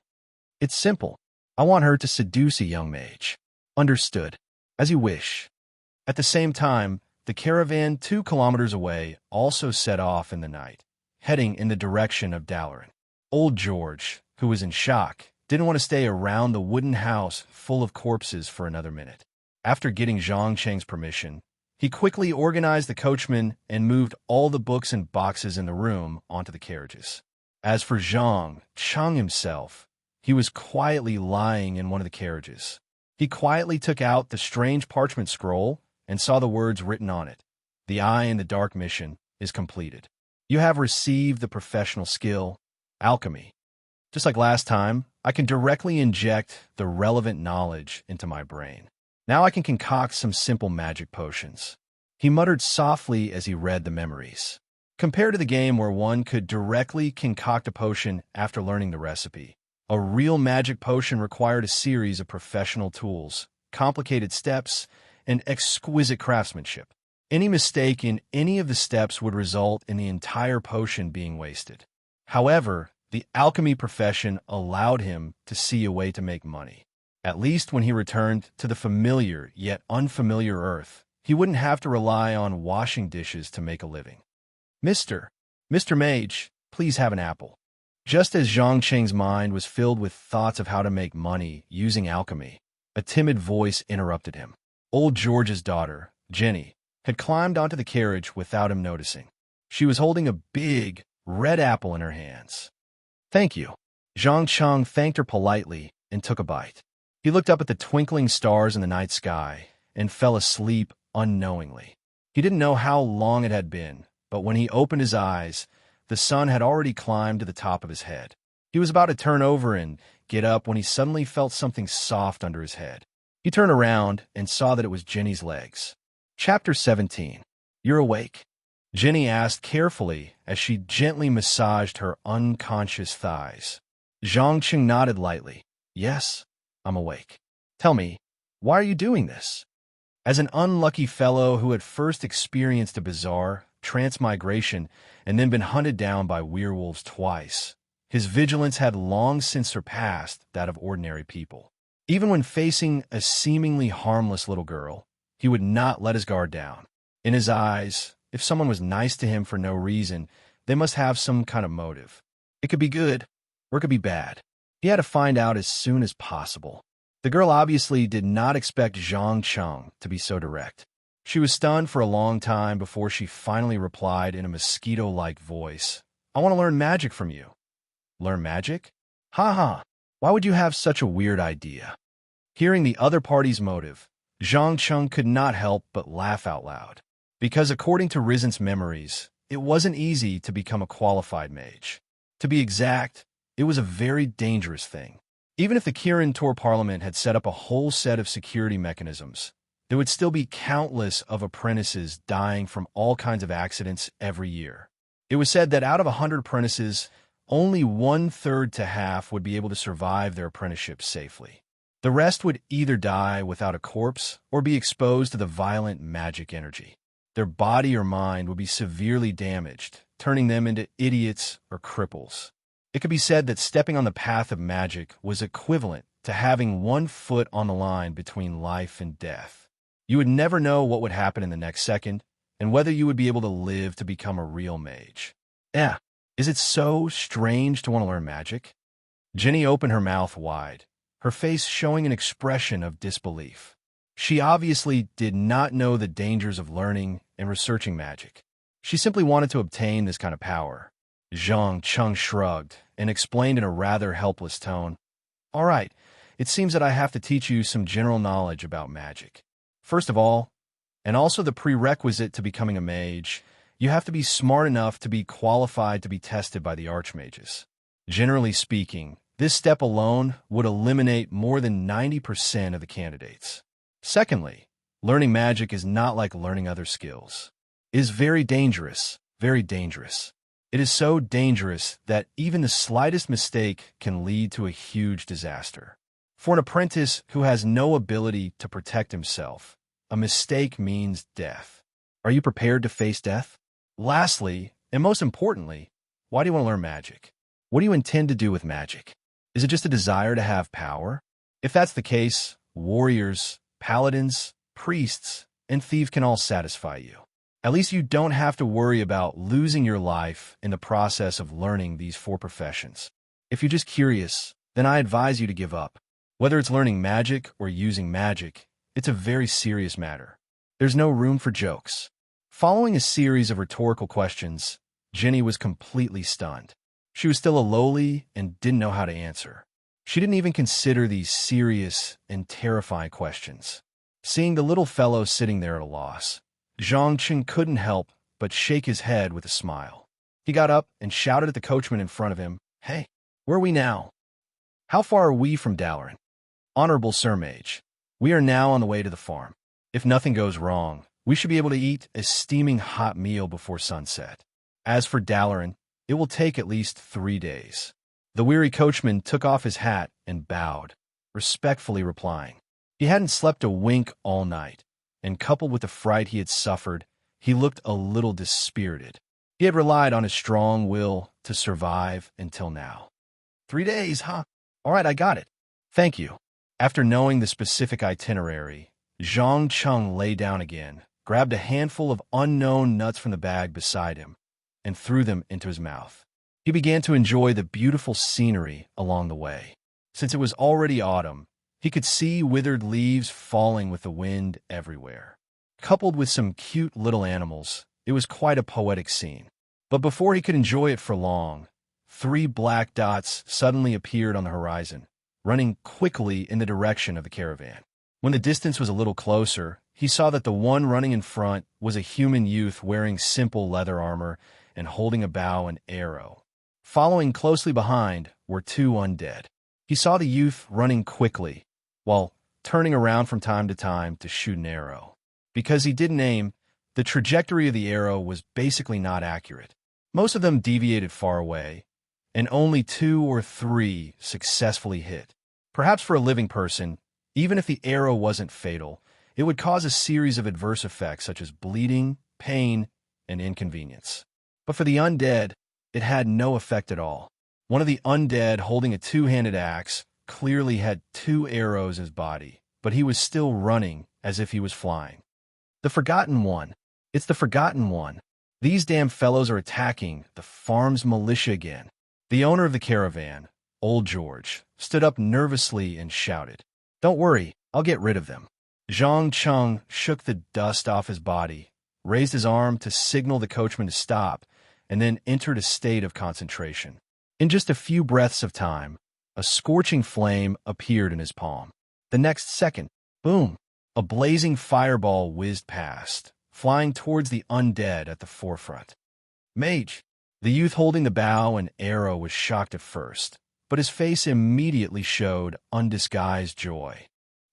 "It's simple. I want her to seduce a young mage." "Understood. As you wish." At the same time, the caravan 2 kilometers away also set off in the night, heading in the direction of Dalaran. Old George, who was in shock, didn't want to stay around the wooden house full of corpses for another minute. After getting Zhang Cheng's permission, he quickly organized the coachman and moved all the books and boxes in the room onto the carriages. As for Zhang Cheng himself, he was quietly lying in one of the carriages. He quietly took out the strange parchment scroll and saw the words written on it. "The Eye in the Dark mission is completed. You have received the professional skill, alchemy. Just like last time, I can directly inject the relevant knowledge into my brain. Now I can concoct some simple magic potions." He muttered softly as he read the memories. Compared to the game where one could directly concoct a potion after learning the recipe, a real magic potion required a series of professional tools, complicated steps, and exquisite craftsmanship. Any mistake in any of the steps would result in the entire potion being wasted. However, the alchemy profession allowed him to see a way to make money. At least when he returned to the familiar yet unfamiliar Earth, he wouldn't have to rely on washing dishes to make a living. Mr. Mage, please have an apple." Just as Zhang Cheng's mind was filled with thoughts of how to make money using alchemy, a timid voice interrupted him. Old George's daughter, Jenny, had climbed onto the carriage without him noticing. She was holding a big, red apple in her hands. "Thank you." Zhang Cheng thanked her politely and took a bite. He looked up at the twinkling stars in the night sky and fell asleep unknowingly. He didn't know how long it had been, but when he opened his eyes, the sun had already climbed to the top of his head. He was about to turn over and get up when he suddenly felt something soft under his head. He turned around and saw that it was Jenny's legs. Chapter 17. "You're awake?" Jenny asked carefully as she gently massaged her unconscious thighs. Zhang Cheng nodded lightly. "Yes, I'm awake." "Tell me, why are you doing this?" As an unlucky fellow who had first experienced a bizarre transmigration and then been hunted down by werewolves twice, his vigilance had long since surpassed that of ordinary people. Even when facing a seemingly harmless little girl, he would not let his guard down. In his eyes, if someone was nice to him for no reason, they must have some kind of motive. It could be good, or it could be bad. He He had to find out as soon as possible. The girl obviously did not expect Zhang Cheng to be so direct. She was stunned for a long time before she finally replied in a mosquito-like voice, "I want to learn magic from you." Learn magic? Ha ha. Why would you have such a weird idea? Hearing the other party's motive, Zhang Cheng could not help but laugh out loud. Because according to Rizen's memories, it wasn't easy to become a qualified mage. To be exact, it was a very dangerous thing. Even if the Kirin Tor Parliament had set up a whole set of security mechanisms, there would still be countless of apprentices dying from all kinds of accidents every year. It was said that out of 100 apprentices, only 1/3 to half would be able to survive their apprenticeship safely. The rest would either die without a corpse or be exposed to the violent magic energy. Their body or mind would be severely damaged, turning them into idiots or cripples. It could be said that stepping on the path of magic was equivalent to having 1 foot on the line between life and death. You would never know what would happen in the next second, and whether you would be able to live to become a real mage. Is it so strange to want to learn magic? Jenny opened her mouth wide, her face showing an expression of disbelief. She obviously did not know the dangers of learning and researching magic. She simply wanted to obtain this kind of power. Zhang Cheng shrugged and explained in a rather helpless tone, "All right, it seems that I have to teach you some general knowledge about magic. First of all, and also the prerequisite to becoming a mage, you have to be smart enough to be qualified to be tested by the archmages. Generally speaking, this step alone would eliminate more than 90% of the candidates. Secondly, learning magic is not like learning other skills. It is very dangerous, very dangerous. It is so dangerous that even the slightest mistake can lead to a huge disaster. For an apprentice who has no ability to protect himself, a mistake means death. Are you prepared to face death? Lastly, and most importantly, why do you want to learn magic? What do you intend to do with magic? Is it just a desire to have power? If that's the case, warriors, paladins, priests, and thieves can all satisfy you. At least you don't have to worry about losing your life in the process of learning these 4 professions. If you're just curious, then I advise you to give up. Whether it's learning magic or using magic, it's a very serious matter. There's no room for jokes." Following a series of rhetorical questions, Jenny was completely stunned. She was still a lowly and didn't know how to answer. She didn't even consider these serious and terrifying questions. Seeing the little fellow sitting there at a loss, Zhang Cheng couldn't help but shake his head with a smile. He got up and shouted at the coachman in front of him, "Hey, where are we now? How far are we from Dalaran?" "Honorable Sir Mage, we are now on the way to the farm. If nothing goes wrong, we should be able to eat a steaming hot meal before sunset. As for Dalaran, it will take at least 3 days." The weary coachman took off his hat and bowed, respectfully replying. He hadn't slept a wink all night, and coupled with the fright he had suffered, he looked a little dispirited. He had relied on his strong will to survive until now. 3 days, huh? All right, I got it. Thank you. After knowing the specific itinerary, Zhang Cheng lay down again, grabbed a handful of unknown nuts from the bag beside him, and threw them into his mouth. He began to enjoy the beautiful scenery along the way. Since it was already autumn, he could see withered leaves falling with the wind everywhere. Coupled with some cute little animals, it was quite a poetic scene. But before he could enjoy it for long, 3 black dots suddenly appeared on the horizon, running quickly in the direction of the caravan. When the distance was a little closer, he saw that the one running in front was a human youth wearing simple leather armor and holding a bow and arrow. Following closely behind were 2 undead. He saw the youth running quickly, while turning around from time to shoot an arrow. Because he didn't aim, the trajectory of the arrow was basically not accurate. Most of them deviated far away, and only 2 or 3 successfully hit. Perhaps for a living person, even if the arrow wasn't fatal, it would cause a series of adverse effects such as bleeding, pain, and inconvenience. But for the undead, it had no effect at all. One of the undead holding a 2-handed axe clearly had 2 arrows in his body, but he was still running as if he was flying. The Forgotten One. It's the Forgotten One. These damn fellows are attacking the farm's militia again. The owner of the caravan, Old George, stood up nervously and shouted, "Don't worry, I'll get rid of them." Zhang Cheng shook the dust off his body, raised his arm to signal the coachman to stop, and then entered a state of concentration. In just a few breaths of time, a scorching flame appeared in his palm. The next second, boom, a blazing fireball whizzed past, flying towards the undead at the forefront. "Mage!" The youth holding the bow and arrow was shocked at first, but his face immediately showed undisguised joy.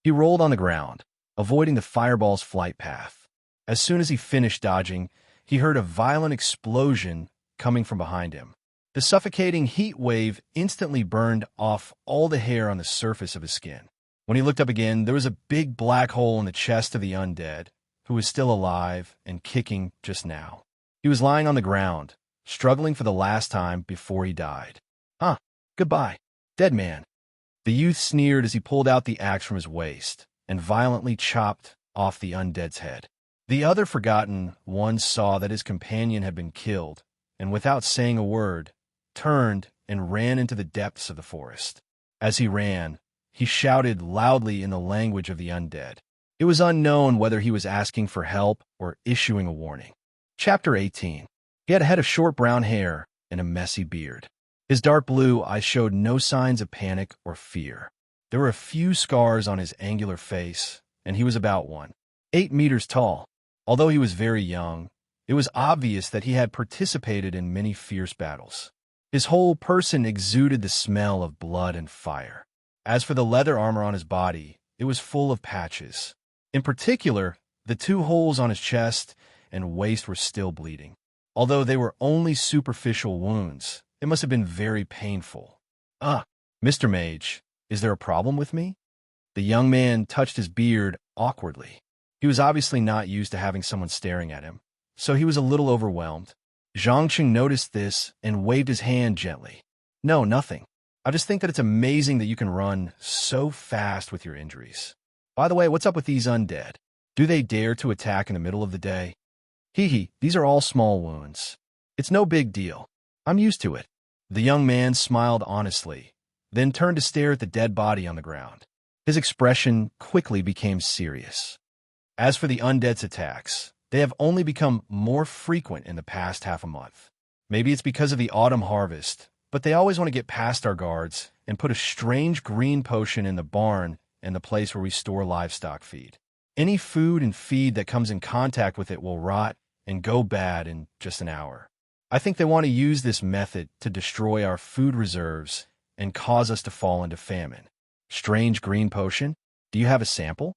He rolled on the ground, avoiding the fireball's flight path. As soon as he finished dodging, he heard a violent explosion coming from behind him. The suffocating heat wave instantly burned off all the hair on the surface of his skin. When he looked up again, there was a big black hole in the chest of the undead, who was still alive and kicking just now. He was lying on the ground, struggling for the last time before he died. "Huh, goodbye, dead man." The youth sneered as he pulled out the axe from his waist and violently chopped off the undead's head. The other Forgotten One saw that his companion had been killed, and without saying a word, turned and ran into the depths of the forest. As he ran, he shouted loudly in the language of the undead. It was unknown whether he was asking for help or issuing a warning. Chapter 18. He had a head of short brown hair and a messy beard. His dark blue eyes showed no signs of panic or fear. There were a few scars on his angular face, and he was about 1.8 meters tall. Although he was very young, it was obvious that he had participated in many fierce battles. His whole person exuded the smell of blood and fire. As for the leather armor on his body, it was full of patches. In particular, the 2 holes on his chest and waist were still bleeding. Although they were only superficial wounds, it must have been very painful. Mr. Mage, is there a problem with me?" The young man touched his beard awkwardly. He was obviously not used to having someone staring at him, so he was a little overwhelmed. Zhang Qing noticed this and waved his hand gently. "No, nothing. I just think that it's amazing that you can run so fast with your injuries. By the way, what's up with these undead? Do they dare to attack in the middle of the day?" "Hee, these are all small wounds. It's no big deal. I'm used to it." The young man smiled honestly, then turned to stare at the dead body on the ground. His expression quickly became serious. As for the undead's attacks, they have only become more frequent in the past half a month. Maybe it's because of the autumn harvest, but they always want to get past our guards and put a strange green potion in the barn and the place where we store livestock feed. Any food and feed that comes in contact with it will rot and go bad in just an hour. I think they want to use this method to destroy our food reserves and cause us to fall into famine. Strange green potion? Do you have a sample?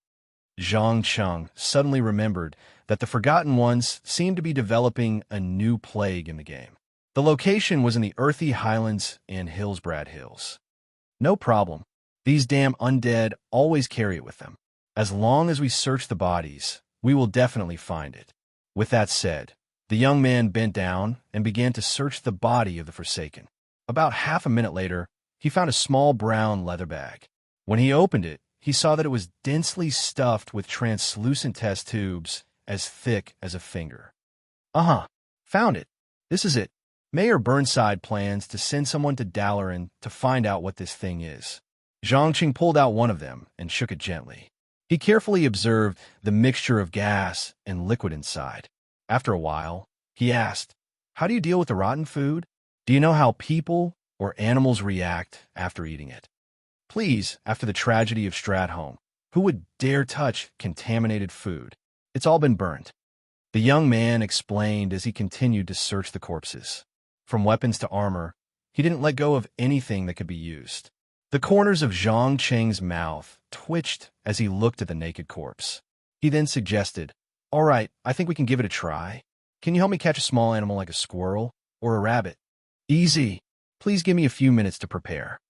Zhang Cheng suddenly remembered that the Forgotten Ones seemed to be developing a new plague in the game. The location was in the earthy highlands and Hillsbrad Hills. "No problem. These damn undead always carry it with them. As long as we search the bodies, we will definitely find it." With that said, the young man bent down and began to search the body of the Forsaken. About half a minute later, he found a small brown leather bag. When he opened it, he saw that it was densely stuffed with translucent test tubes as thick as a finger. Found it. This is it. Mayor Burnside plans to send someone to Dalaran to find out what this thing is. Zhang Qing pulled out one of them and shook it gently. He carefully observed the mixture of gas and liquid inside. After a while, he asked, "How do you deal with the rotten food? Do you know how people or animals react after eating it?" "Please, after the tragedy of Stratholme, who would dare touch contaminated food? It's all been burnt." The young man explained as he continued to search the corpses. From weapons to armor, he didn't let go of anything that could be used. The corners of Zhang Cheng's mouth twitched as he looked at the naked corpse. He then suggested, "All right, I think we can give it a try. Can you help me catch a small animal like a squirrel or a rabbit?" "Easy. Please give me a few minutes to prepare."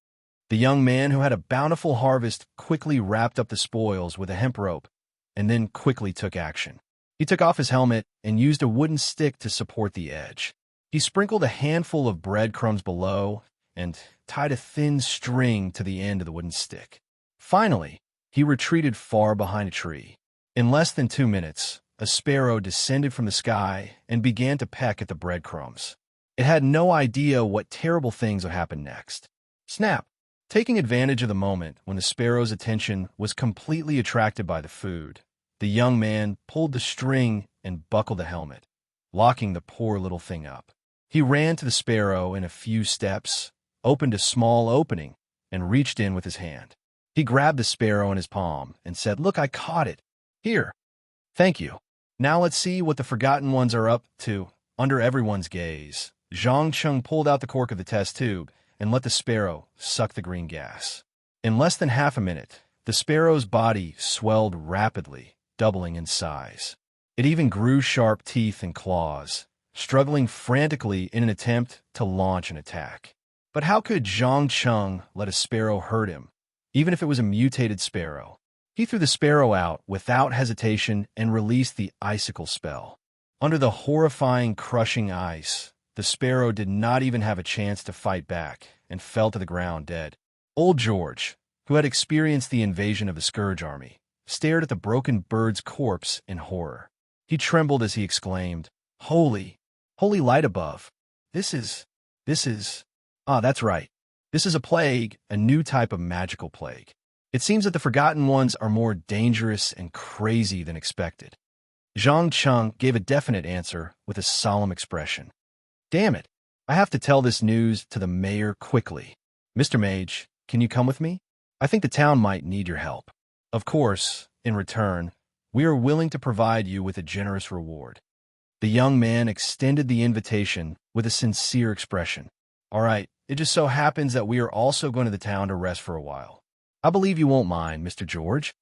The young man, who had a bountiful harvest, quickly wrapped up the spoils with a hemp rope and then quickly took action. He took off his helmet and used a wooden stick to support the edge. He sprinkled a handful of breadcrumbs below and tied a thin string to the end of the wooden stick. Finally, he retreated far behind a tree. In less than 2 minutes, a sparrow descended from the sky and began to peck at the breadcrumbs. It had no idea what terrible things would happen next. Snap! Taking advantage of the moment when the sparrow's attention was completely attracted by the food, the young man pulled the string and buckled the helmet, locking the poor little thing up. He ran to the sparrow in a few steps, opened a small opening, and reached in with his hand. He grabbed the sparrow in his palm and said, "Look, I caught it. Here. Thank you. Now let's see what the Forgotten Ones are up to." Under everyone's gaze, Zhang Cheng pulled out the cork of the test tube and let the sparrow suck the green gas. In less than half a minute, the sparrow's body swelled rapidly, doubling in size. It even grew sharp teeth and claws, struggling frantically in an attempt to launch an attack. But how could Zhang Cheng let a sparrow hurt him, even if it was a mutated sparrow? He threw the sparrow out without hesitation and released the icicle spell. Under the horrifying, crushing ice, the sparrow did not even have a chance to fight back and fell to the ground dead. Old George, who had experienced the invasion of the Scourge army, stared at the broken bird's corpse in horror. He trembled as he exclaimed, Holy light above. This is... that's right. This is a plague, a new type of magical plague. It seems that the Forgotten Ones are more dangerous and crazy than expected." Zhang Cheng gave a definite answer with a solemn expression. "Damn it, I have to tell this news to the mayor quickly. Mr. Mage, can you come with me? I think the town might need your help. Of course, in return, we are willing to provide you with a generous reward." The young man extended the invitation with a sincere expression. "All right, it just so happens that we are also going to the town to rest for a while. I believe you won't mind, Mr. George."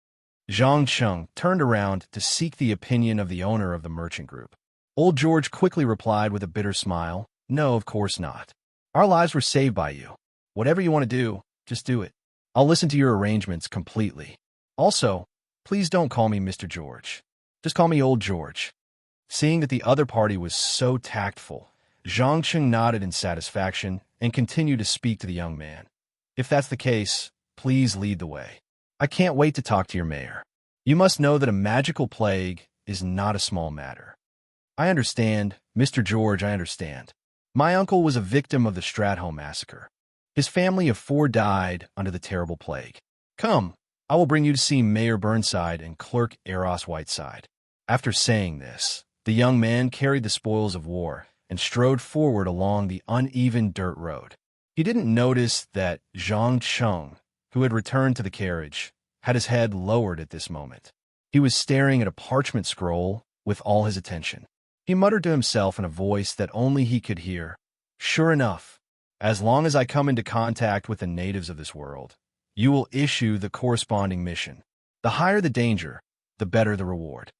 Zhang Cheng turned around to seek the opinion of the owner of the merchant group. Old George quickly replied with a bitter smile, "No, of course not. Our lives were saved by you. Whatever you want to do, just do it. I'll listen to your arrangements completely. Also, please don't call me Mr. George. Just call me Old George." Seeing that the other party was so tactful, Zhang Cheng nodded in satisfaction and continued to speak to the young man. "If that's the case, please lead the way. I can't wait to talk to your mayor. You must know that a magical plague is not a small matter." "I understand, Mr. George, I understand. My uncle was a victim of the Stratholme massacre. His family of 4 died under the terrible plague. Come, I will bring you to see Mayor Burnside and Clerk Eros Whiteside." After saying this, the young man carried the spoils of war and strode forward along the uneven dirt road. He didn't notice that Zhang Cheng, who had returned to the carriage, had his head lowered at this moment. He was staring at a parchment scroll with all his attention. He muttered to himself in a voice that only he could hear, "Sure enough, as long as I come into contact with the natives of this world, you will issue the corresponding mission. The higher the danger, the better the reward."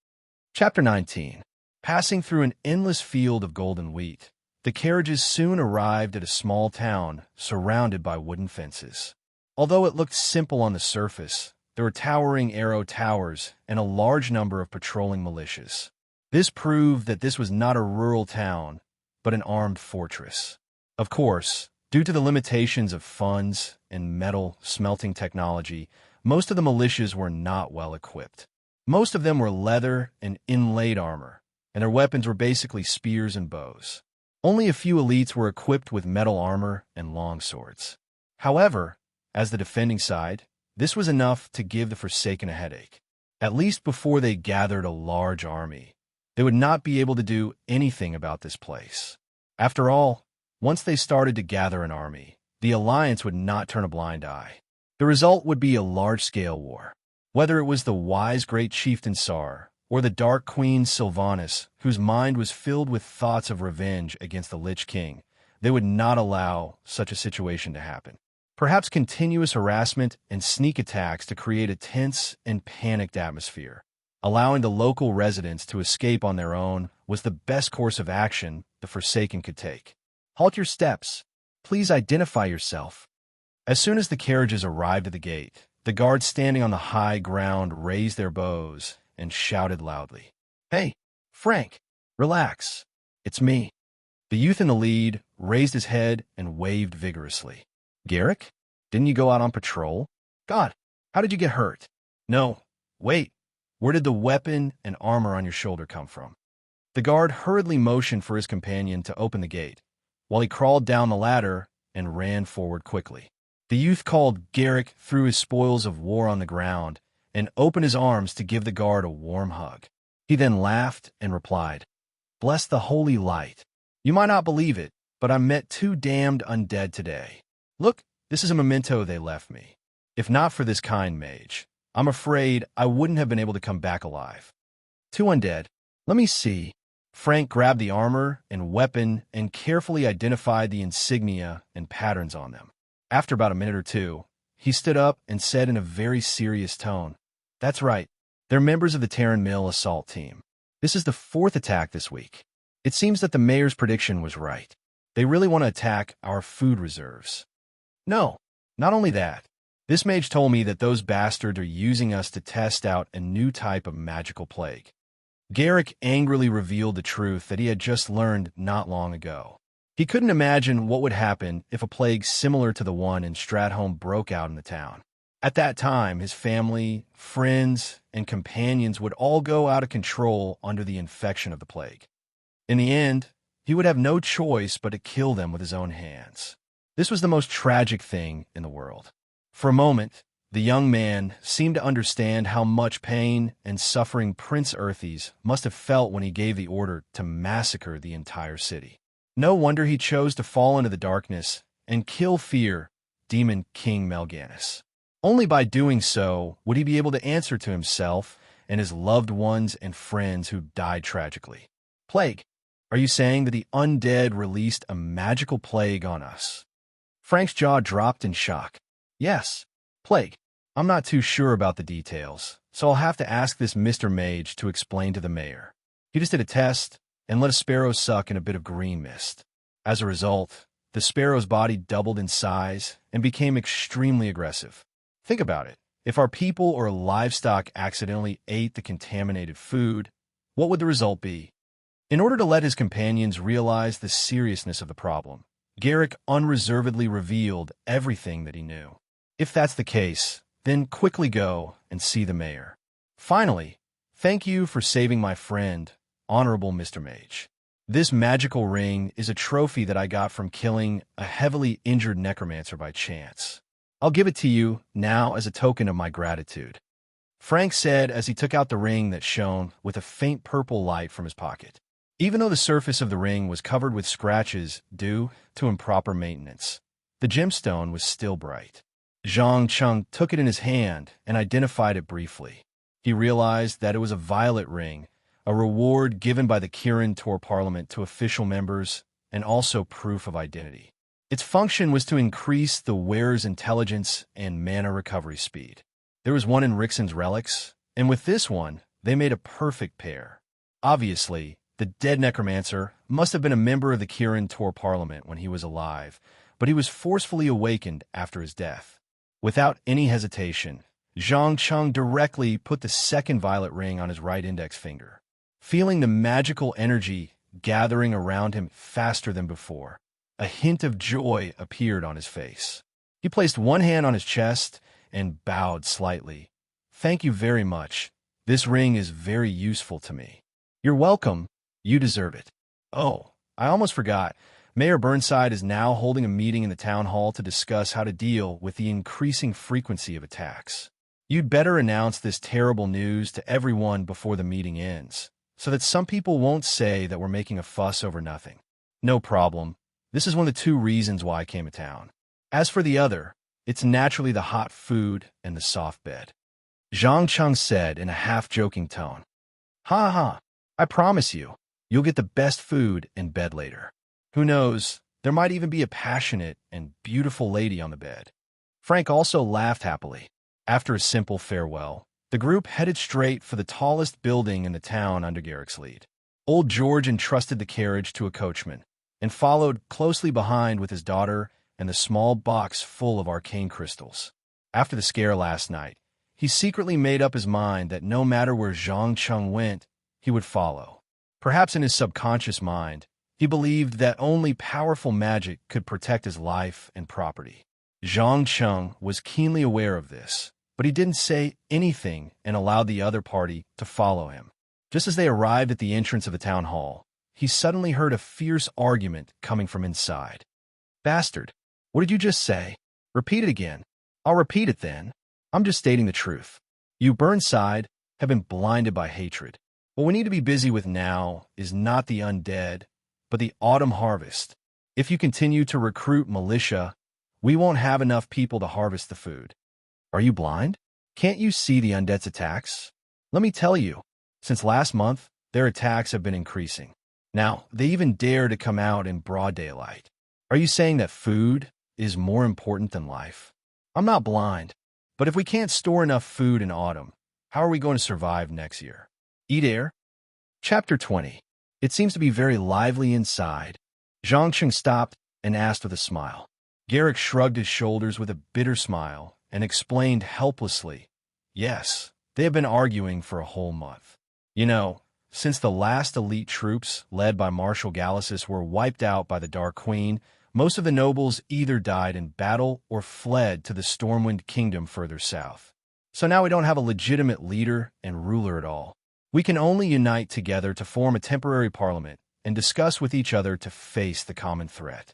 Chapter 19. Passing through an endless field of golden wheat, the carriages soon arrived at a small town surrounded by wooden fences. Although it looked simple on the surface, there were towering arrow towers and a large number of patrolling militias. This proved that this was not a rural town, but an armed fortress. Of course, due to the limitations of funds and metal smelting technology, most of the militias were not well equipped. Most of them were leather and inlaid armor, and their weapons were basically spears and bows. Only a few elites were equipped with metal armor and long swords. However, as the defending side, this was enough to give the Forsaken a headache. At least before they gathered a large army, they would not be able to do anything about this place. After all, once they started to gather an army, the Alliance would not turn a blind eye. The result would be a large-scale war. Whether it was the wise great chieftain Sar, or the dark queen Sylvanas, whose mind was filled with thoughts of revenge against the Lich King, they would not allow such a situation to happen. Perhaps continuous harassment and sneak attacks to create a tense and panicked atmosphere, allowing the local residents to escape on their own, was the best course of action the Forsaken could take. "Halt your steps. Please identify yourself." As soon as the carriages arrived at the gate, the guards standing on the high ground raised their bows and shouted loudly, "Hey, Frank, relax. It's me." The youth in the lead raised his head and waved vigorously. "Garrick, didn't you go out on patrol? God, how did you get hurt?" "No, wait, where did the weapon and armor on your shoulder come from?" The guard hurriedly motioned for his companion to open the gate, while he crawled down the ladder and ran forward quickly. The youth called Garrick threw his spoils of war on the ground and opened his arms to give the guard a warm hug. He then laughed and replied, "Bless the holy light. You might not believe it, but I met two damned undead today. Look, this is a memento they left me. If not for this kind mage, I'm afraid I wouldn't have been able to come back alive." Two undead. Let me see. Frank grabbed the armor and weapon and carefully identified the insignia and patterns on them. After about a minute or two, he stood up and said in a very serious tone, "That's right. They're members of the Terran Mill assault team. This is the fourth attack this week. It seems that the mayor's prediction was right. They really want to attack our food reserves." "No, not only that. This mage told me that those bastards are using us to test out a new type of magical plague." Garrick angrily revealed the truth that he had just learned not long ago. He couldn't imagine what would happen if a plague similar to the one in Stratholme broke out in the town. At that time, his family, friends, and companions would all go out of control under the infection of the plague. In the end, he would have no choice but to kill them with his own hands. This was the most tragic thing in the world. For a moment, the young man seemed to understand how much pain and suffering Prince Earthes must have felt when he gave the order to massacre the entire city. No wonder he chose to fall into the darkness and kill Fear, Demon King Melganus. Only by doing so would he be able to answer to himself and his loved ones and friends who died tragically. Plague. Are you saying that the undead released a magical plague on us? Frank's jaw dropped in shock. Yes, plague. I'm not too sure about the details, so I'll have to ask this Mr. Mage to explain to the mayor. He just did a test and let a sparrow suck in a bit of green mist. As a result, the sparrow's body doubled in size and became extremely aggressive. Think about it. If our people or livestock accidentally ate the contaminated food, what would the result be? In order to let his companions realize the seriousness of the problem, Garrick unreservedly revealed everything that he knew. If that's the case, then quickly go and see the mayor. Finally, thank you for saving my friend, Honorable Mr. Mage. This magical ring is a trophy that I got from killing a heavily injured necromancer by chance. I'll give it to you now as a token of my gratitude," Frank said as he took out the ring that shone with a faint purple light from his pocket. Even though the surface of the ring was covered with scratches due to improper maintenance, the gemstone was still bright. Zhang Cheng took it in his hand and identified it briefly. He realized that it was a violet ring, a reward given by the Kirin Tor Parliament to official members and also proof of identity. Its function was to increase the wearer's intelligence and mana recovery speed. There was one in Rixon's relics, and with this one, they made a perfect pair. Obviously, the dead necromancer must have been a member of the Kirin Tor Parliament when he was alive, but he was forcefully awakened after his death. Without any hesitation, Zhang Cheng directly put the second violet ring on his right index finger, feeling the magical energy gathering around him faster than before. A hint of joy appeared on his face. He placed one hand on his chest and bowed slightly. "Thank you very much. This ring is very useful to me." "You're welcome. You deserve it." "Oh, I almost forgot. Mayor Burnside is now holding a meeting in the town hall to discuss how to deal with the increasing frequency of attacks. You'd better announce this terrible news to everyone before the meeting ends, so that some people won't say that we're making a fuss over nothing." "No problem. This is one of the two reasons why I came to town. As for the other, it's naturally the hot food and the soft bed," Zhang Cheng said in a half-joking tone. "Ha ha, I promise you, you'll get the best food and bed later. Who knows, there might even be a passionate and beautiful lady on the bed." Frank also laughed happily. After a simple farewell, the group headed straight for the tallest building in the town under Garrick's lead. Old George entrusted the carriage to a coachman, and followed closely behind with his daughter and the small box full of arcane crystals. After the scare last night, he secretly made up his mind that no matter where Zhang Cheng went, he would follow. Perhaps in his subconscious mind, he believed that only powerful magic could protect his life and property. Zhang Cheng was keenly aware of this, but he didn't say anything and allowed the other party to follow him. Just as they arrived at the entrance of the town hall, he suddenly heard a fierce argument coming from inside. "Bastard, what did you just say?" Repeat it again. I'll repeat it then. I'm just stating the truth. You, Burnside, have been blinded by hatred. What we need to be busy with now is not the undead, but the autumn harvest. If you continue to recruit militia, we won't have enough people to harvest the food. Are you blind? Can't you see the undead's attacks? Let me tell you, since last month, their attacks have been increasing. Now, they even dare to come out in broad daylight. Are you saying that food is more important than life? I'm not blind, but if we can't store enough food in autumn, how are we going to survive next year? Eat air? Chapter 20. It seems to be very lively inside. Zhang Cheng stopped and asked with a smile. Garrick shrugged his shoulders with a bitter smile and explained helplessly, yes, they have been arguing for a whole month. You know, since the last elite troops, led by Marshal Gallicis, were wiped out by the Dark Queen, most of the nobles either died in battle or fled to the Stormwind Kingdom further south. So now we don't have a legitimate leader and ruler at all. We can only unite together to form a temporary parliament and discuss with each other to face the common threat.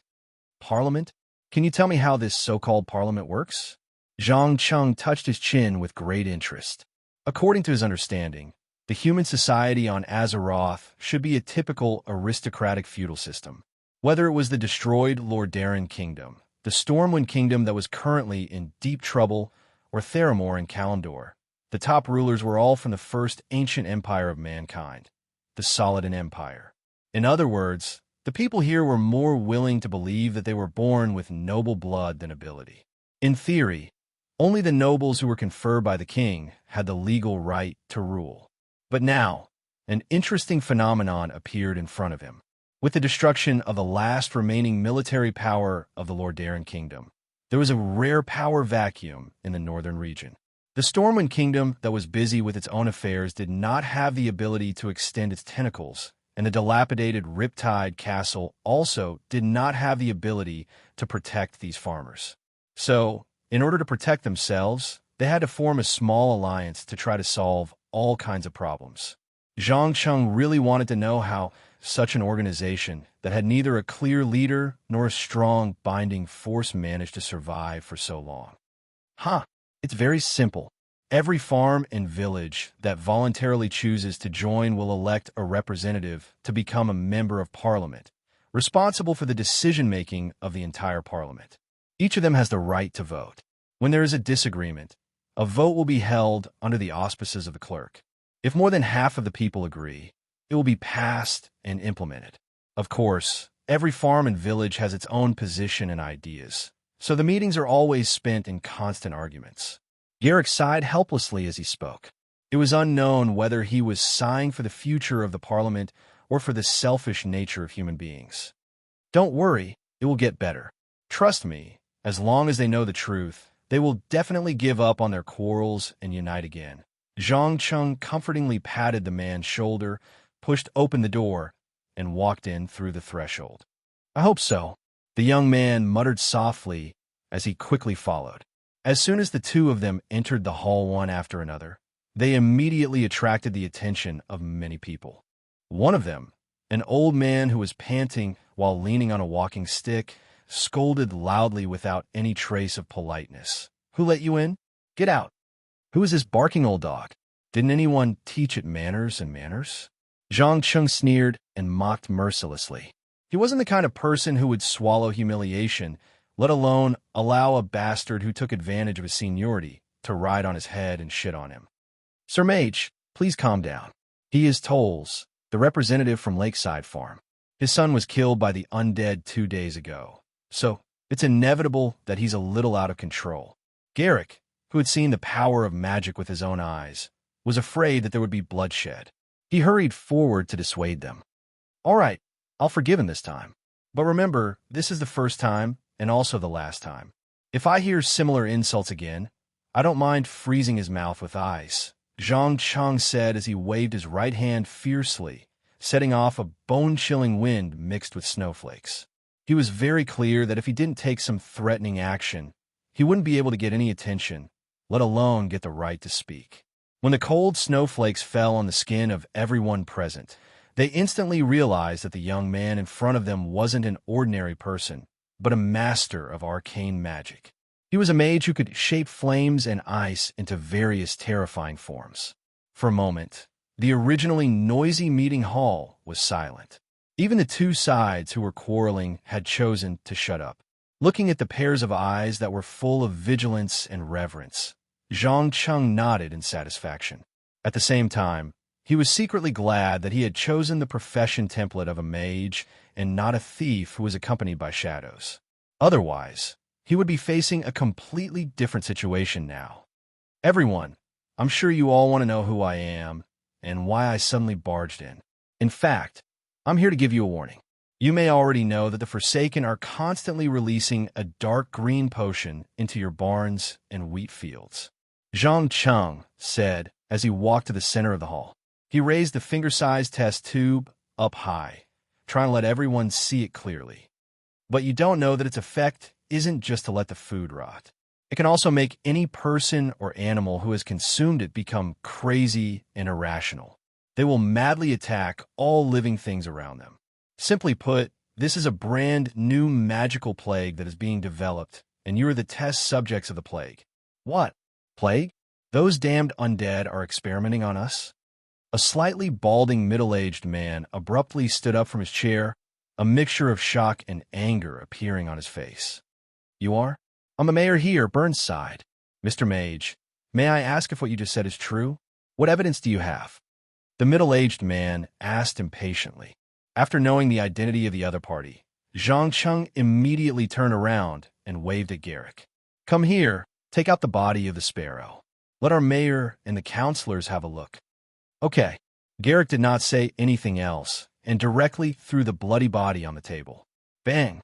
Parliament? Can you tell me how this so-called parliament works? Zhang Cheng touched his chin with great interest. According to his understanding, the human society on Azeroth should be a typical aristocratic feudal system. Whether it was the destroyed Lordaeron Kingdom, the Stormwind Kingdom that was currently in deep trouble, or Theramore and Kalimdor, the top rulers were all from the first ancient empire of mankind, the Solidin Empire. In other words, the people here were more willing to believe that they were born with noble blood than ability. In theory, only the nobles who were conferred by the king had the legal right to rule. But now, an interesting phenomenon appeared in front of him. With the destruction of the last remaining military power of the Lordaeron Kingdom, there was a rare power vacuum in the northern region. The Stormwind Kingdom that was busy with its own affairs did not have the ability to extend its tentacles, and the dilapidated Riptide Castle also did not have the ability to protect these farmers. So, in order to protect themselves, they had to form a small alliance to try to solve all kinds of problems. Zhang Cheng really wanted to know how such an organization that had neither a clear leader nor a strong binding force managed to survive for so long. It's very simple. Every farm and village that voluntarily chooses to join will elect a representative to become a member of parliament, responsible for the decision-making of the entire parliament. Each of them has the right to vote. When there is a disagreement, a vote will be held under the auspices of the clerk. If more than half of the people agree, it will be passed and implemented. Of course, every farm and village has its own position and ideas, so the meetings are always spent in constant arguments. Garrick sighed helplessly as he spoke. It was unknown whether he was sighing for the future of the parliament or for the selfish nature of human beings. Don't worry, it will get better. Trust me, as long as they know the truth, they will definitely give up on their quarrels and unite again. Zhang Cheng comfortingly patted the man's shoulder, pushed open the door, and walked in through the threshold. I hope so, the young man muttered softly as he quickly followed. As soon as the two of them entered the hall one after another, they immediately attracted the attention of many people. One of them, an old man who was panting while leaning on a walking stick, scolded loudly without any trace of politeness. Who let you in? Get out. Who is this barking old dog? Didn't anyone teach it manners and manners? Zhang Cheng sneered and mocked mercilessly. He wasn't the kind of person who would swallow humiliation, let alone allow a bastard who took advantage of his seniority to ride on his head and shit on him. Sir Mage, please calm down. He is Tolls, the representative from Lakeside Farm. His son was killed by the undead 2 days ago, so it's inevitable that he's a little out of control. Garrick, who had seen the power of magic with his own eyes, was afraid that there would be bloodshed. He hurried forward to dissuade them. All right, I'll forgive him this time. But remember, this is the first time and also the last time. If I hear similar insults again, I don't mind freezing his mouth with ice, Zhang Cheng said as he waved his right hand fiercely, setting off a bone-chilling wind mixed with snowflakes. He was very clear that if he didn't take some threatening action, he wouldn't be able to get any attention, let alone get the right to speak. When the cold snowflakes fell on the skin of everyone present, they instantly realized that the young man in front of them wasn't an ordinary person, but a master of arcane magic. He was a mage who could shape flames and ice into various terrifying forms. For a moment, the originally noisy meeting hall was silent. Even the two sides who were quarreling had chosen to shut up. Looking at the pairs of eyes that were full of vigilance and reverence, Zhang Cheng nodded in satisfaction. At the same time, he was secretly glad that he had chosen the profession template of a mage and not a thief who was accompanied by shadows. Otherwise, he would be facing a completely different situation now. Everyone, I'm sure you all want to know who I am and why I suddenly barged in. In fact, I'm here to give you a warning. You may already know that the Forsaken are constantly releasing a dark green potion into your barns and wheat fields. Zhang Cheng said as he walked to the center of the hall. He raised the finger-sized test tube up high, trying to let everyone see it clearly. But you don't know that its effect isn't just to let the food rot. It can also make any person or animal who has consumed it become crazy and irrational. They will madly attack all living things around them. Simply put, this is a brand new magical plague that is being developed, and you are the test subjects of the plague. What? Plague? Those damned undead are experimenting on us? A slightly balding middle-aged man abruptly stood up from his chair, a mixture of shock and anger appearing on his face. You are? I'm the mayor here, Burnside. Mr. Mage, may I ask if what you just said is true? What evidence do you have? The middle-aged man asked impatiently. After knowing the identity of the other party, Zhang Cheng immediately turned around and waved at Garrick. Come here, take out the body of the sparrow. Let our mayor and the councilors have a look. Okay. Garrick did not say anything else and directly threw the bloody body on the table. Bang!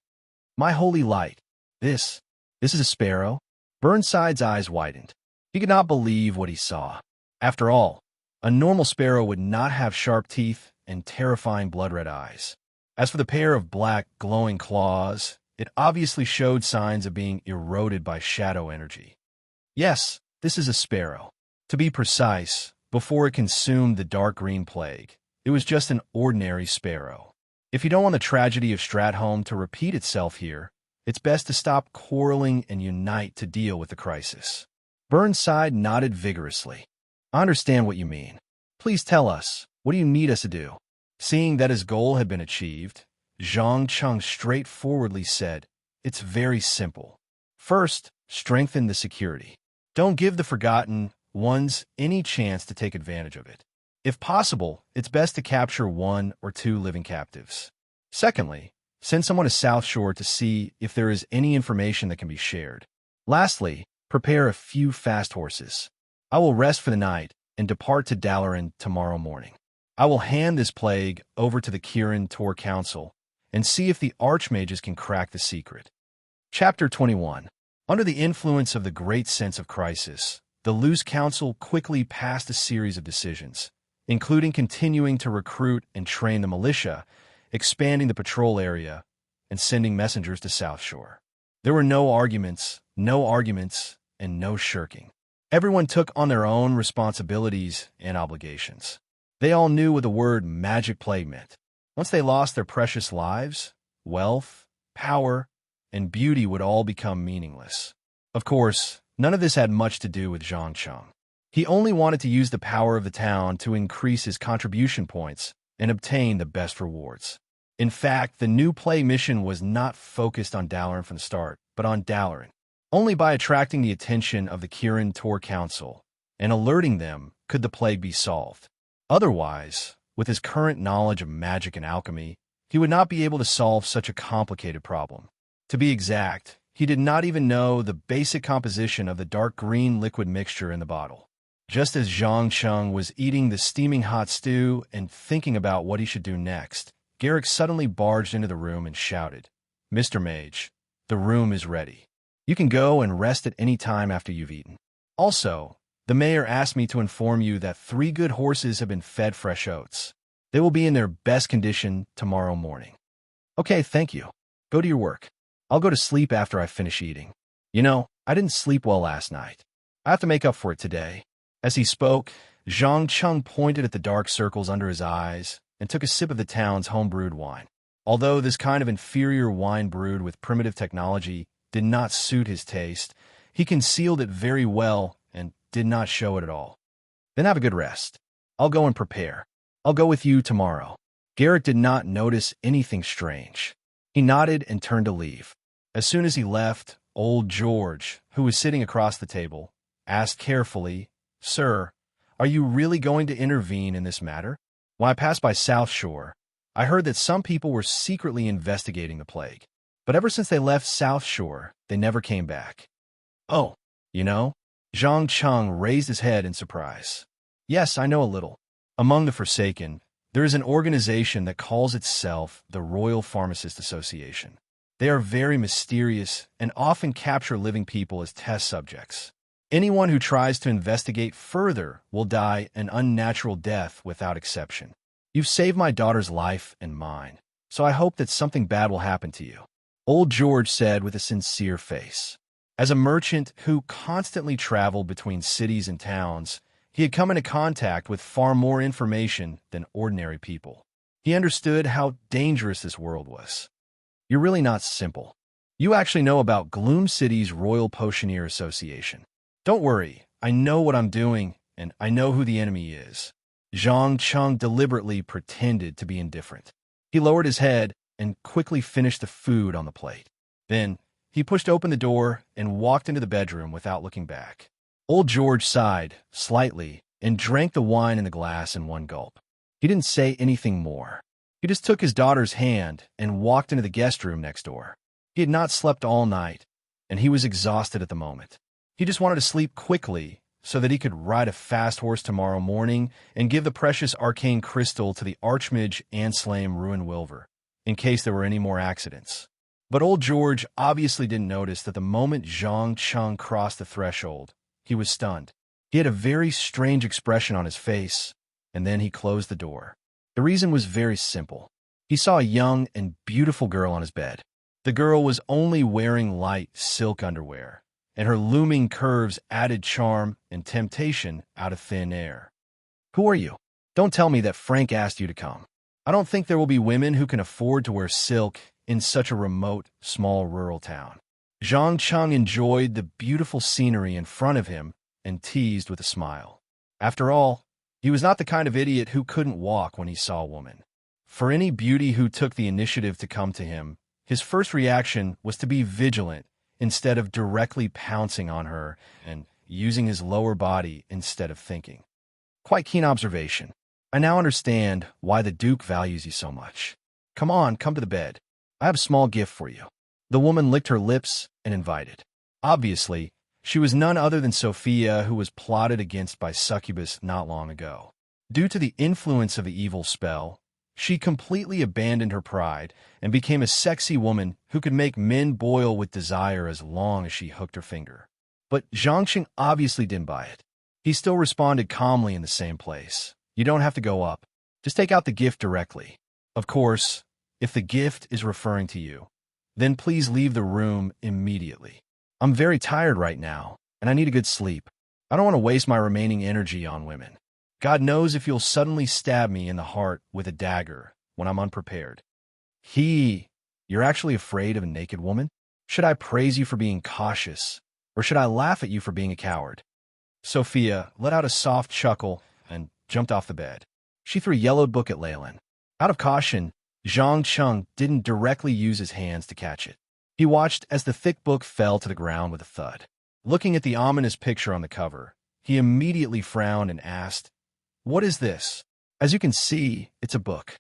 My holy light. This is a sparrow? Burnside's eyes widened. He could not believe what he saw. After all, a normal sparrow would not have sharp teeth and terrifying blood-red eyes. As for the pair of black, glowing claws, it obviously showed signs of being eroded by shadow energy. Yes, this is a sparrow. To be precise, before it consumed the dark green plague, it was just an ordinary sparrow. If you don't want the tragedy of Stratholme to repeat itself here, it's best to stop quarreling and unite to deal with the crisis. Burnside nodded vigorously. I understand what you mean. Please tell us, what do you need us to do? Seeing that his goal had been achieved, Zhang Cheng straightforwardly said, It's very simple. First, strengthen the security. Don't give the Forgotten Ones any chance to take advantage of it. If possible, it's best to capture 1 or 2 living captives. Secondly, send someone to South Shore to see if there is any information that can be shared. Lastly, prepare a few fast horses. I will rest for the night and depart to Dalaran tomorrow morning. I will hand this plague over to the Kirin Tor Council and see if the Archmages can crack the secret. Chapter 21. Under the influence of the great sense of crisis, the Loose Council quickly passed a series of decisions, including continuing to recruit and train the militia, expanding the patrol area, and sending messengers to South Shore. There were no arguments, and no shirking. Everyone took on their own responsibilities and obligations. They all knew what the word magic plague meant. Once they lost their precious lives, wealth, power, and beauty would all become meaningless. Of course, none of this had much to do with Zhang Cheng. He only wanted to use the power of the town to increase his contribution points and obtain the best rewards. In fact, the new play mission was not focused on Dalaran from the start, but on Dalaran. Only by attracting the attention of the Kirin Tor Council and alerting them could the plague be solved. Otherwise, with his current knowledge of magic and alchemy, he would not be able to solve such a complicated problem. To be exact, he did not even know the basic composition of the dark green liquid mixture in the bottle. Just as Zhang Cheng was eating the steaming hot stew and thinking about what he should do next, Garrick suddenly barged into the room and shouted, Mr. Mage, the room is ready. You can go and rest at any time after you've eaten. Also, the mayor asked me to inform you that 3 good horses have been fed fresh oats. They will be in their best condition tomorrow morning. Okay, thank you. Go to your work. I'll go to sleep after I finish eating. You know, I didn't sleep well last night. I have to make up for it today. As he spoke, Zhang Cheng pointed at the dark circles under his eyes and took a sip of the town's home-brewed wine. Although this kind of inferior wine brewed with primitive technology did not suit his taste, He concealed it very well and did not show it at all. Then have a good rest. I'll go and prepare. I'll go with you tomorrow. Garrick did not notice anything strange. He nodded and turned to leave. As soon as he left, old George, who was sitting across the table, asked carefully, "Sir, are you really going to intervene in this matter? When I passed by South Shore, I heard that some people were secretly investigating the plague. But ever since they left South Shore, they never came back." "Oh, you know?" Zhang Cheng raised his head in surprise. "Yes, I know a little. Among the Forsaken, there is an organization that calls itself the Royal Pharmacist Association. They are very mysterious and often capture living people as test subjects. Anyone who tries to investigate further will die an unnatural death without exception. You've saved my daughter's life and mine, so I hope that something bad will happen to you," old George said with a sincere face. As a merchant who constantly traveled between cities and towns, he had come into contact with far more information than ordinary people. He understood how dangerous this world was. "You're really not simple. You actually know about Gloom City's Royal Potioneer Association. Don't worry, I know what I'm doing, and I know who the enemy is." Zhang Cheng deliberately pretended to be indifferent. He lowered his head and quickly finished the food on the plate. Then, he pushed open the door and walked into the bedroom without looking back. Old George sighed slightly and drank the wine in the glass in one gulp. He didn't say anything more. He just took his daughter's hand and walked into the guest room next door. He had not slept all night, and he was exhausted at the moment. He just wanted to sleep quickly so that he could ride a fast horse tomorrow morning and give the precious arcane crystal to the Archmage Anslame Ruinwilver, in case there were any more accidents. But old George obviously didn't notice that the moment Zhang Cheng crossed the threshold, he was stunned. He had a very strange expression on his face, and then he closed the door. The reason was very simple. He saw a young and beautiful girl on his bed. The girl was only wearing light silk underwear, and her looming curves added charm and temptation out of thin air. "Who are you? Don't tell me that Frank asked you to come. I don't think there will be women who can afford to wear silk in such a remote, small rural town." Zhang Cheng enjoyed the beautiful scenery in front of him and teased with a smile. After all, he was not the kind of idiot who couldn't walk when he saw a woman. For any beauty who took the initiative to come to him, his first reaction was to be vigilant instead of directly pouncing on her and using his lower body instead of thinking. "Quite keen observation. I now understand why the Duke values you so much. Come on, come to the bed. I have a small gift for you." The woman licked her lips and invited. Obviously, she was none other than Sophia, who was plotted against by Succubus not long ago. Due to the influence of the evil spell, she completely abandoned her pride and became a sexy woman who could make men boil with desire as long as she hooked her finger. But Zhangqing obviously didn't buy it. He still responded calmly in the same place. "You don't have to go up. Just take out the gift directly. Of course, if the gift is referring to you, then please leave the room immediately. I'm very tired right now, and I need a good sleep. I don't want to waste my remaining energy on women. God knows if you'll suddenly stab me in the heart with a dagger when I'm unprepared." You're actually afraid of a naked woman? Should I praise you for being cautious, or should I laugh at you for being a coward? Sophia let out a soft chuckle and jumped off the bed. She threw a yellowed book at Leyland. Out of caution, Zhang Cheng didn't directly use his hands to catch it. He watched as the thick book fell to the ground with a thud. Looking at the ominous picture on the cover, he immediately frowned and asked, "What is this?" As you can see, it's a book.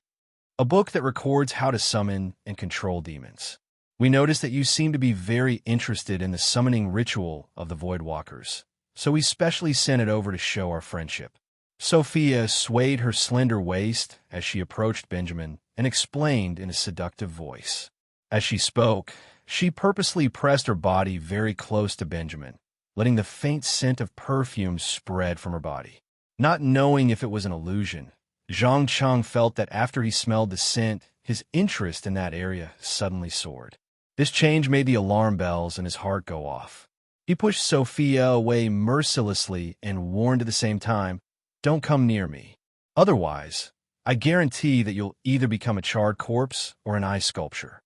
A book that records how to summon and control demons. We notice that you seem to be very interested in the summoning ritual of the Voidwalkers, so we specially sent it over to show our friendship. Sophia swayed her slender waist as she approached Benjamin and explained in a seductive voice. As she spoke, she purposely pressed her body very close to Benjamin, letting the faint scent of perfume spread from her body. Not knowing if it was an illusion, Zhang Cheng felt that after he smelled the scent, his interest in that area suddenly soared. This change made the alarm bells in his heart go off. He pushed Sophia away mercilessly and warned at the same time, "Don't come near me. Otherwise, I guarantee that you'll either become a charred corpse or an ice sculpture."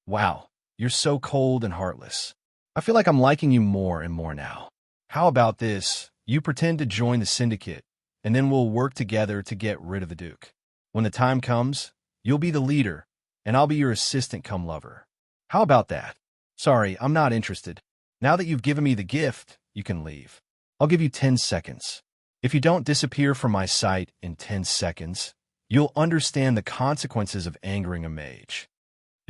"Wow, you're so cold and heartless. I feel like I'm liking you more and more now. How about this? You pretend to join the syndicate, and then we'll work together to get rid of the Duke. When the time comes, you'll be the leader, and I'll be your assistant come lover. How about that? Sorry, I'm not interested. Now that you've given me the gift, you can leave. I'll give you 10 seconds. If you don't disappear from my sight in 10 seconds, you'll understand the consequences of angering a mage.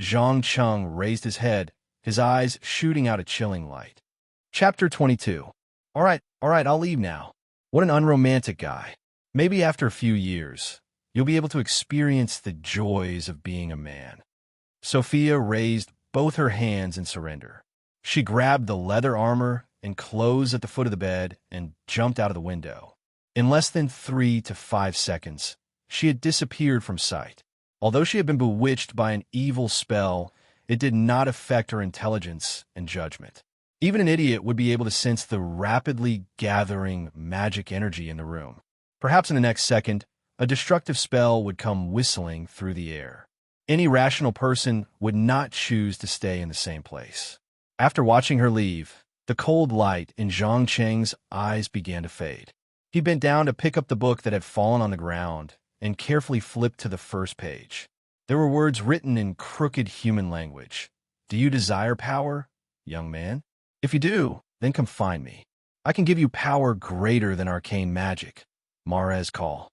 Zhang Cheng raised his head, his eyes shooting out a chilling light. Chapter 22. All right, I'll leave now. What an unromantic guy. Maybe after a few years, you'll be able to experience the joys of being a man. Sophia raised both her hands in surrender. She grabbed the leather armor and clothes at the foot of the bed and jumped out of the window. In less than 3 to 5 seconds, she had disappeared from sight. Although she had been bewitched by an evil spell, it did not affect her intelligence and judgment. Even an idiot would be able to sense the rapidly gathering magic energy in the room. Perhaps in the next second, a destructive spell would come whistling through the air. Any rational person would not choose to stay in the same place. After watching her leave, the cold light in Zhang Cheng's eyes began to fade. He bent down to pick up the book that had fallen on the ground and carefully flipped to the first page. There were words written in crooked human language. Do you desire power, young man? If you do, then come find me. I can give you power greater than arcane magic. Mares call.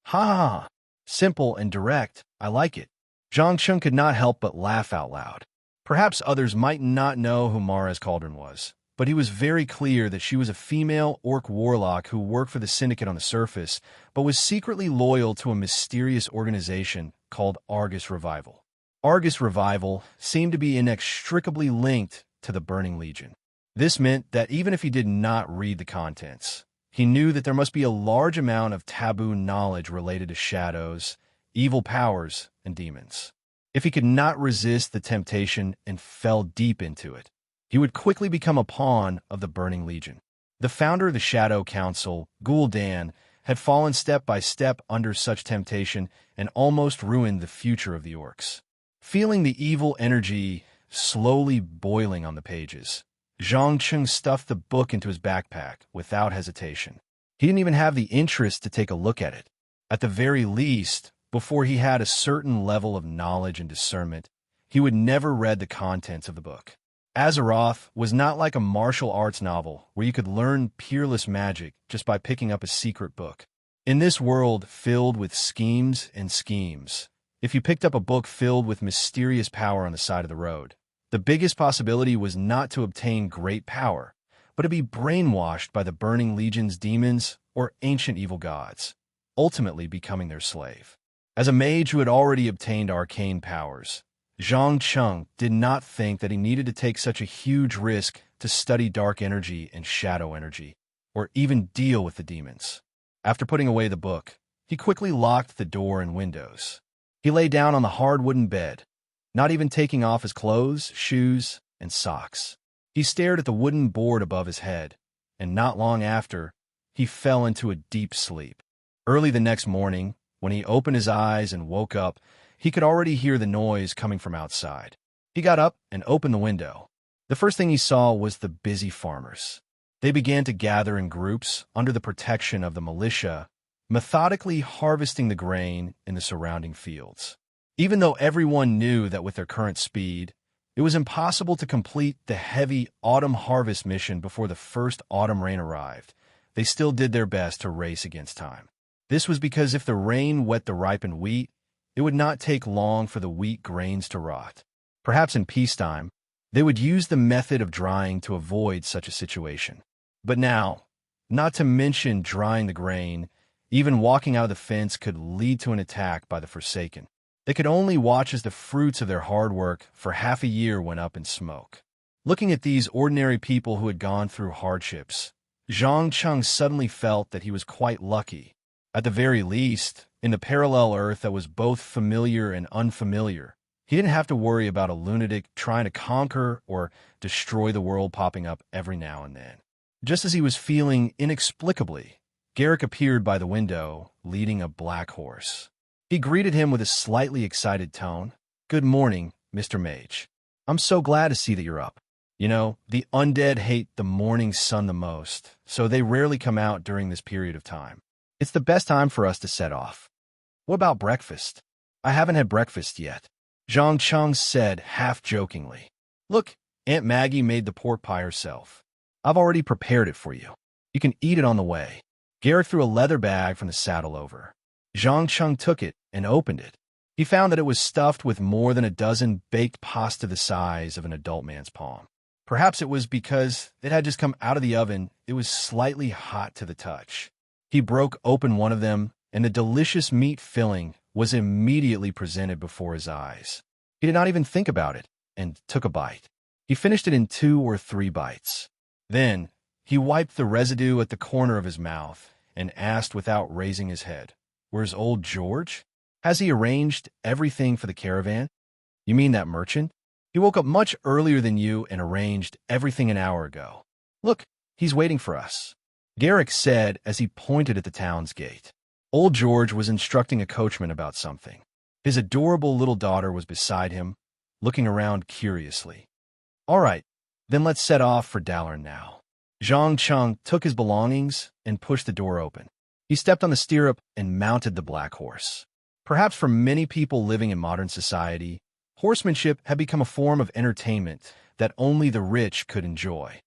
Ha ha ha. Simple and direct. I like it. Zhang Cheng could not help but laugh out loud. Perhaps others might not know who Mares Cauldron was, but he was very clear that she was a female orc warlock who worked for the Syndicate on the surface, but was secretly loyal to a mysterious organization called Argus Revival. Argus Revival seemed to be inextricably linked to the Burning Legion. This meant that even if he did not read the contents, he knew that there must be a large amount of taboo knowledge related to shadows, evil powers, and demons. If he could not resist the temptation and fell deep into it, he would quickly become a pawn of the Burning Legion. The founder of the Shadow Council, Gul'dan, had fallen step by step under such temptation and almost ruined the future of the orcs. Feeling the evil energy slowly boiling on the pages, Zhang Cheng stuffed the book into his backpack without hesitation. He didn't even have the interest to take a look at it. At the very least, before he had a certain level of knowledge and discernment, he would never read the contents of the book. Azeroth was not like a martial arts novel where you could learn peerless magic just by picking up a secret book. In this world filled with schemes and schemes, if you picked up a book filled with mysterious power on the side of the road, the biggest possibility was not to obtain great power, but to be brainwashed by the Burning Legion's demons or ancient evil gods, ultimately becoming their slave. As a mage who had already obtained arcane powers, Zhang Cheng did not think that he needed to take such a huge risk to study dark energy and shadow energy, or even deal with the demons. After putting away the book, he quickly locked the door and windows. He lay down on the hard wooden bed, not even taking off his clothes, shoes, and socks. He stared at the wooden board above his head, and not long after, he fell into a deep sleep. Early the next morning, when he opened his eyes and woke up, he could already hear the noise coming from outside. He got up and opened the window. The first thing he saw was the busy farmers. They began to gather in groups under the protection of the militia, methodically harvesting the grain in the surrounding fields. Even though everyone knew that with their current speed, it was impossible to complete the heavy autumn harvest mission before the first autumn rain arrived, they still did their best to race against time. This was because if the rain wet the ripened wheat, it would not take long for the wheat grains to rot. Perhaps in peacetime, they would use the method of drying to avoid such a situation. But now, not to mention drying the grain, even walking out of the fence could lead to an attack by the Forsaken. They could only watch as the fruits of their hard work for half a year went up in smoke. Looking at these ordinary people who had gone through hardships, Zhang Cheng suddenly felt that he was quite lucky. At the very least, in the parallel Earth that was both familiar and unfamiliar, he didn't have to worry about a lunatic trying to conquer or destroy the world popping up every now and then. Just as he was feeling inexplicably, Garrick appeared by the window, leading a black horse. He greeted him with a slightly excited tone. "Good morning, Mr. Mage. I'm so glad to see that you're up. You know, the undead hate the morning sun the most, so they rarely come out during this period of time. It's the best time for us to set off. What about breakfast? I haven't had breakfast yet, Zhang Cheng said half-jokingly. Look, Aunt Maggie made the pork pie herself. I've already prepared it for you. You can eat it on the way. Garrick threw a leather bag from the saddle over. Zhang Cheng took it and opened it. He found that it was stuffed with more than a dozen baked pasta the size of an adult man's palm. Perhaps it was because it had just come out of the oven, it was slightly hot to the touch. He broke open one of them, and the delicious meat filling was immediately presented before his eyes. He did not even think about it, and took a bite. He finished it in 2 or 3 bites. Then, he wiped the residue at the corner of his mouth, and asked without raising his head, "Where's old George? Has he arranged everything for the caravan?" "You mean that merchant? He woke up much earlier than you and arranged everything an hour ago. Look, he's waiting for us," Garrick said as he pointed at the town's gate. Old George was instructing a coachman about something. His adorable little daughter was beside him, looking around curiously. "All right, then let's set off for Dalaran now." Zhang Cheng took his belongings and pushed the door open. He stepped on the stirrup and mounted the black horse. Perhaps for many people living in modern society, horsemanship had become a form of entertainment that only the rich could enjoy.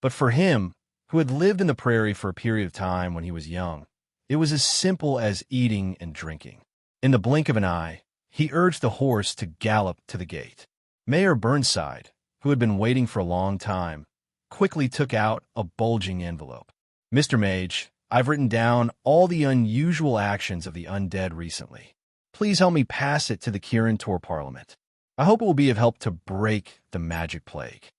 But for him, who had lived in the prairie for a period of time when he was young, it was as simple as eating and drinking. In the blink of an eye, he urged the horse to gallop to the gate. Mayor Burnside, who had been waiting for a long time, quickly took out a bulging envelope. "Mr. Mage, I've written down all the unusual actions of the undead recently. Please help me pass it to the Kirin Tor Parliament. I hope it will be of help to break the magic plague.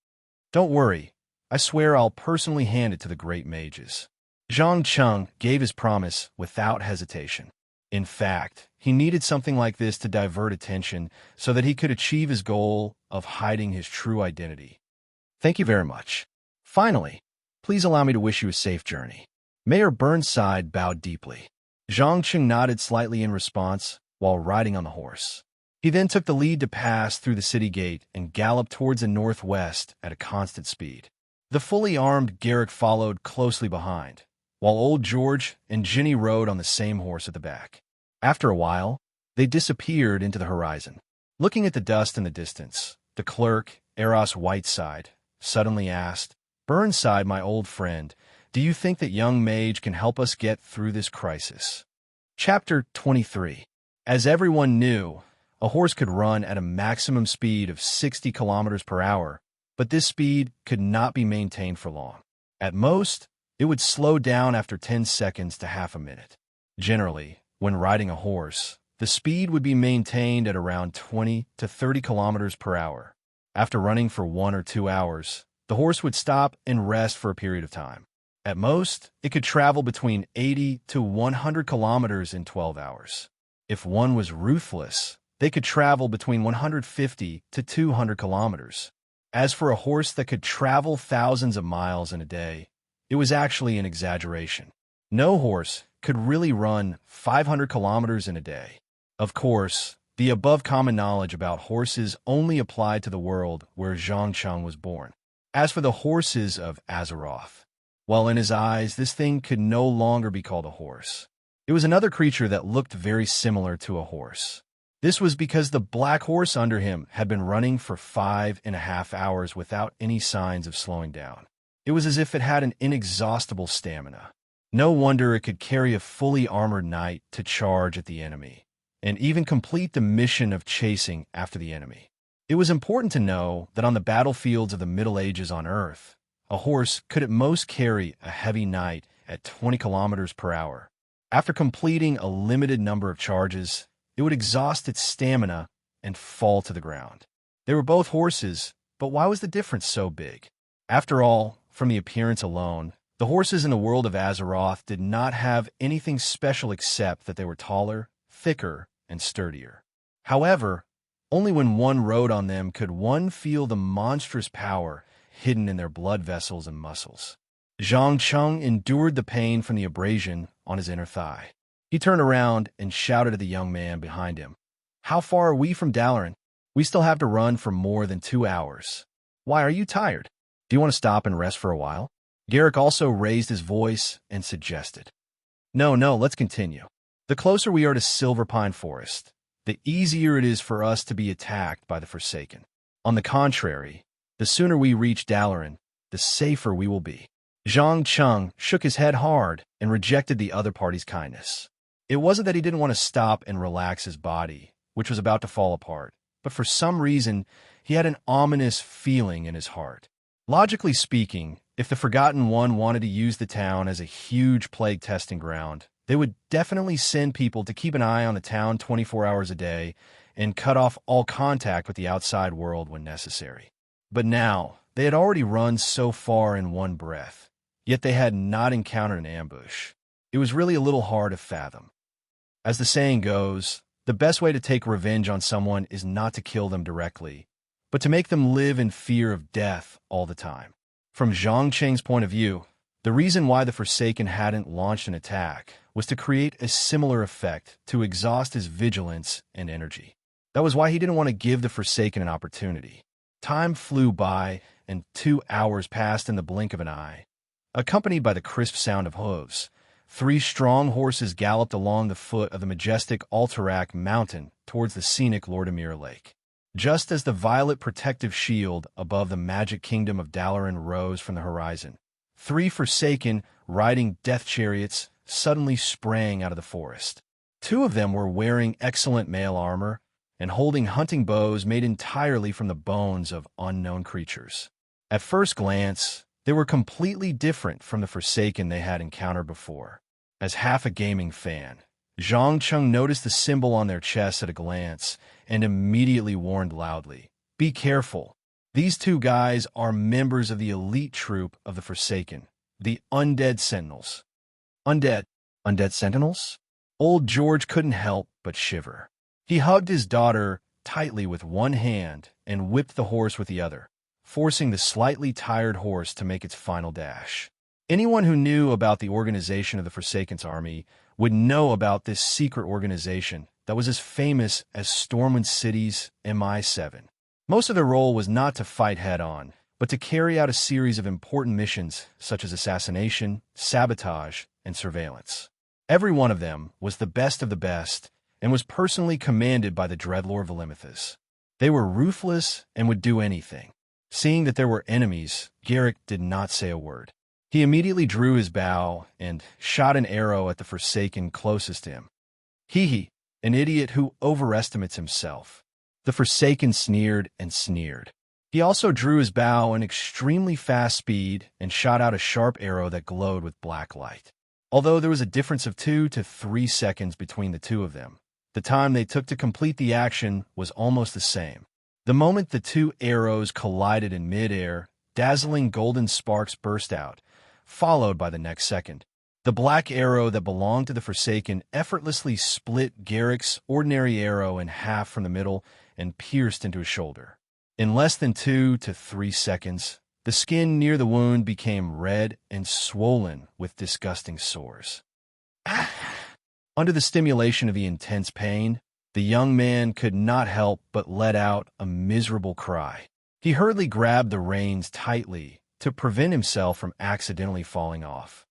Don't worry, I swear I'll personally hand it to the great mages." Zhang Cheng gave his promise without hesitation. In fact, he needed something like this to divert attention so that he could achieve his goal of hiding his true identity. "Thank you very much. Finally, please allow me to wish you a safe journey." Mayor Burnside bowed deeply. Zhang Cheng nodded slightly in response while riding on the horse. He then took the lead to pass through the city gate and galloped towards the northwest at a constant speed. The fully armed Garrick followed closely behind, while old George and Ginny rode on the same horse at the back. After a while, they disappeared into the horizon. Looking at the dust in the distance, the clerk, Eros Whiteside, suddenly asked, "Burnside, my old friend, do you think that young mage can help us get through this crisis?" Chapter 23. As everyone knew, a horse could run at a maximum speed of 60 kilometers per hour, but this speed could not be maintained for long. At most, it would slow down after 10 seconds to half a minute. Generally, when riding a horse, the speed would be maintained at around 20 to 30 kilometers per hour. After running for 1 or 2 hours, the horse would stop and rest for a period of time. At most, it could travel between 80 to 100 kilometers in 12 hours. If one was ruthless, they could travel between 150 to 200 kilometers. As for a horse that could travel thousands of miles in a day, it was actually an exaggeration. No horse could really run 500 kilometers in a day. Of course, the above common knowledge about horses only applied to the world where Zhang Cheng was born. As for the horses of Azeroth, well, in his eyes, this thing could no longer be called a horse. It was another creature that looked very similar to a horse. This was because the black horse under him had been running for 5.5 hours without any signs of slowing down. It was as if it had an inexhaustible stamina. No wonder it could carry a fully armored knight to charge at the enemy, and even complete the mission of chasing after the enemy. It was important to know that on the battlefields of the Middle Ages on Earth, a horse could at most carry a heavy knight at 20 kilometers per hour. After completing a limited number of charges, it would exhaust its stamina and fall to the ground. They were both horses, but why was the difference so big? After all, from the appearance alone, the horses in the world of Azeroth did not have anything special except that they were taller, thicker, and sturdier. However, only when one rode on them could one feel the monstrous power hidden in their blood vessels and muscles. Zhang Cheng endured the pain from the abrasion on his inner thigh. He turned around and shouted at the young man behind him. "How far are we from Dalaran? We still have to run for more than 2 hours." Why are you tired? Do you want to stop and rest for a while? Garrick also raised his voice and suggested. No, let's continue. The closer we are to Silver Pine Forest, the easier it is for us to be attacked by the Forsaken. On the contrary, the sooner we reach Dalaran, the safer we will be. Zhang Cheng shook his head hard and rejected the other party's kindness. It wasn't that he didn't want to stop and relax his body, which was about to fall apart, but for some reason, he had an ominous feeling in his heart. Logically speaking, if the Forgotten One wanted to use the town as a huge plague testing ground, they would definitely send people to keep an eye on the town 24 hours a day and cut off all contact with the outside world when necessary. But now, they had already run so far in one breath, yet they had not encountered an ambush. It was really a little hard to fathom. As the saying goes, the best way to take revenge on someone is not to kill them directly, but to make them live in fear of death all the time. From Zhang Cheng's point of view, the reason why the Forsaken hadn't launched an attack was to create a similar effect to exhaust his vigilance and energy. That was why he didn't want to give the Forsaken an opportunity. Time flew by, and 2 hours passed in the blink of an eye. Accompanied by the crisp sound of hooves, 3 strong horses galloped along the foot of the majestic Alterac mountain towards the scenic Lordamir Lake. Just as the violet protective shield above the magic kingdom of Dalaran rose from the horizon, 3 Forsaken, riding death chariots, suddenly sprang out of the forest. 2 of them were wearing excellent mail armor and holding hunting bows made entirely from the bones of unknown creatures. At first glance, they were completely different from the Forsaken they had encountered before. As half a gaming fan, Zhang Cheng noticed the symbol on their chests at a glance and immediately warned loudly, "Be careful. These 2 guys are members of the elite troop of the Forsaken, the Undead Sentinels." Undead Sentinels? Old George couldn't help but shiver. He hugged his daughter tightly with one hand and whipped the horse with the other, forcing the slightly tired horse to make its final dash. Anyone who knew about the organization of the Forsaken's army would know about this secret organization that was as famous as Stormwind City's MI7. Most of their role was not to fight head-on, but to carry out a series of important missions such as assassination, sabotage, and surveillance. Every one of them was the best of the best and was personally commanded by the Dreadlord Valimithus. They were ruthless and would do anything. Seeing that there were enemies, Garrick did not say a word. He immediately drew his bow and shot an arrow at the Forsaken closest to him. He, an idiot who overestimates himself. The Forsaken sneered and sneered. He also drew his bow in extremely fast speed and shot out a sharp arrow that glowed with black light. Although there was a difference of 2 to 3 seconds between the 2 of them, the time they took to complete the action was almost the same. The moment the 2 arrows collided in midair, dazzling golden sparks burst out, followed by the next second. The black arrow that belonged to the Forsaken effortlessly split Garrick's ordinary arrow in half from the middle and pierced into his shoulder. In less than 2 to 3 seconds, the skin near the wound became red and swollen with disgusting sores. Under the stimulation of the intense pain, the young man could not help but let out a miserable cry. He hurriedly grabbed the reins tightly to prevent himself from accidentally falling off.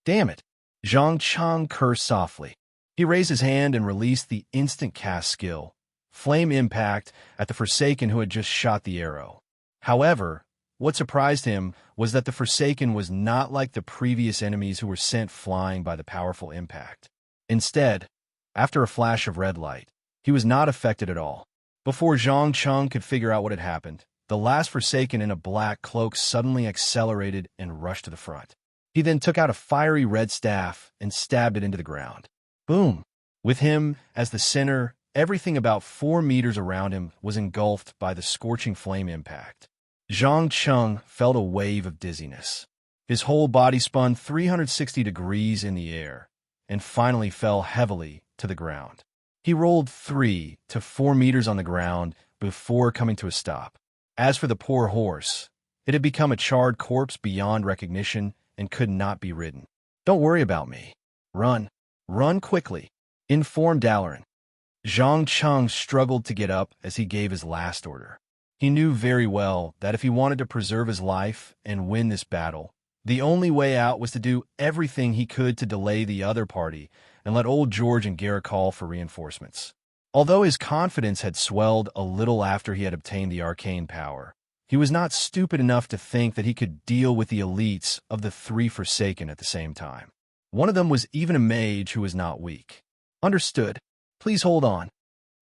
"Damn it!" Zhang Cheng cursed softly. He raised his hand and released the instant cast skill, Flame Impact, at the Forsaken who had just shot the arrow. However, what surprised him was that the Forsaken was not like the previous enemies who were sent flying by the powerful impact. Instead, after a flash of red light, he was not affected at all. Before Zhang Cheng could figure out what had happened, the last Forsaken in a black cloak suddenly accelerated and rushed to the front. He then took out a fiery red staff and stabbed it into the ground. Boom! With him as the center, everything about 4 meters around him was engulfed by the scorching flame impact. Zhang Cheng felt a wave of dizziness. His whole body spun 360 degrees in the air and finally fell heavily to the ground. He rolled 3 to 4 meters on the ground before coming to a stop. As for the poor horse, it had become a charred corpse beyond recognition and could not be ridden. "Don't worry about me. Run. Run quickly," informed Dalaran. Zhang Cheng struggled to get up as he gave his last order. He knew very well that if he wanted to preserve his life and win this battle, the only way out was to do everything he could to delay the other party and let old George and Garrick call for reinforcements. Although his confidence had swelled a little after he had obtained the arcane power, he was not stupid enough to think that he could deal with the elites of the three Forsaken at the same time. One of them was even a mage who was not weak. Understood. Please hold on.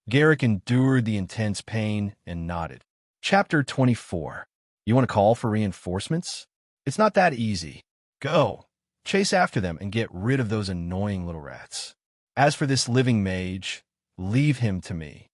Garrick endured the intense pain and nodded. Chapter 24. You want to call for reinforcements? It's not that easy. Go. Chase after them and get rid of those annoying little rats. As for this living mage, leave him to me.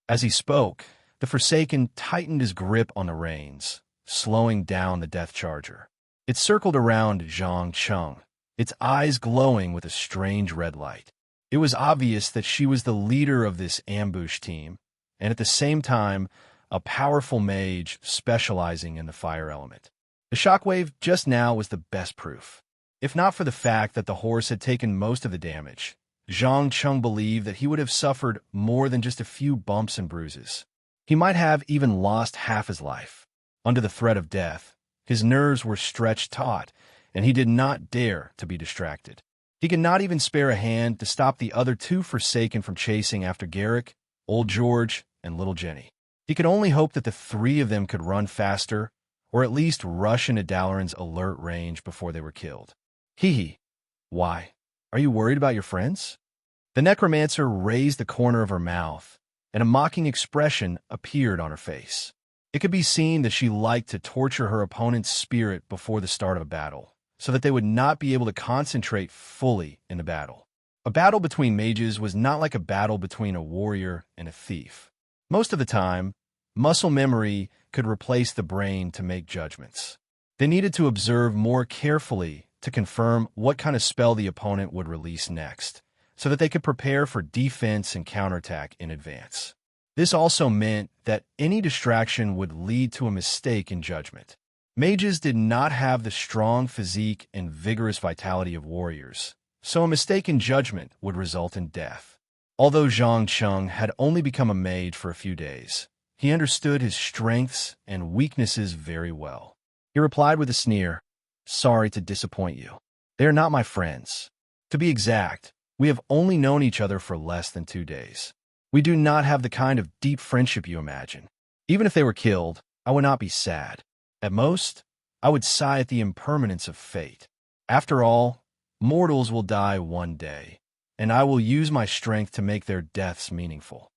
As he spoke, the Forsaken tightened his grip on the reins, slowing down the death charger. It circled around Zhang Cheng, its eyes glowing with a strange red light. It was obvious that she was the leader of this ambush team, and at the same time, a powerful mage specializing in the fire element. The shockwave just now was the best proof. If not for the fact that the horse had taken most of the damage, Zhang Cheng believed that he would have suffered more than just a few bumps and bruises. He might have even lost half his life. Under the threat of death, his nerves were stretched taut, and he did not dare to be distracted. He could not even spare a hand to stop the other two Forsaken from chasing after Garrick, Old George, and Little Jenny. He could only hope that the three of them could run faster, or at least rush into Dalaran's alert range before they were killed. Hee. Why? Are you worried about your friends? The necromancer raised the corner of her mouth, and a mocking expression appeared on her face. It could be seen that she liked to torture her opponent's spirit before the start of a battle, so that they would not be able to concentrate fully in the battle. A battle between mages was not like a battle between a warrior and a thief. Most of the time, muscle memory could replace the brain to make judgments. They needed to observe more carefully to confirm what kind of spell the opponent would release next, so that they could prepare for defense and counterattack in advance. This also meant that any distraction would lead to a mistake in judgment. Mages did not have the strong physique and vigorous vitality of warriors, so a mistake in judgment would result in death. Although Zhang Cheng had only become a mage for a few days, he understood his strengths and weaknesses very well. He replied with a sneer, "Sorry to disappoint you. They are not my friends. To be exact, we have only known each other for less than 2 days. We do not have the kind of deep friendship you imagine. Even if they were killed, I would not be sad. At most, I would sigh at the impermanence of fate. After all, mortals will die one day, and I will use my strength to make their deaths meaningful."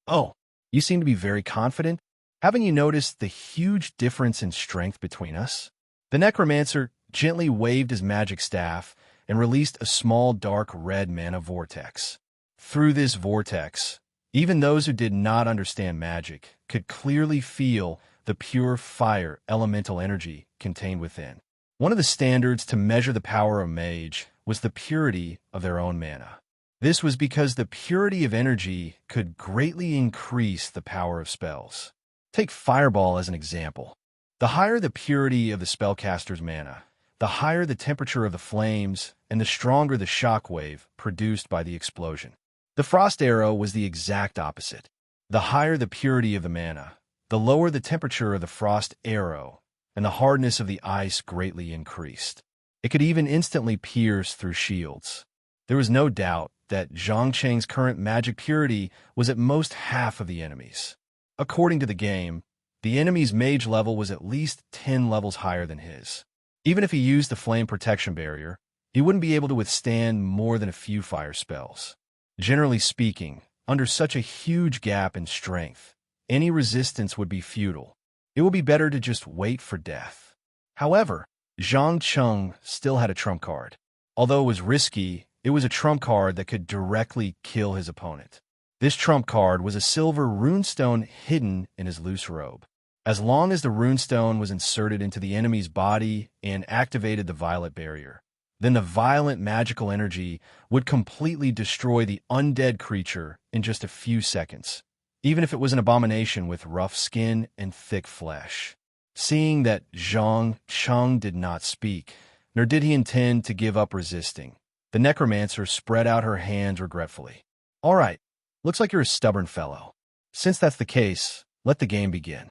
Oh, you seem to be very confident. Haven't you noticed the huge difference in strength between us? The necromancer gently waved his magic staff and released a small dark red mana vortex. Through this vortex, even those who did not understand magic could clearly feel the pure fire elemental energy contained within. One of the standards to measure the power of a mage was the purity of their own mana. This was because the purity of energy could greatly increase the power of spells. Take Fireball as an example. The higher the purity of the spellcaster's mana, the higher the temperature of the flames and the stronger the shockwave produced by the explosion. The Frost Arrow was the exact opposite. The higher the purity of the mana, the lower the temperature of the Frost Arrow, and the hardness of the ice greatly increased. It could even instantly pierce through shields. There was no doubt that Zhang Cheng's current magic purity was at most half of the enemy's. According to the game, the enemy's mage level was at least 10 levels higher than his. Even if he used the flame protection barrier, he wouldn't be able to withstand more than a few fire spells. Generally speaking, under such a huge gap in strength, any resistance would be futile. It would be better to just wait for death. However, Zhang Cheng still had a trump card. Although it was risky, it was a trump card that could directly kill his opponent. This trump card was a silver runestone hidden in his loose robe. As long as the runestone was inserted into the enemy's body and activated the violet barrier, then the violent magical energy would completely destroy the undead creature in just a few seconds, even if it was an abomination with rough skin and thick flesh. Seeing that Zhang Cheng did not speak, nor did he intend to give up resisting, the necromancer spread out her hands regretfully. "All right, looks like you're a stubborn fellow. Since that's the case, let the game begin."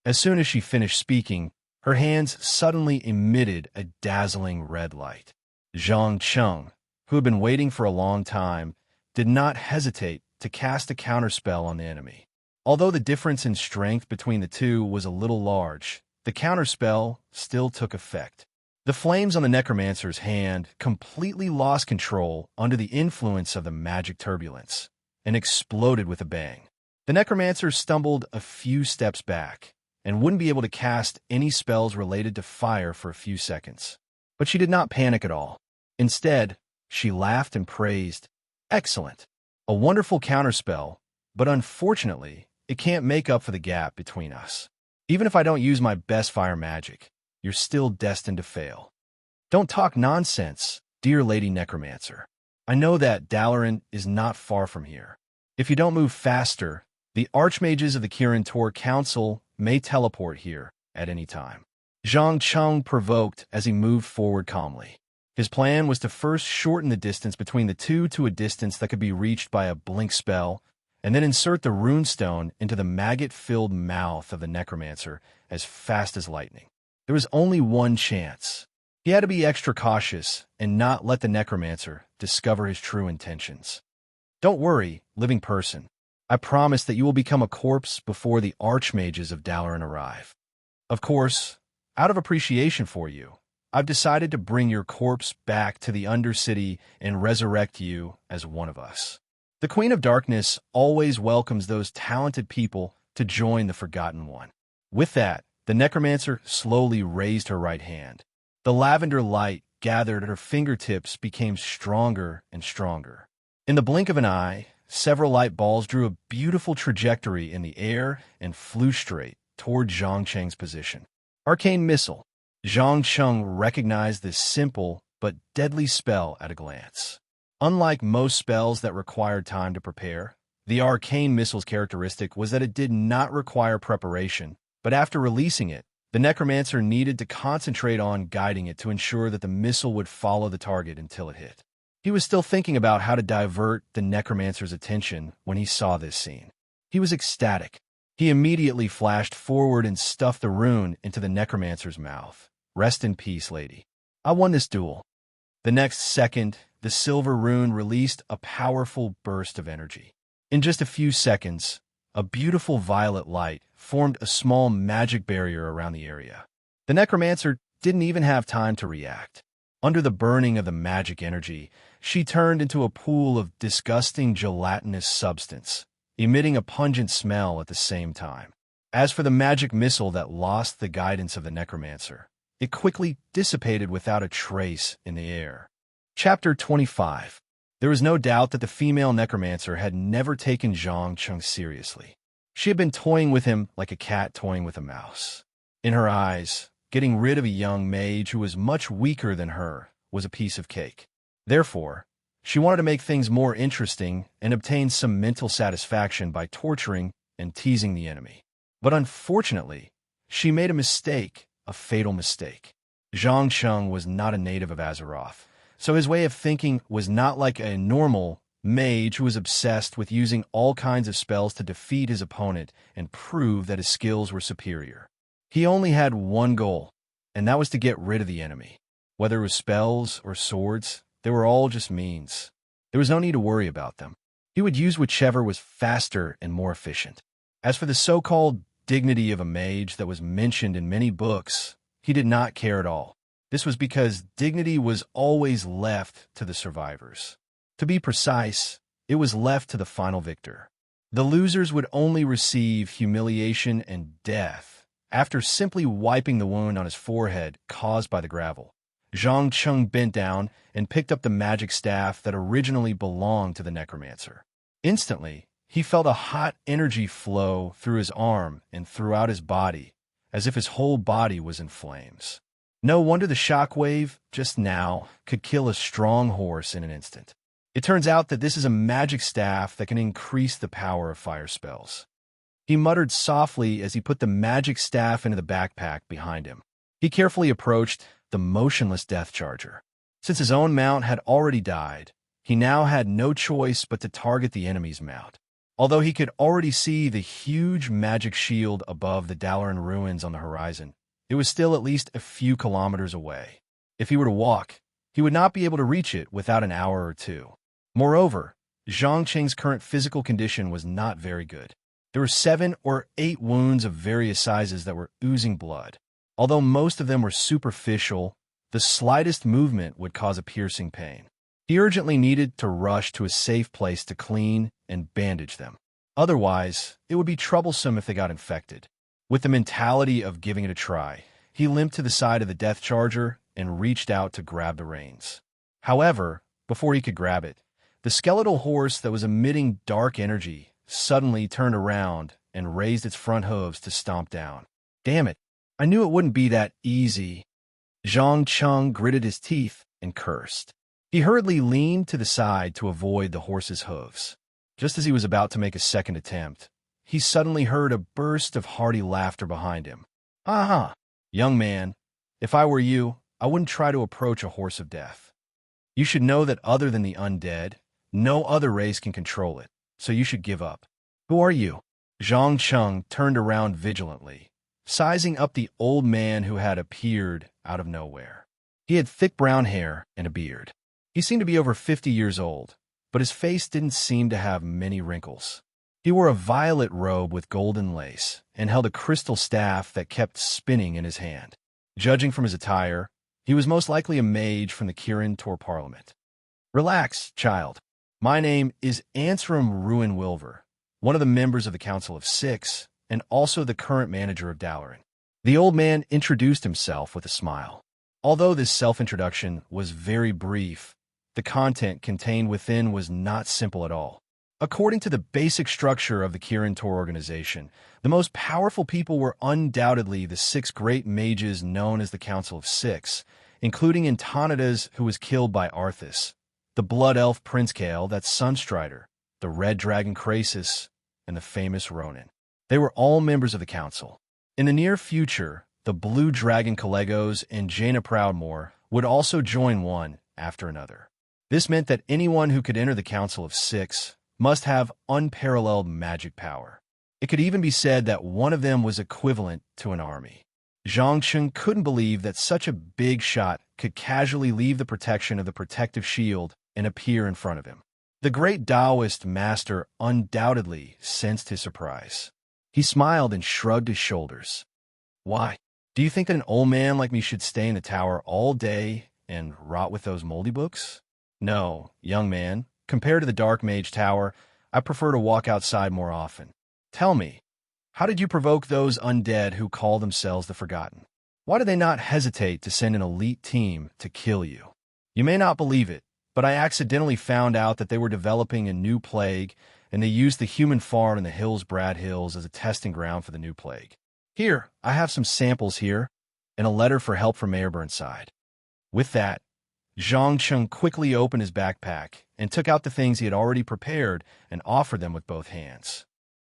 As soon as she finished speaking, her hands suddenly emitted a dazzling red light. Zhang Cheng, who had been waiting for a long time, did not hesitate to cast a counterspell on the enemy. Although the difference in strength between the two was a little large, the counterspell still took effect. The flames on the necromancer's hand completely lost control under the influence of the magic turbulence and exploded with a bang. The necromancer stumbled a few steps back and wouldn't be able to cast any spells related to fire for a few seconds. But she did not panic at all. Instead, she laughed and praised, "Excellent! A wonderful counterspell, but unfortunately, it can't make up for the gap between us. Even if I don't use my best fire magic, you're still destined to fail." "Don't talk nonsense, dear Lady Necromancer. I know that Dalaran is not far from here. If you don't move faster, the Archmages of the Kirin Tor Council may teleport here at any time." Zhang Cheng provoked as he moved forward calmly. His plan was to first shorten the distance between the two to a distance that could be reached by a blink spell, and then insert the runestone into the maggot-filled mouth of the necromancer as fast as lightning. There was only one chance. He had to be extra cautious and not let the necromancer discover his true intentions. "Don't worry, living person. I promise that you will become a corpse before the Archmages of Dalaran arrive. Of course, out of appreciation for you, I've decided to bring your corpse back to the Undercity and resurrect you as one of us. The Queen of Darkness always welcomes those talented people to join the Forgotten One." With that, the necromancer slowly raised her right hand. The lavender light gathered at her fingertips became stronger and stronger. In the blink of an eye, several light balls drew a beautiful trajectory in the air and flew straight toward Zhang Cheng's position. Arcane Missile. Zhang Cheng recognized this simple but deadly spell at a glance. Unlike most spells that required time to prepare, the Arcane Missile's characteristic was that it did not require preparation, but after releasing it, the necromancer needed to concentrate on guiding it to ensure that the missile would follow the target until it hit. He was still thinking about how to divert the necromancer's attention when he saw this scene. He was ecstatic. He immediately flashed forward and stuffed the rune into the necromancer's mouth. "Rest in peace, lady. I won this duel." The next second, the silver rune released a powerful burst of energy. In just a few seconds, a beautiful violet light formed a small magic barrier around the area. The necromancer didn't even have time to react. Under the burning of the magic energy, she turned into a pool of disgusting gelatinous substance, emitting a pungent smell at the same time. As for the magic missile that lost the guidance of the necromancer, it quickly dissipated without a trace in the air. Chapter 25. There was no doubt that the female necromancer had never taken Zhang Cheng seriously. She had been toying with him like a cat toying with a mouse. In her eyes, getting rid of a young mage who was much weaker than her was a piece of cake. Therefore, she wanted to make things more interesting and obtain some mental satisfaction by torturing and teasing the enemy. But unfortunately, she made a mistake, a fatal mistake. Zhang Cheng was not a native of Azeroth, so his way of thinking was not like a normal mage who was obsessed with using all kinds of spells to defeat his opponent and prove that his skills were superior. He only had one goal, and that was to get rid of the enemy. Whether it was spells or swords, they were all just means. There was no need to worry about them. He would use whichever was faster and more efficient. As for the so-called dignity of a mage that was mentioned in many books, he did not care at all. This was because dignity was always left to the survivors. To be precise, it was left to the final victor. The losers would only receive humiliation and death after simply wiping the wound on his forehead caused by the gravel. Zhang Cheng bent down and picked up the magic staff that originally belonged to the necromancer. Instantly, he felt a hot energy flow through his arm and throughout his body, as if his whole body was in flames. No wonder the shockwave, just now, could kill a strong horse in an instant. It turns out that this is a magic staff that can increase the power of fire spells. He muttered softly as he put the magic staff into the backpack behind him. He carefully approached the motionless death charger. Since his own mount had already died, he now had no choice but to target the enemy's mount. Although he could already see the huge magic shield above the Dalaran ruins on the horizon, it was still at least a few kilometers away. If he were to walk, he would not be able to reach it without an hour or two. Moreover, Zhang Qing's current physical condition was not very good. There were 7 or 8 wounds of various sizes that were oozing blood. Although most of them were superficial, the slightest movement would cause a piercing pain. He urgently needed to rush to a safe place to clean and bandage them. Otherwise, it would be troublesome if they got infected. With the mentality of giving it a try, he limped to the side of the death charger and reached out to grab the reins. However, before he could grab it, the skeletal horse that was emitting dark energy suddenly turned around and raised its front hooves to stomp down. Damn it, I knew it wouldn't be that easy. Zhang Cheng gritted his teeth and cursed. He hurriedly leaned to the side to avoid the horse's hooves. Just as he was about to make a second attempt, he suddenly heard a burst of hearty laughter behind him. Aha! Young man, if I were you, I wouldn't try to approach a horse of death. You should know that other than the undead, no other race can control it, so you should give up. Who are you? Zhang Cheng turned around vigilantly, sizing up the old man who had appeared out of nowhere. He had thick brown hair and a beard. He seemed to be over 50 years old, but his face didn't seem to have many wrinkles. He wore a violet robe with golden lace and held a crystal staff that kept spinning in his hand. Judging from his attire, he was most likely a mage from the Kirin Tor Parliament. Relax, child. My name is Ansram Ruin-Wilver, one of the members of the Council of Six, and also the current manager of Dalaran. The old man introduced himself with a smile. Although this self-introduction was very brief, the content contained within was not simple at all. According to the basic structure of the Kirin Tor organization, the most powerful people were undoubtedly the 6 great mages known as the Council of Six, including Antonidas, who was killed by Arthas, the Blood Elf Prince Kael, that's Sunstrider, the Red Dragon Krasis, and the famous Ronin. They were all members of the council. In the near future, the Blue Dragon Collegos and Jaina Proudmoore would also join one after another. This meant that anyone who could enter the Council of Six must have unparalleled magic power. It could even be said that one of them was equivalent to an army. Zhang Cheng couldn't believe that such a big shot could casually leave the protection of the protective shield and appear in front of him. The great Taoist master undoubtedly sensed his surprise. He smiled and shrugged his shoulders. Why? Do you think that an old man like me should stay in the tower all day and rot with those moldy books? No, young man. Compared to the Dark Mage Tower, I prefer to walk outside more often. Tell me, how did you provoke those undead who call themselves the Forgotten? Why did they not hesitate to send an elite team to kill you? You may not believe it, but I accidentally found out that they were developing a new plague, and they used the human farm in the Hillsbrad Hills as a testing ground for the new plague. Here, I have some samples here, and a letter for help from Mayor Burnside. With that, Zhang Cheng quickly opened his backpack and took out the things he had already prepared and offered them with both hands.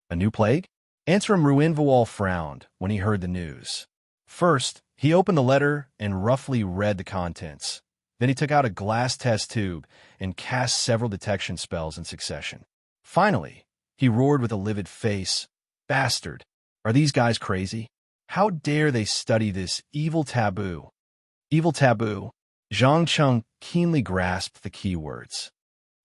A new plague? Ansram Ruinvawal frowned when he heard the news. First, he opened the letter and roughly read the contents. Then he took out a glass test tube and cast several detection spells in succession. Finally, he roared with a livid face, "Bastard! Are these guys crazy? How dare they study this evil taboo?" Evil taboo? Zhang Cheng keenly grasped the key words.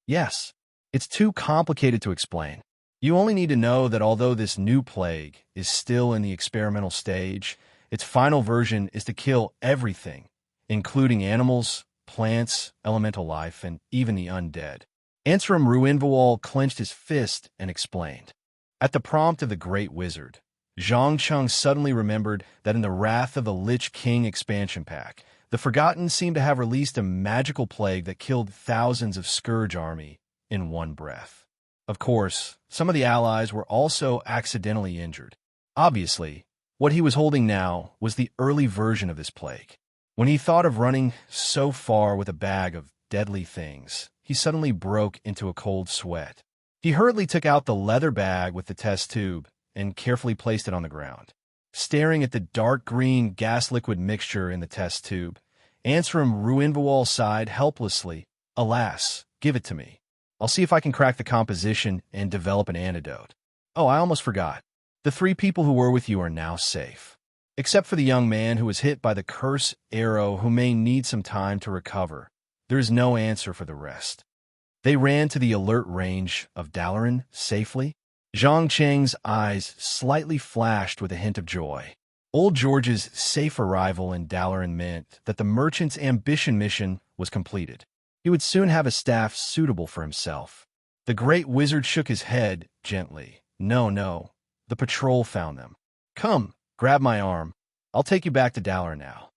Yes, it's too complicated to explain. You only need to know that although this new plague is still in the experimental stage, its final version is to kill everything, including animals, plants, elemental life, and even the undead. Ansram Ruinvawal clenched his fist and explained. At the prompt of the Great Wizard, Zhang Cheng suddenly remembered that in the Wrath of the Lich King expansion pack, the Forgotten seemed to have released a magical plague that killed thousands of Scourge army in one breath. Of course, some of the allies were also accidentally injured. Obviously, what he was holding now was the early version of this plague. When he thought of running so far with a bag of deadly things, he suddenly broke into a cold sweat. He hurriedly took out the leather bag with the test tube and carefully placed it on the ground. Staring at the dark green gas liquid mixture in the test tube, Ansram Ruinvawal sighed helplessly. Alas, give it to me. I'll see if I can crack the composition and develop an antidote. Oh, I almost forgot. The 3 people who were with you are now safe. Except for the young man who was hit by the curse arrow who may need some time to recover. There is no answer for the rest. They ran to the alert range of Dalaran safely. Zhang Cheng's eyes slightly flashed with a hint of joy. Old George's safe arrival in Dalaran meant that the merchant's ambition mission was completed. He would soon have a staff suitable for himself. The great wizard shook his head gently. No, the patrol found them. Come, grab my arm. I'll take you back to Dalaran now.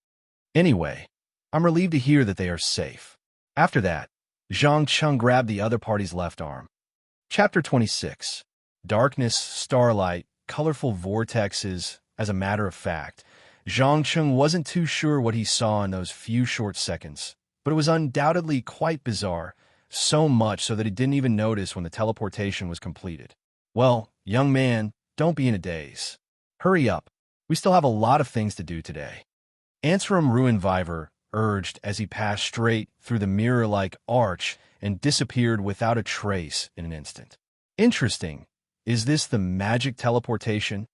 Anyway, I'm relieved to hear that they are safe. After that, Zhang Cheng grabbed the other party's left arm. Chapter 26. Darkness, starlight, colorful vortexes. As a matter of fact, Zhang Cheng wasn't too sure what he saw in those few short seconds, but it was undoubtedly quite bizarre, so much so that he didn't even notice when the teleportation was completed. Well, young man, don't be in a daze. Hurry up. We still have a lot of things to do today. Ansram Ruinviver urged as he passed straight through the mirror-like arch and disappeared without a trace in an instant. Interesting. Is this the magic teleportation?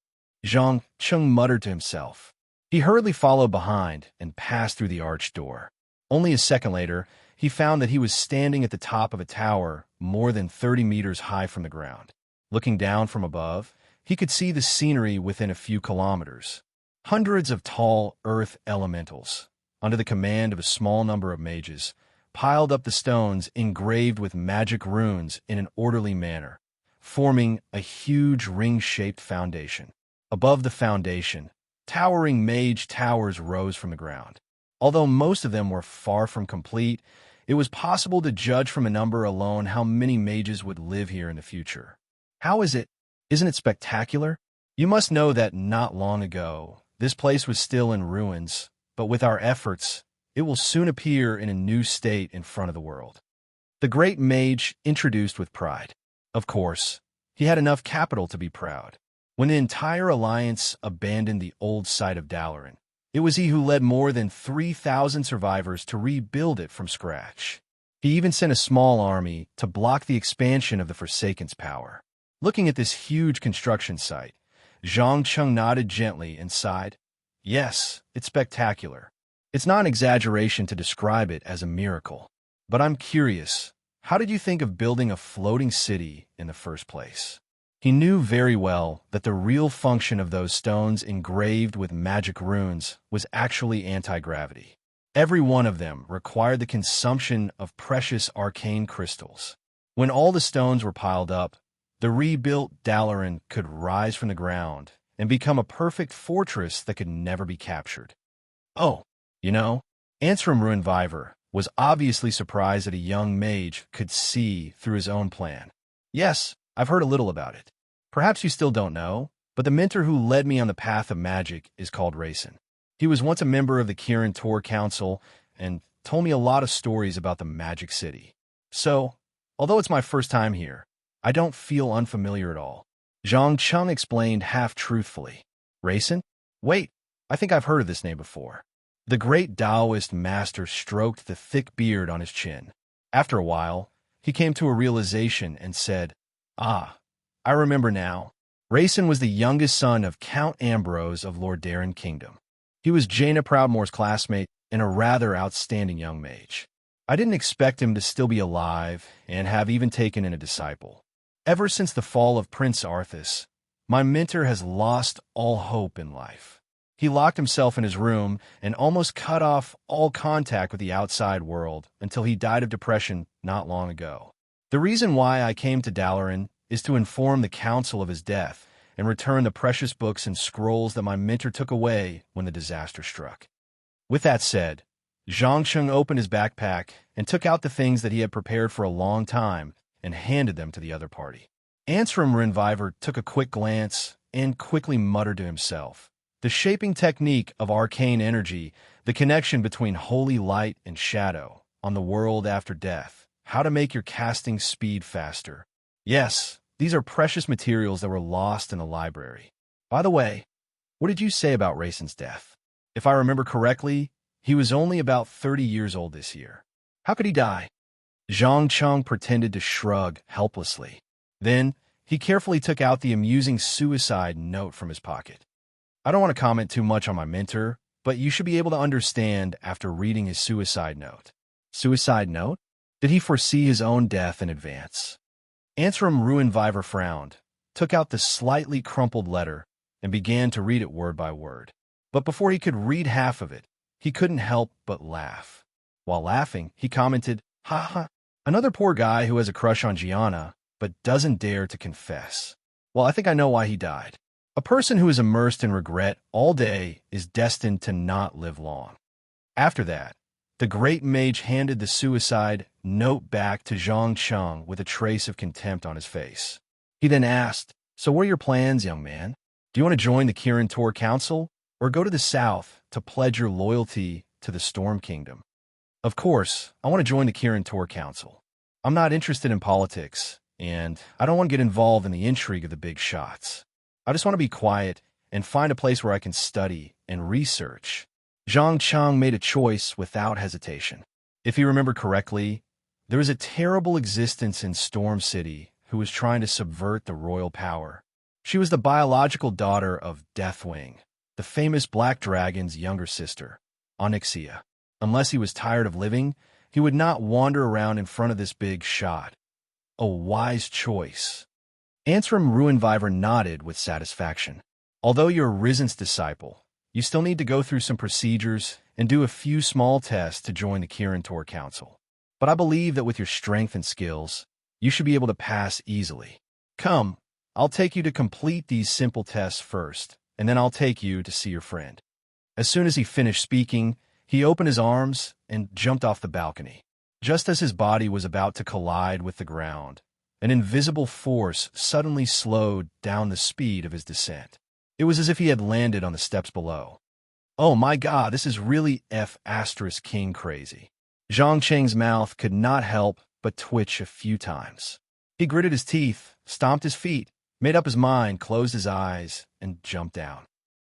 Zhang Cheng muttered to himself. He hurriedly followed behind and passed through the arched door. Only a second later, he found that he was standing at the top of a tower more than 30 meters high from the ground. Looking down from above, he could see the scenery within a few kilometers. Hundreds of tall earth elementals, under the command of a small number of mages, piled up the stones engraved with magic runes in an orderly manner, forming a huge ring-shaped foundation. Above the foundation, towering mage towers rose from the ground. Although most of them were far from complete, it was possible to judge from a number alone how many mages would live here in the future. How is it? Isn't it spectacular? You must know that not long ago, this place was still in ruins, but with our efforts, it will soon appear in a new state in front of the world. The great mage introduced with pride. Of course, he had enough capital to be proud. When the entire alliance abandoned the old site of Dalaran, it was he who led more than 3,000 survivors to rebuild it from scratch. He even sent a small army to block the expansion of the Forsaken's power. Looking at this huge construction site, Zhang Cheng nodded gently and sighed. Yes, it's spectacular. It's not an exaggeration to describe it as a miracle. But I'm curious, how did you think of building a floating city in the first place? He knew very well that the real function of those stones engraved with magic runes was actually anti-gravity. Every one of them required the consumption of precious arcane crystals. When all the stones were piled up, the rebuilt Dalaran could rise from the ground and become a perfect fortress that could never be captured. Oh, Ansram Ruinviver was obviously surprised that a young mage could see through his own plan. Yes, I've heard a little about it. Perhaps you still don't know, but the mentor who led me on the path of magic is called Rayson. He was once a member of the Kirin Tor Council and told me a lot of stories about the Magic City. So, although it's my first time here, I don't feel unfamiliar at all. Zhang Cheng explained half-truthfully. Rayson? Wait, I think I've heard of this name before. The great Taoist master stroked the thick beard on his chin. After a while, he came to a realization and said, Ah, I remember now. Rayson was the youngest son of Count Ambrose of Lordaeron Kingdom. He was Jaina Proudmoore's classmate and a rather outstanding young mage. I didn't expect him to still be alive and have even taken in a disciple. Ever since the fall of Prince Arthas, my mentor has lost all hope in life. He locked himself in his room and almost cut off all contact with the outside world until he died of depression not long ago. The reason why I came to Dalaran is to inform the council of his death and return the precious books and scrolls that my mentor took away when the disaster struck. With that said, Zhang Cheng opened his backpack and took out the things that he had prepared for a long time and handed them to the other party. Ansram Ruinviver took a quick glance and quickly muttered to himself. The shaping technique of arcane energy, the connection between holy light and shadow on the world after death, how to make your casting speed faster. Yes, these are precious materials that were lost in the library. By the way, what did you say about Rayson's death? If I remember correctly, he was only about 30 years old this year. How could he die? Zhang Cheng pretended to shrug helplessly. Then, he carefully took out the amusing suicide note from his pocket. I don't want to comment too much on my mentor, but you should be able to understand after reading his suicide note. Suicide note? Did he foresee his own death in advance? Ansram Ruinviver frowned, took out the slightly crumpled letter, and began to read it word by word. But before he could read half of it, he couldn't help but laugh. While laughing, he commented, "Ha ha, another poor guy who has a crush on Gianna, but doesn't dare to confess. Well, I think I know why he died. A person who is immersed in regret all day is destined to not live long." After that, the great mage handed the suicide note back to Zhang Cheng with a trace of contempt on his face. He then asked, "So what are your plans, young man? Do you want to join the Kirin Tor Council, or go to the south to pledge your loyalty to the Storm Kingdom?" "Of course, I want to join the Kirin Tor Council. I'm not interested in politics, and I don't want to get involved in the intrigue of the big shots. I just want to be quiet and find a place where I can study and research." Zhang Cheng made a choice without hesitation. If he remembered correctly, there was a terrible existence in Storm City who was trying to subvert the royal power. She was the biological daughter of Deathwing, the famous Black Dragon's younger sister, Onyxia. Unless he was tired of living, he would not wander around in front of this big shot. A wise choice. Ansram Ruinviver nodded with satisfaction. Although you're Risen's disciple, you still need to go through some procedures and do a few small tests to join the Kirin Tor Council. But I believe that with your strength and skills, you should be able to pass easily. Come, I'll take you to complete these simple tests first, and then I'll take you to see your friend. As soon as he finished speaking, he opened his arms and jumped off the balcony. Just as his body was about to collide with the ground, an invisible force suddenly slowed down the speed of his descent. It was as if he had landed on the steps below. "Oh my God, this is really King crazy." Zhang Cheng's mouth could not help but twitch a few times. He gritted his teeth, stomped his feet, made up his mind, closed his eyes, and jumped down.